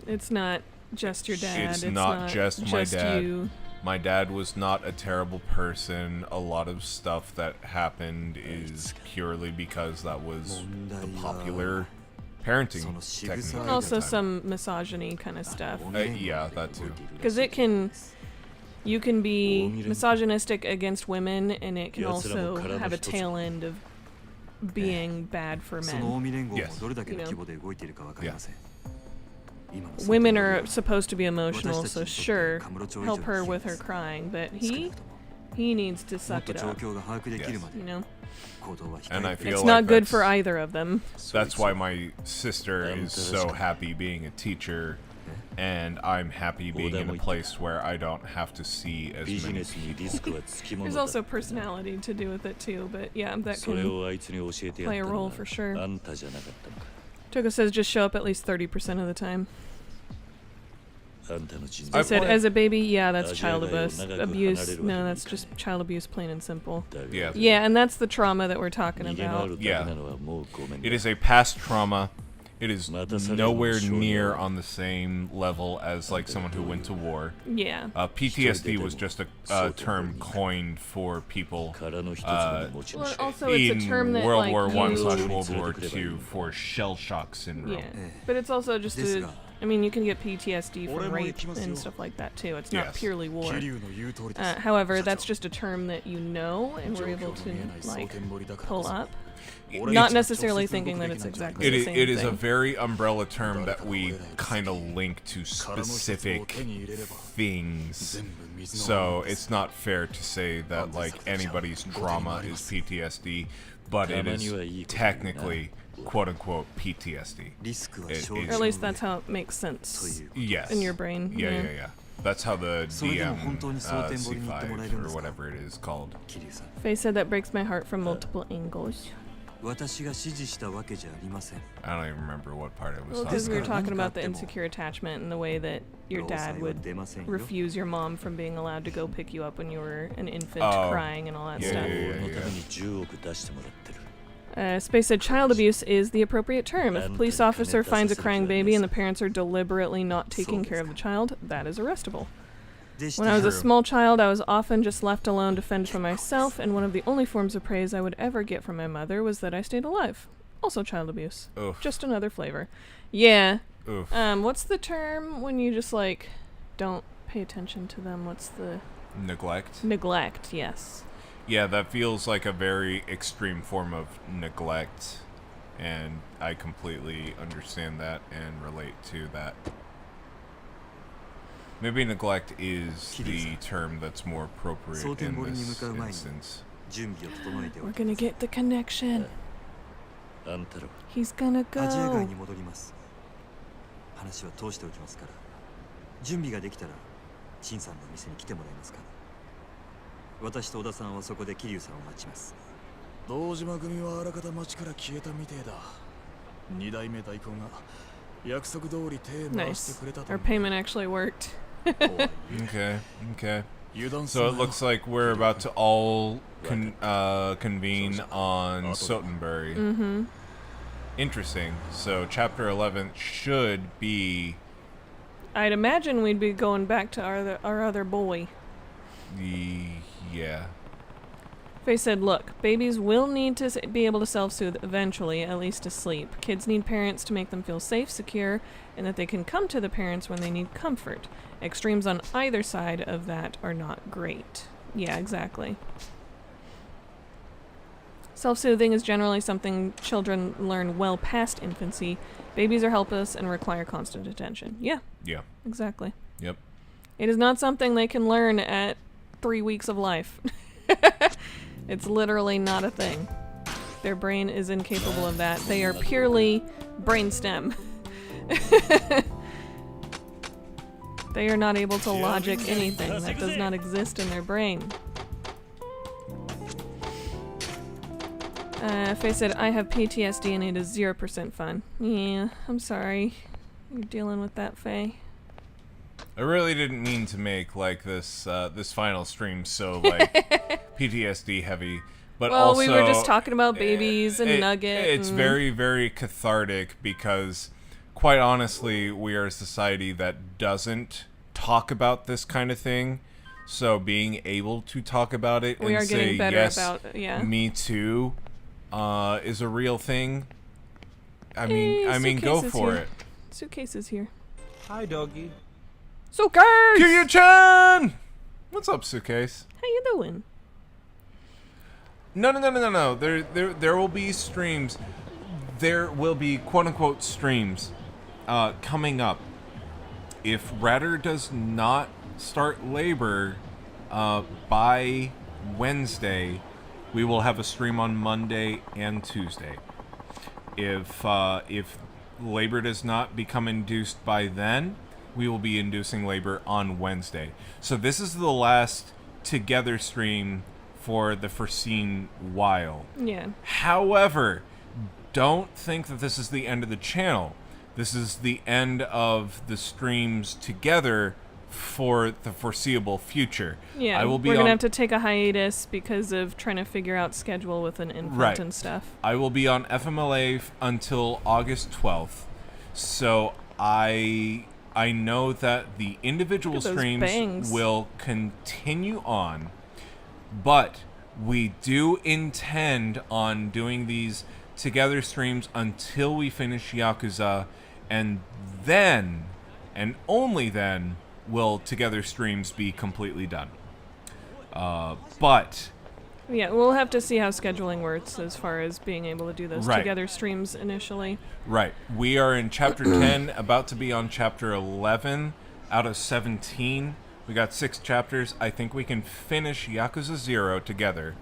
It's not just your dad. It's not just my dad. You. My dad was not a terrible person. A lot of stuff that happened is purely because that was the popular parenting technique. Also some misogyny kind of stuff. Yeah, that too. Because you can be misogynistic against women, and it can also have a tail end of being bad for men. Yes. You know? Yeah. Women are supposed to be emotional, so sure, help her with her crying, but he needs to suck it up. Yes. You know? And I feel it's like not good for either of them. That's why my sister is so happy being a teacher, and I'm happy being in a place where I don't have to see as many people. There's also personality to do with it too, but yeah, that can play a role for sure. Toko says just show up at least 30% of the time. I said, as a baby, yeah, that's child abuse. No, that's just child abuse, plain and simple. Yeah. Yeah, and that's the trauma that we're talking about. Yeah. It is a past trauma. It is nowhere near on the same level as like someone who went to war. Yeah. PTSD was just a term coined for people well, also it's a term that, World like, War I/World War II for shell shock syndrome. Yeah, but it's also just I mean, you can get PTSD from rape and stuff like that too. It's not purely war. However, that's just a term that you know and we're able to like pull up. Not necessarily thinking that it's exactly the same thing. It is a very umbrella term that we kind of link to specific things. So it's not fair to say that like anybody's trauma is PTSD, but it is technically quote-unquote PTSD. Or at least that's how it makes sense. Yes. In your brain. Yeah. That's how the DM C5 or whatever it is called. Faye said that breaks my heart from multiple angles. I don't even remember what part it was. Well, because we were talking about the insecure attachment and the way that your dad would refuse your mom from being allowed to go pick you up when you were an infant crying and all that stuff. Space said child abuse is the appropriate term. If a police officer finds a crying baby and the parents are deliberately not taking care of the child, that is arrestable. When I was a small child, I was often just left alone to fend for myself, and one of the only forms of praise I would ever get from my mother was that I stayed alive. Also child abuse. Oof. Just another flavor. Yeah. Oof. What's the term when you just, like, don't pay attention to them? What's the... Neglect? Neglect, yes. Yeah, that feels like a very extreme form of neglect, and I completely understand that and relate to that. Maybe neglect is the term that's more appropriate in this instance. We're gonna get the connection. He's gonna go. 話は通しておきますから準備ができたら陳さんの店に来てもらえますか私と小田さんはそこで桐生さんを待ちます堂島組はあらかた町から消えたみてえだ二代目代行が約束通り手回してくれたと Our payment actually worked. Okay. So it looks like we're about to all convene on Sotenbury. Mm-hmm. Interesting. So chapter 11 should be... I'd imagine we'd be going back to our other boy. Yeah. Faye said, look, babies will need to be able to self-soothe eventually, at least to sleep. Kids need parents to make them feel safe, secure, and that they can come to the parents when they need comfort. Extremes on either side of that are not great. Yeah, exactly. Self-soothing is generally something children learn well past infancy. Babies are helpless and require constant attention. Yeah. Yeah. Exactly. Yep. It is not something they can learn at 3 weeks of life. It's literally not a thing. Their brain is incapable of that. They are purely brainstem. They are not able to logic anything. That does not exist in their brain. Faye said, I have PTSD and it is 0% fun. Yeah, I'm sorry. You're dealing with that, Faye. I really didn't mean to make like this this final stream so like PTSD heavy, but well, also we were just talking about babies and Nugget. It's very, very cathartic because, quite honestly, we are a society that doesn't talk about this kind of thing. So being able to talk about it we and are say better yes, about, yeah. me too, is a real thing. I mean, go for here. it. Suitcase is here. Hi, doggy. Suitcase! Kiryu-chan! What's up, Suitcase? How you doing? No. There will be streams. There will be quote-unquote streams coming up. If Radder does not start labor by Wednesday, we will have a stream on Monday and Tuesday. If labor does not become induced by then, we will be inducing labor on Wednesday. So this is the last together stream for the foreseen while. Yeah. However, don't think that this is the end of the channel. This is the end of the streams together for the foreseeable future. Yeah, we're going to have to take a hiatus because of trying to figure out schedule with an infant and stuff. I will be on FMLA until August 12th. So I know that the individual streams will continue on, but we do intend on doing these together streams until we finish Yakuza, and then, and only then, will together streams be completely done. But yeah, we'll have to see how scheduling works as far as being able to do those together streams initially. Right. We are in chapter 10, about to be on chapter 11 out of 17. We got 6 chapters. I think we can finish Yakuza 0 together,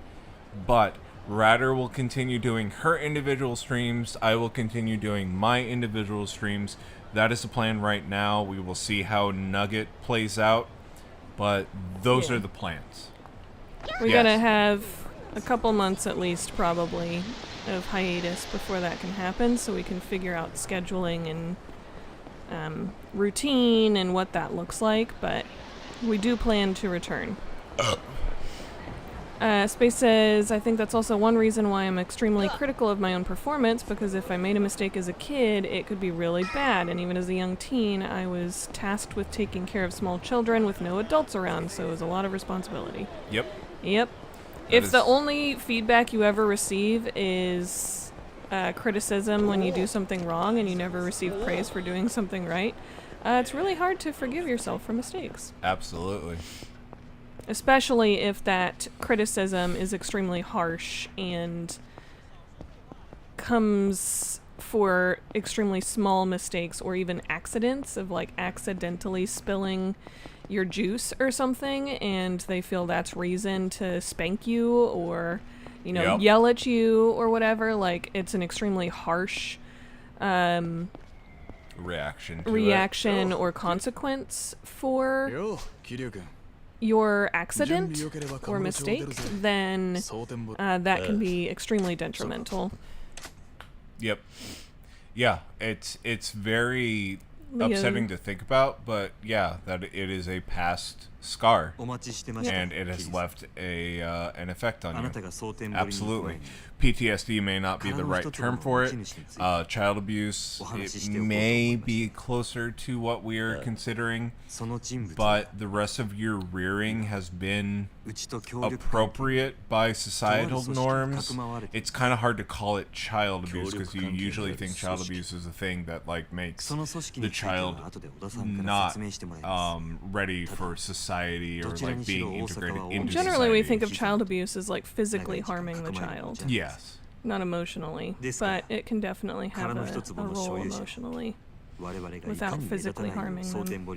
but Ratter will continue doing her individual streams. I will continue doing my individual streams. That is the plan right now. We will see how Nugget plays out, but those are the plans. We're gonna have a couple months at least, probably, of hiatus before that can happen, so we can figure out scheduling and routine and what that looks like, but we do plan to return. Space says, I think that's also one reason why I'm extremely critical of my own performance, because if I made a mistake as a kid, it could be really bad, and even as a young teen, I was tasked with taking care of small children with no adults around, so it was a lot of responsibility. Yep. If the only feedback you ever receive is criticism when you do something wrong and you never receive praise for doing something right, it's really hard to forgive yourself for mistakes. Absolutely. Especially if that criticism is extremely harsh and comes for extremely small mistakes or even accidents of like accidentally spilling your juice or something, and they feel that's reason to spank you or, you know, yell at you or whatever. Like, it's an extremely harsh reaction or consequence for your accident or mistake, then that can be extremely detrimental. Yep. Yeah, it's very upsetting to think about, but yeah, that it is a past scar, and it has left an effect on you. Absolutely. PTSD may not be the right term for it. Child abuse, it may be closer to what we are considering, but the rest of your rearing has been appropriate by societal norms. It's kind of hard to call it child abuse because you usually think child abuse is a thing that like makes the child not ready for society or like being integrated into Generally, society. we think of child abuse as like physically harming the child. Yes. Not emotionally, but it can definitely have a role emotionally without physically harming them.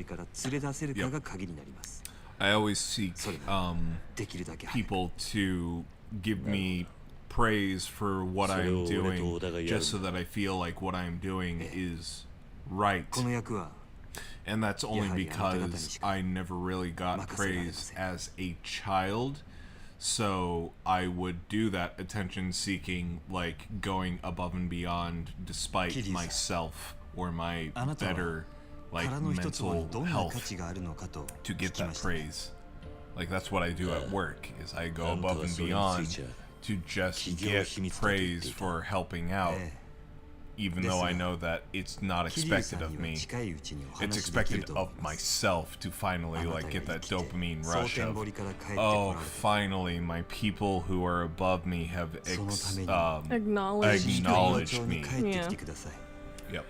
I always seek people to give me praise for what I'm doing, just so that I feel like what I'm doing is right. And that's only because I never really got praise as a child. So I would do that attention seeking, like going above and beyond despite myself or my better like mental health to get that praise. Like that's what I do at work, is I go above and beyond to just get praise for helping out. Even though I know that it's not expected of me, it's expected of myself to finally like get that dopamine rush of, oh, finally my people who are above me have acknowledged me. Yeah. Yep.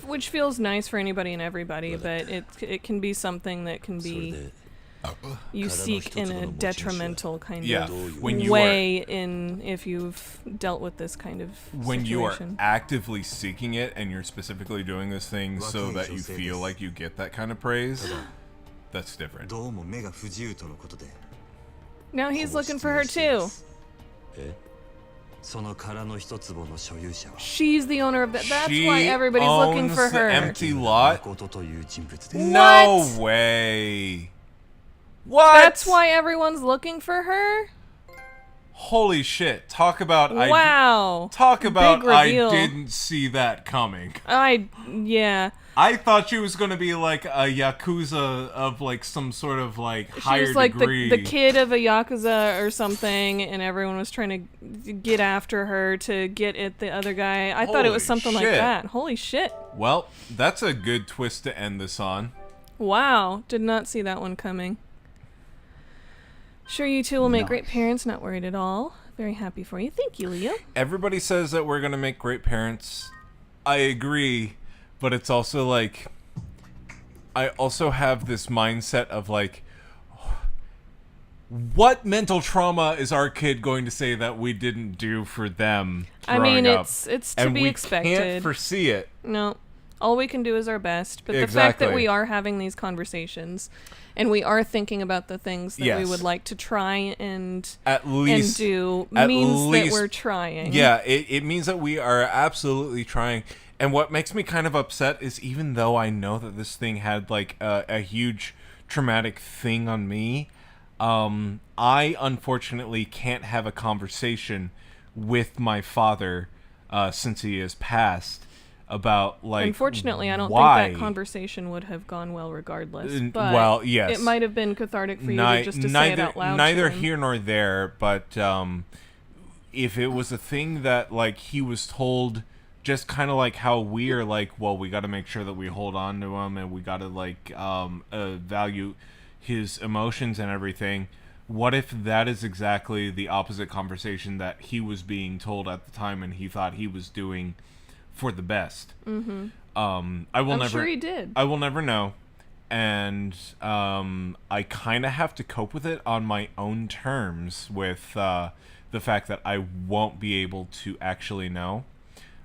Which feels nice for anybody and everybody, but it can be something that can be you seek in a detrimental kind of way in if you've dealt with this kind of when situation. You are actively seeking it and you're specifically doing this thing so that you feel like you get that kind of praise, that's different. Now he's looking for her too. She's the owner of that. That's why everybody's looking for her. The empty lot? What? No way. What? That's why everyone's looking for her? Holy shit. Talk about wow. I didn't see that coming. Yeah. I thought she was going to be like a Yakuza of like some sort of like higher degree. She was like degree. the kid of a Yakuza or something, and everyone was trying to get after her to get at the other guy. I thought it was something like that. Holy shit. Well, that's a good twist to end this on. Wow. Did not see that one coming. Sure, you two will make great parents. Not worried at all. Very happy for you. Thank you, Leo. Everybody says that we're going to make great parents. I agree. But it's also like, I also have this mindset of like, what mental trauma is our kid going to say that we didn't do for them growing up? It's to be expected. We can't foresee it. No. All we can do is our best. But the fact that Exactly. we are having these conversations and we are thinking about the things that we Yes. would like to try and At least do at means least- that we're trying. Yeah, it means that we are absolutely trying. And what makes me kind of upset is even though I know that this thing had like a huge traumatic thing on me, I unfortunately can't have a conversation with my father since he has passed about like Unfortunately, I don't why. think that conversation would have gone well regardless. But Well, yes. it might have been cathartic for you to just to say it out loud. Neither to him. here nor there, but if it was a thing that like he was told, just kind of like how we are like, well, we got to make sure that we hold on to him and we got to like value his emotions and everything. What if that is exactly the opposite conversation that he was being told at the time and he thought he was doing for the best? Mm-hmm. I'm sure he did. I will never know. And I kind of have to cope with it on my own terms with the fact that I won't be able to actually know.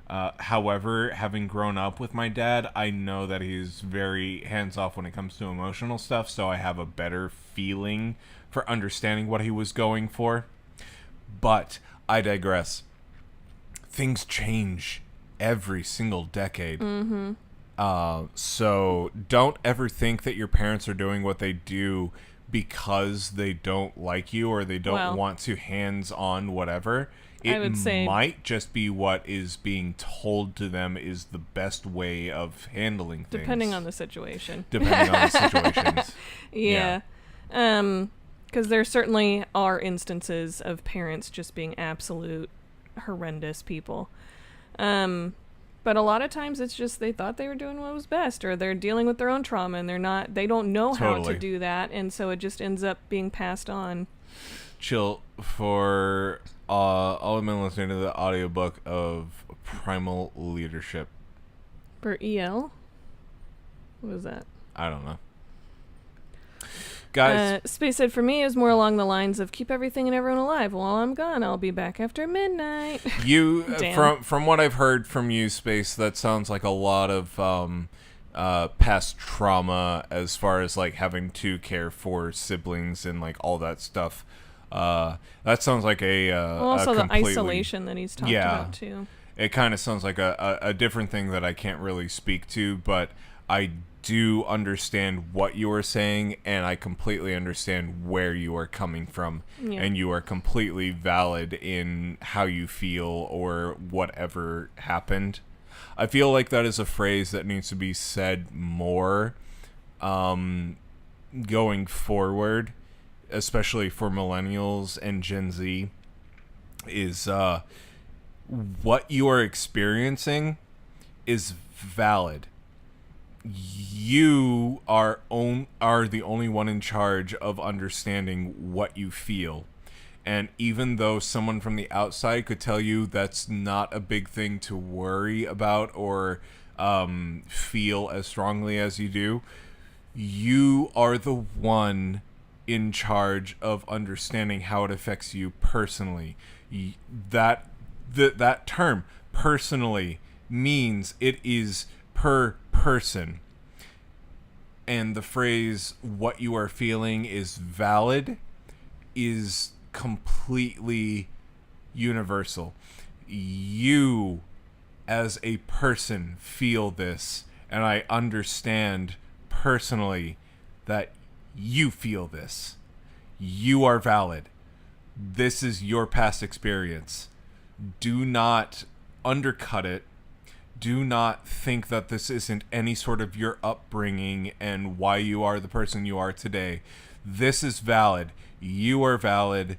However, having grown up with my dad, I know that he's very hands-off when it comes to emotional stuff, so I have a better feeling for understanding what he was going for. But I digress. Things change every single decade. Mm-hmm. So don't ever think that your parents are doing what they do because they don't like you or they don't want to hands-on whatever. It I would say might just be what is being told to them is the best way of handling things. Depending on the situation. Depending on the situations. Yeah. Because there certainly are instances of parents just being absolute horrendous people. But a lot of times it's just they thought they were doing what was best, or they're dealing with their own trauma and they don't know how to do that, and so it just ends up being passed on. Chill, for all I've been listening to the audiobook of Primal Leadership. For EL? What was that? I don't know. Guys, Space said, for me, is more along the lines of keep everything and everyone alive. While I'm gone, I'll be back after midnight. you Damn. from what I've heard from you, Space, that sounds like a lot of past trauma as far as like having to care for siblings and like all that stuff. That sounds like also the isolation that he's talked about too. It kind of sounds like a different thing that I can't really speak to, but I do understand what you are saying, and I completely understand where you are coming from, and you are completely valid in how you feel or whatever happened. I feel like that is a phrase that needs to be said more going forward, especially for millennials and Gen Z, is what you are experiencing is valid. You are the only one in charge of understanding what you feel. And even though someone from the outside could tell you that's not a big thing to worry about or feel as strongly as you do, you are the one in charge of understanding how it affects you personally. That term, personally, means it is per person. And the phrase, what you are feeling is valid, is completely universal. You, as a person, feel this, and I understand personally that you feel this. You are valid. This is your past experience. Do not undercut it. Do not think that this isn't any sort of your upbringing and why you are the person you are today. This is valid. You are valid.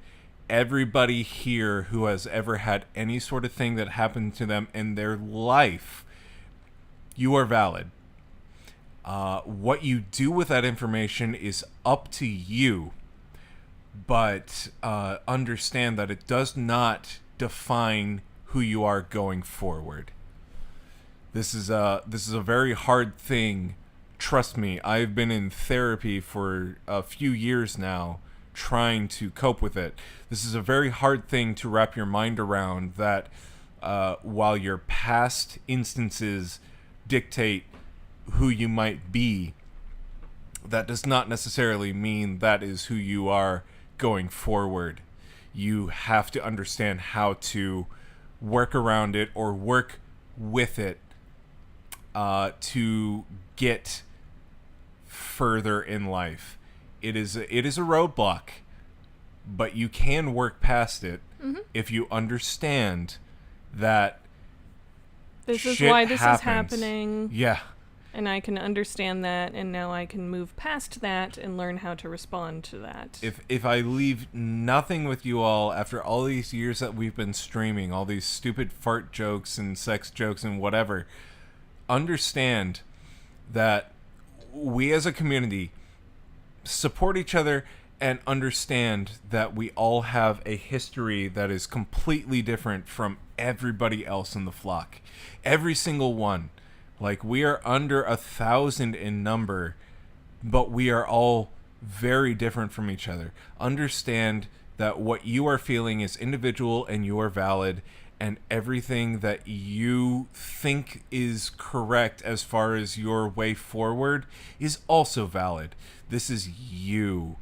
Everybody here who has ever had any sort of thing that happened to them in their life, you are valid. What you do with that information is up to you, but understand that it does not define who you are going forward. This is a very hard thing. Trust me, I've been in therapy for a few years now, trying to cope with it. This is a very hard thing to wrap your mind around, that while your past instances dictate who you might be, that does not necessarily mean that is who you are going forward. You have to understand how to work around it or work with it to get further in life. It is a roadblock, but you can work past it if you understand that this is shit why this happens. is happening. Yeah. And I can understand that, and now I can move past that and learn how to respond to that. If I leave nothing with you all after all these years that we've been streaming, all these stupid fart jokes and sex jokes and whatever, understand that we as a community support each other and understand that we all have a history that is completely different from everybody else in the flock. Every single one. Like, we are under 1,000 in number, but we are all very different from each other. Understand that what you are feeling is individual and you are valid, and everything that you think is correct as far as your way forward is also valid. This is you.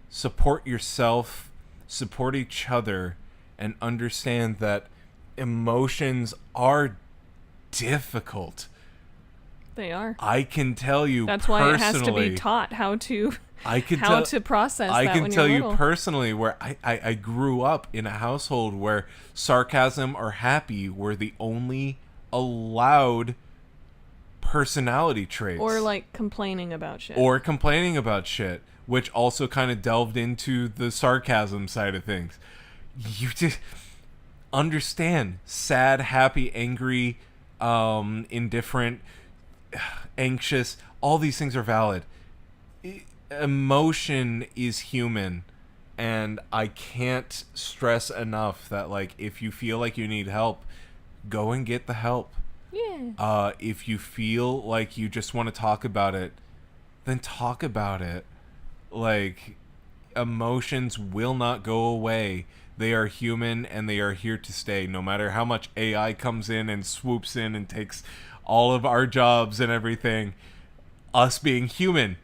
Support yourself, support each other, and understand that emotions are difficult. They are. I can tell you That's personally. why it has to be taught how to process I that can when tell you're you little. personally where I grew up in a household where sarcasm or happy were the only allowed personality traits. Or like complaining about shit. Which also kind of delved into the sarcasm side of things. You just understand sad, happy, angry, indifferent, anxious, all these things are valid. Emotion is human, and I can't stress enough that, like, if you feel like you need help, go and get the help. Yeah. If you feel like you just want to talk about it, then talk about it. Like, emotions will not go away. They are human, and they are here to stay. No matter how much AI comes in and swoops in and takes all of our jobs and everything, us being human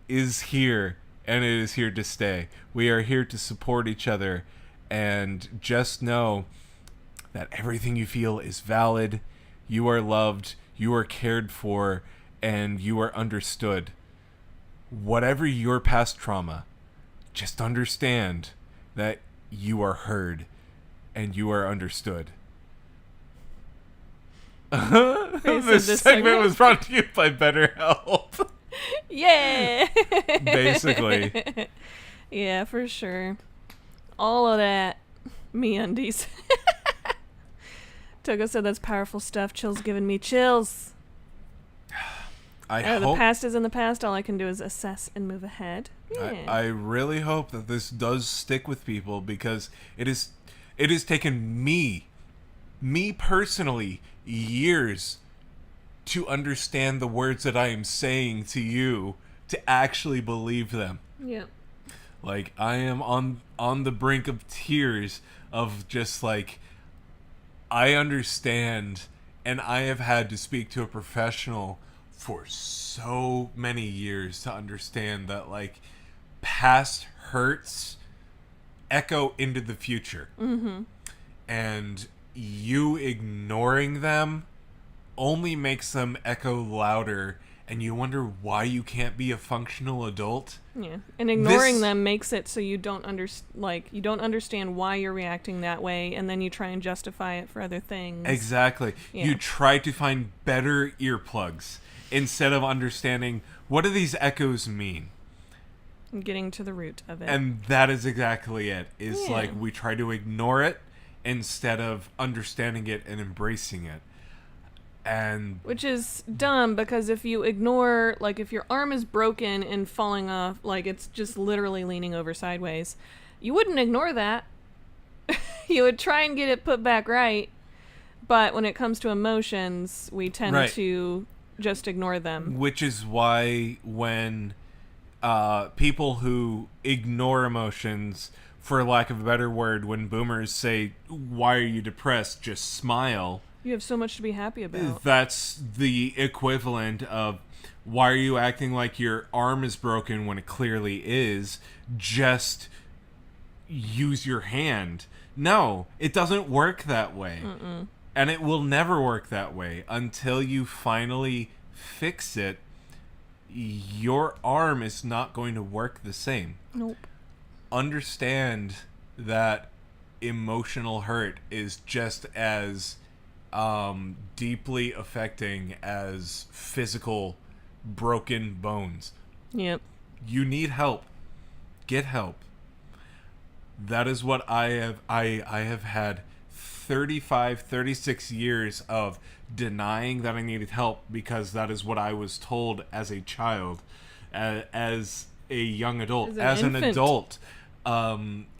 is here, and it is here to stay. We are here to support each other, and just know that everything you feel is valid. You are loved, you are cared for, and you are understood. Whatever your past trauma, just understand that you are heard and you are understood. This segment was brought to you by BetterHelp. Yeah. Basically. Yeah, for sure. All of that. MeUndies. Togo said that's powerful stuff. Chill's giving me chills. The past is in the past. All I can do is assess and move ahead. Yeah. I really hope that this does stick with people, because it has taken me personally, years to understand the words that I am saying to you to actually believe them. Yeah. Like, I am on the brink of tears of just like, I understand, and I have had to speak to a professional for so many years to understand that, like, past hurts echo into the future. Mm-hmm. And you ignoring them only makes them echo louder, and you wonder why you can't be a functional adult. Yeah, and ignoring them makes it so you don't understand why you're reacting that way, and then you try and justify it for other things. Exactly. Yeah. You try to find better earplugs instead of understanding, what do these echoes mean? And getting to the root of it. And that is exactly it. It's Yeah. like, we try to ignore it instead of understanding it and embracing it. And which is dumb, because if you ignore, like, if your arm is broken and falling off, like, it's just literally leaning over sideways, you wouldn't ignore that. You would try and get it put back right. But when it comes to emotions, we tend to just ignore them. Which is why when people who ignore emotions, for lack of a better word, when boomers say, "Why are you depressed? Just smile," You have so much to be happy about. That's the equivalent of, why are you acting like your arm is broken when it clearly is? Just use your hand. No, it doesn't work that way. Mm-mm. And it will never work that way until you finally fix it. Your arm is not going to work the same. Nope. Understand that emotional hurt is just as deeply affecting as physical broken bones. Yep. You need help. Get help. That is what I have had 36 years of denying that I needed help, because that is what I was told as a child, as a young adult, as an adult.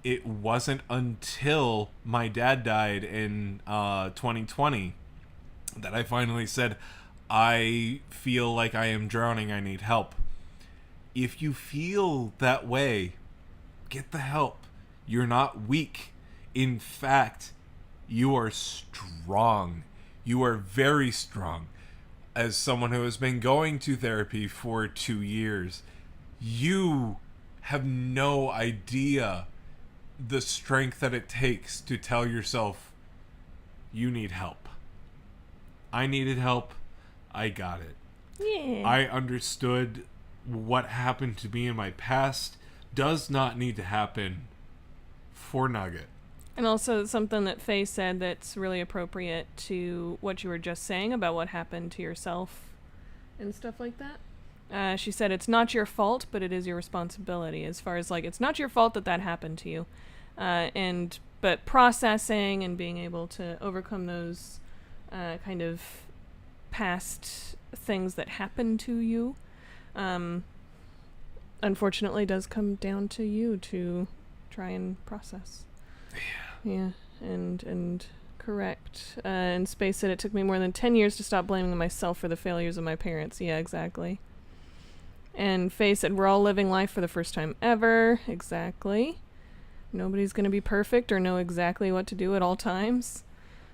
It wasn't until my dad died in 2020 that I finally said, I feel like I am drowning, I need help. If you feel that way, get the help. You're not weak. In fact, you are strong. You are very strong. As someone who has been going to therapy for 2 years, you have no idea the strength that it takes to tell yourself you need help. I needed help. I got it. Yeah. I understood what happened to me in my past does not need to happen for Nugget. And also something that Faye said that's really appropriate to what you were just saying about what happened to yourself and stuff like that. She said it's not your fault, but it is your responsibility. As far as like, it's not your fault that happened to you, but processing and being able to overcome those kind of past things that happened to you, unfortunately, does come down to you to try and process. Yeah, and correct. And Space said it took me more than 10 years to stop blaming myself for the failures of my parents. Yeah, exactly. And Faye said, we're all living life for the first time ever. Exactly. Nobody's going to be perfect or know exactly what to do at all times.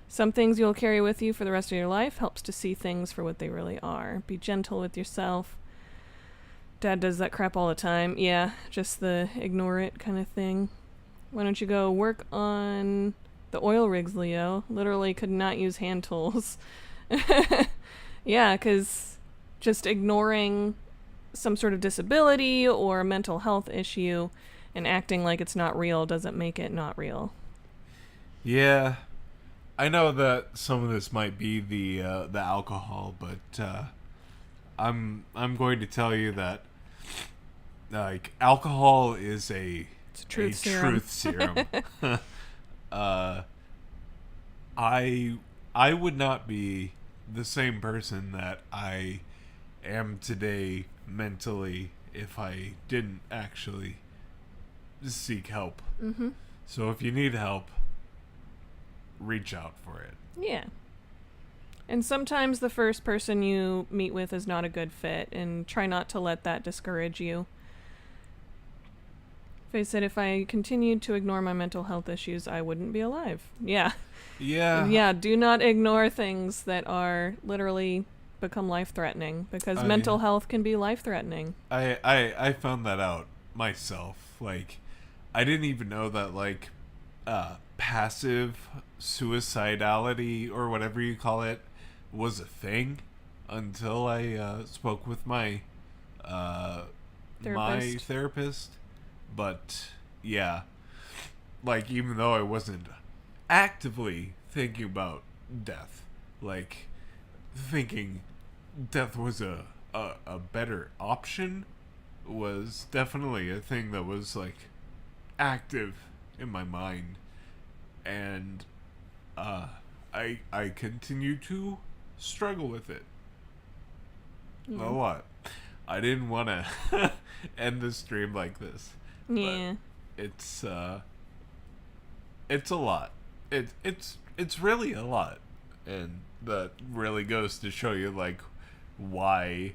Some things you'll carry with you for the rest of your life. Helps to see things for what they really are. Be gentle with yourself. Dad does that crap all the time. Yeah, just the ignore it kind of thing. Why don't you go work on the oil rigs, Leo? Literally could not use hand tools. Yeah, because just ignoring some sort of disability or mental health issue and acting like it's not real doesn't make it not real. Yeah, I know that some of this might be the alcohol, but I'm going to tell you that like alcohol is a truth serum. I would not be the same person that I am today mentally if I didn't actually seek help. Mm-hmm. So if you need help, reach out for it. Yeah. And sometimes the first person you meet with is not a good fit, and try not to let that discourage you. Faye said, if I continued to ignore my mental health issues, I wouldn't be alive. Yeah. Yeah. Yeah, do not ignore things that are literally become life-threatening, because mental health can be life-threatening. I found that out myself. Like, I didn't even know that, like, passive suicidality, or whatever you call it, was a thing until I spoke with my therapist. But yeah, like, even though I wasn't actively thinking about death, like, thinking death was a better option was definitely a thing that was, like, active in my mind. And I continue to struggle with it a lot. I didn't want to end the stream like this. Yeah. But it's a lot. It's really a lot. And that really goes to show you, like, why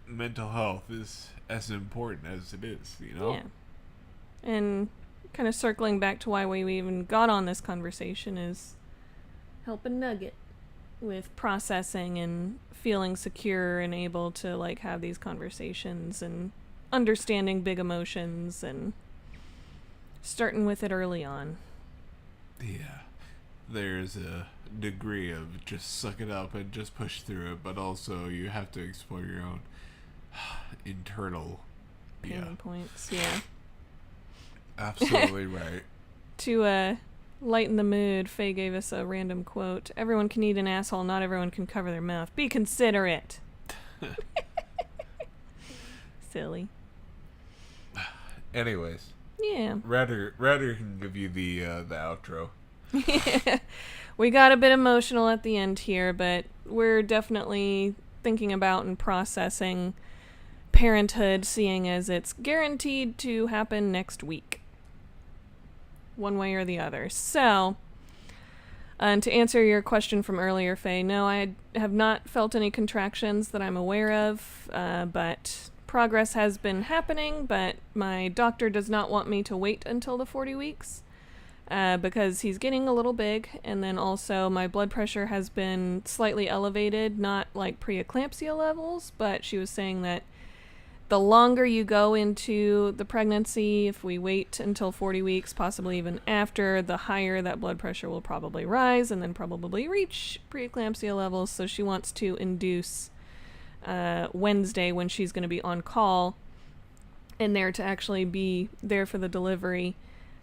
mental health is as important as it is, you know? Yeah. And kind of circling back to why we even got on this conversation is helping Nugget. with processing and feeling secure and able to like have these conversations and understanding big emotions and starting with it early on. Yeah. There's a degree of just suck it up and just push through it, but also you have to explore your own internal pain points. Yeah. Absolutely right. To lighten the mood, Faye gave us a random quote. Everyone can eat an asshole, not everyone can cover their mouth. Be considerate. Silly. Anyways. Yeah. Rather can give you the outro. We got a bit emotional at the end here, but we're definitely thinking about and processing parenthood, seeing as it's guaranteed to happen next week. One way or the other. So, and to answer your question from earlier, Faye, no, I have not felt any contractions that I'm aware of, but progress has been happening, but my doctor does not want me to wait until the 40 weeks. Because he's getting a little big, and then also my blood pressure has been slightly elevated, not like preeclampsia levels, but she was saying that the longer you go into the pregnancy, if we wait until 40 weeks, possibly even after, the higher that blood pressure will probably rise and then probably reach preeclampsia levels. So she wants to induce Wednesday when she's going to be on call and there to actually be there for the delivery.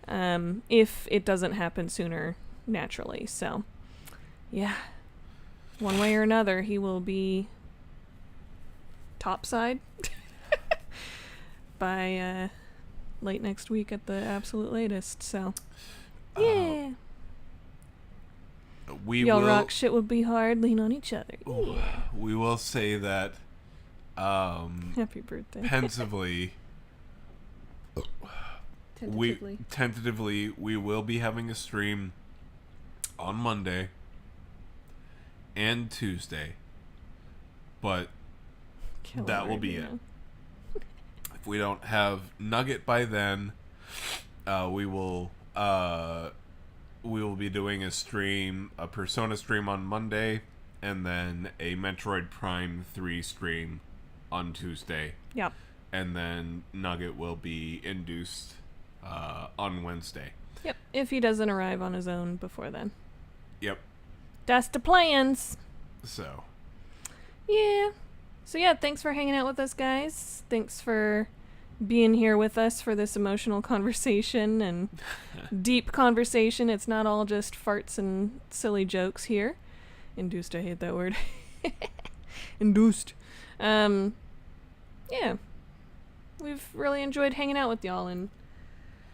If it doesn't happen sooner naturally. So, yeah. One way or another, he will be topside by late next week at the absolute latest. So, yeah. Y'all rock, shit would be hard, lean on each other. Yeah. We will say that happy birthday. Pensively, tentatively we will be having a stream on Monday and Tuesday, but that will be it. If we don't have Nugget by then, we will be doing a Persona stream on Monday, and then a Metroid Prime 3 stream on Tuesday. Yep. And then Nugget will be induced on Wednesday. Yep, if he doesn't arrive on his own before then. Yep. That's the plans. So. Yeah. So yeah, thanks for hanging out with us, guys. Thanks for being here with us for this emotional conversation and deep conversation. It's not all just farts and silly jokes here. Induced, I hate that word. Induced. Yeah. We've really enjoyed hanging out with y'all, and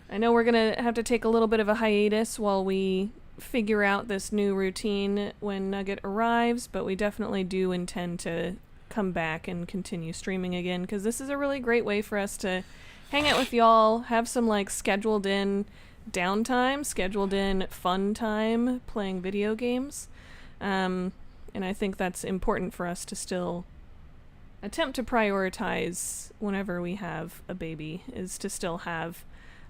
I know we're going to have to take a little bit of a hiatus while we figure out this new routine when Nugget arrives, but we definitely do intend to come back and continue streaming again, because this is a really great way for us to hang out with y'all, have some like scheduled in downtime, scheduled in fun time playing video games. And I think that's important for us to still attempt to prioritize whenever we have a baby, is to still have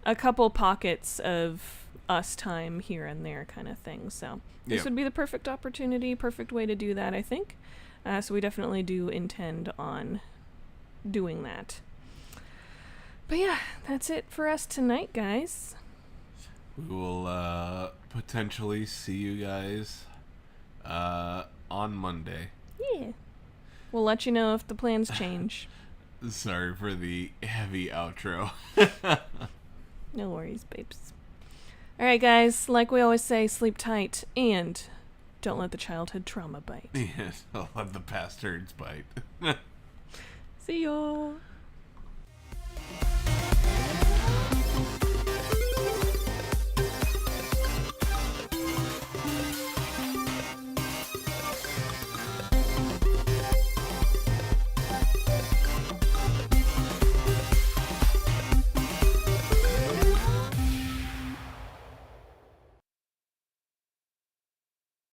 a couple pockets of us time here and there kind of thing. So this would be the perfect opportunity, perfect way to do that, I think. So we definitely do intend on doing that. But yeah, that's it for us tonight, guys. We will potentially see you guys on Monday. Yeah. We'll let you know if the plans change. Sorry for the heavy outro. No worries, babes. Alright, guys, like we always say, sleep tight and don't let the childhood trauma bite. Yes, don't let the past turds bite. See y'all.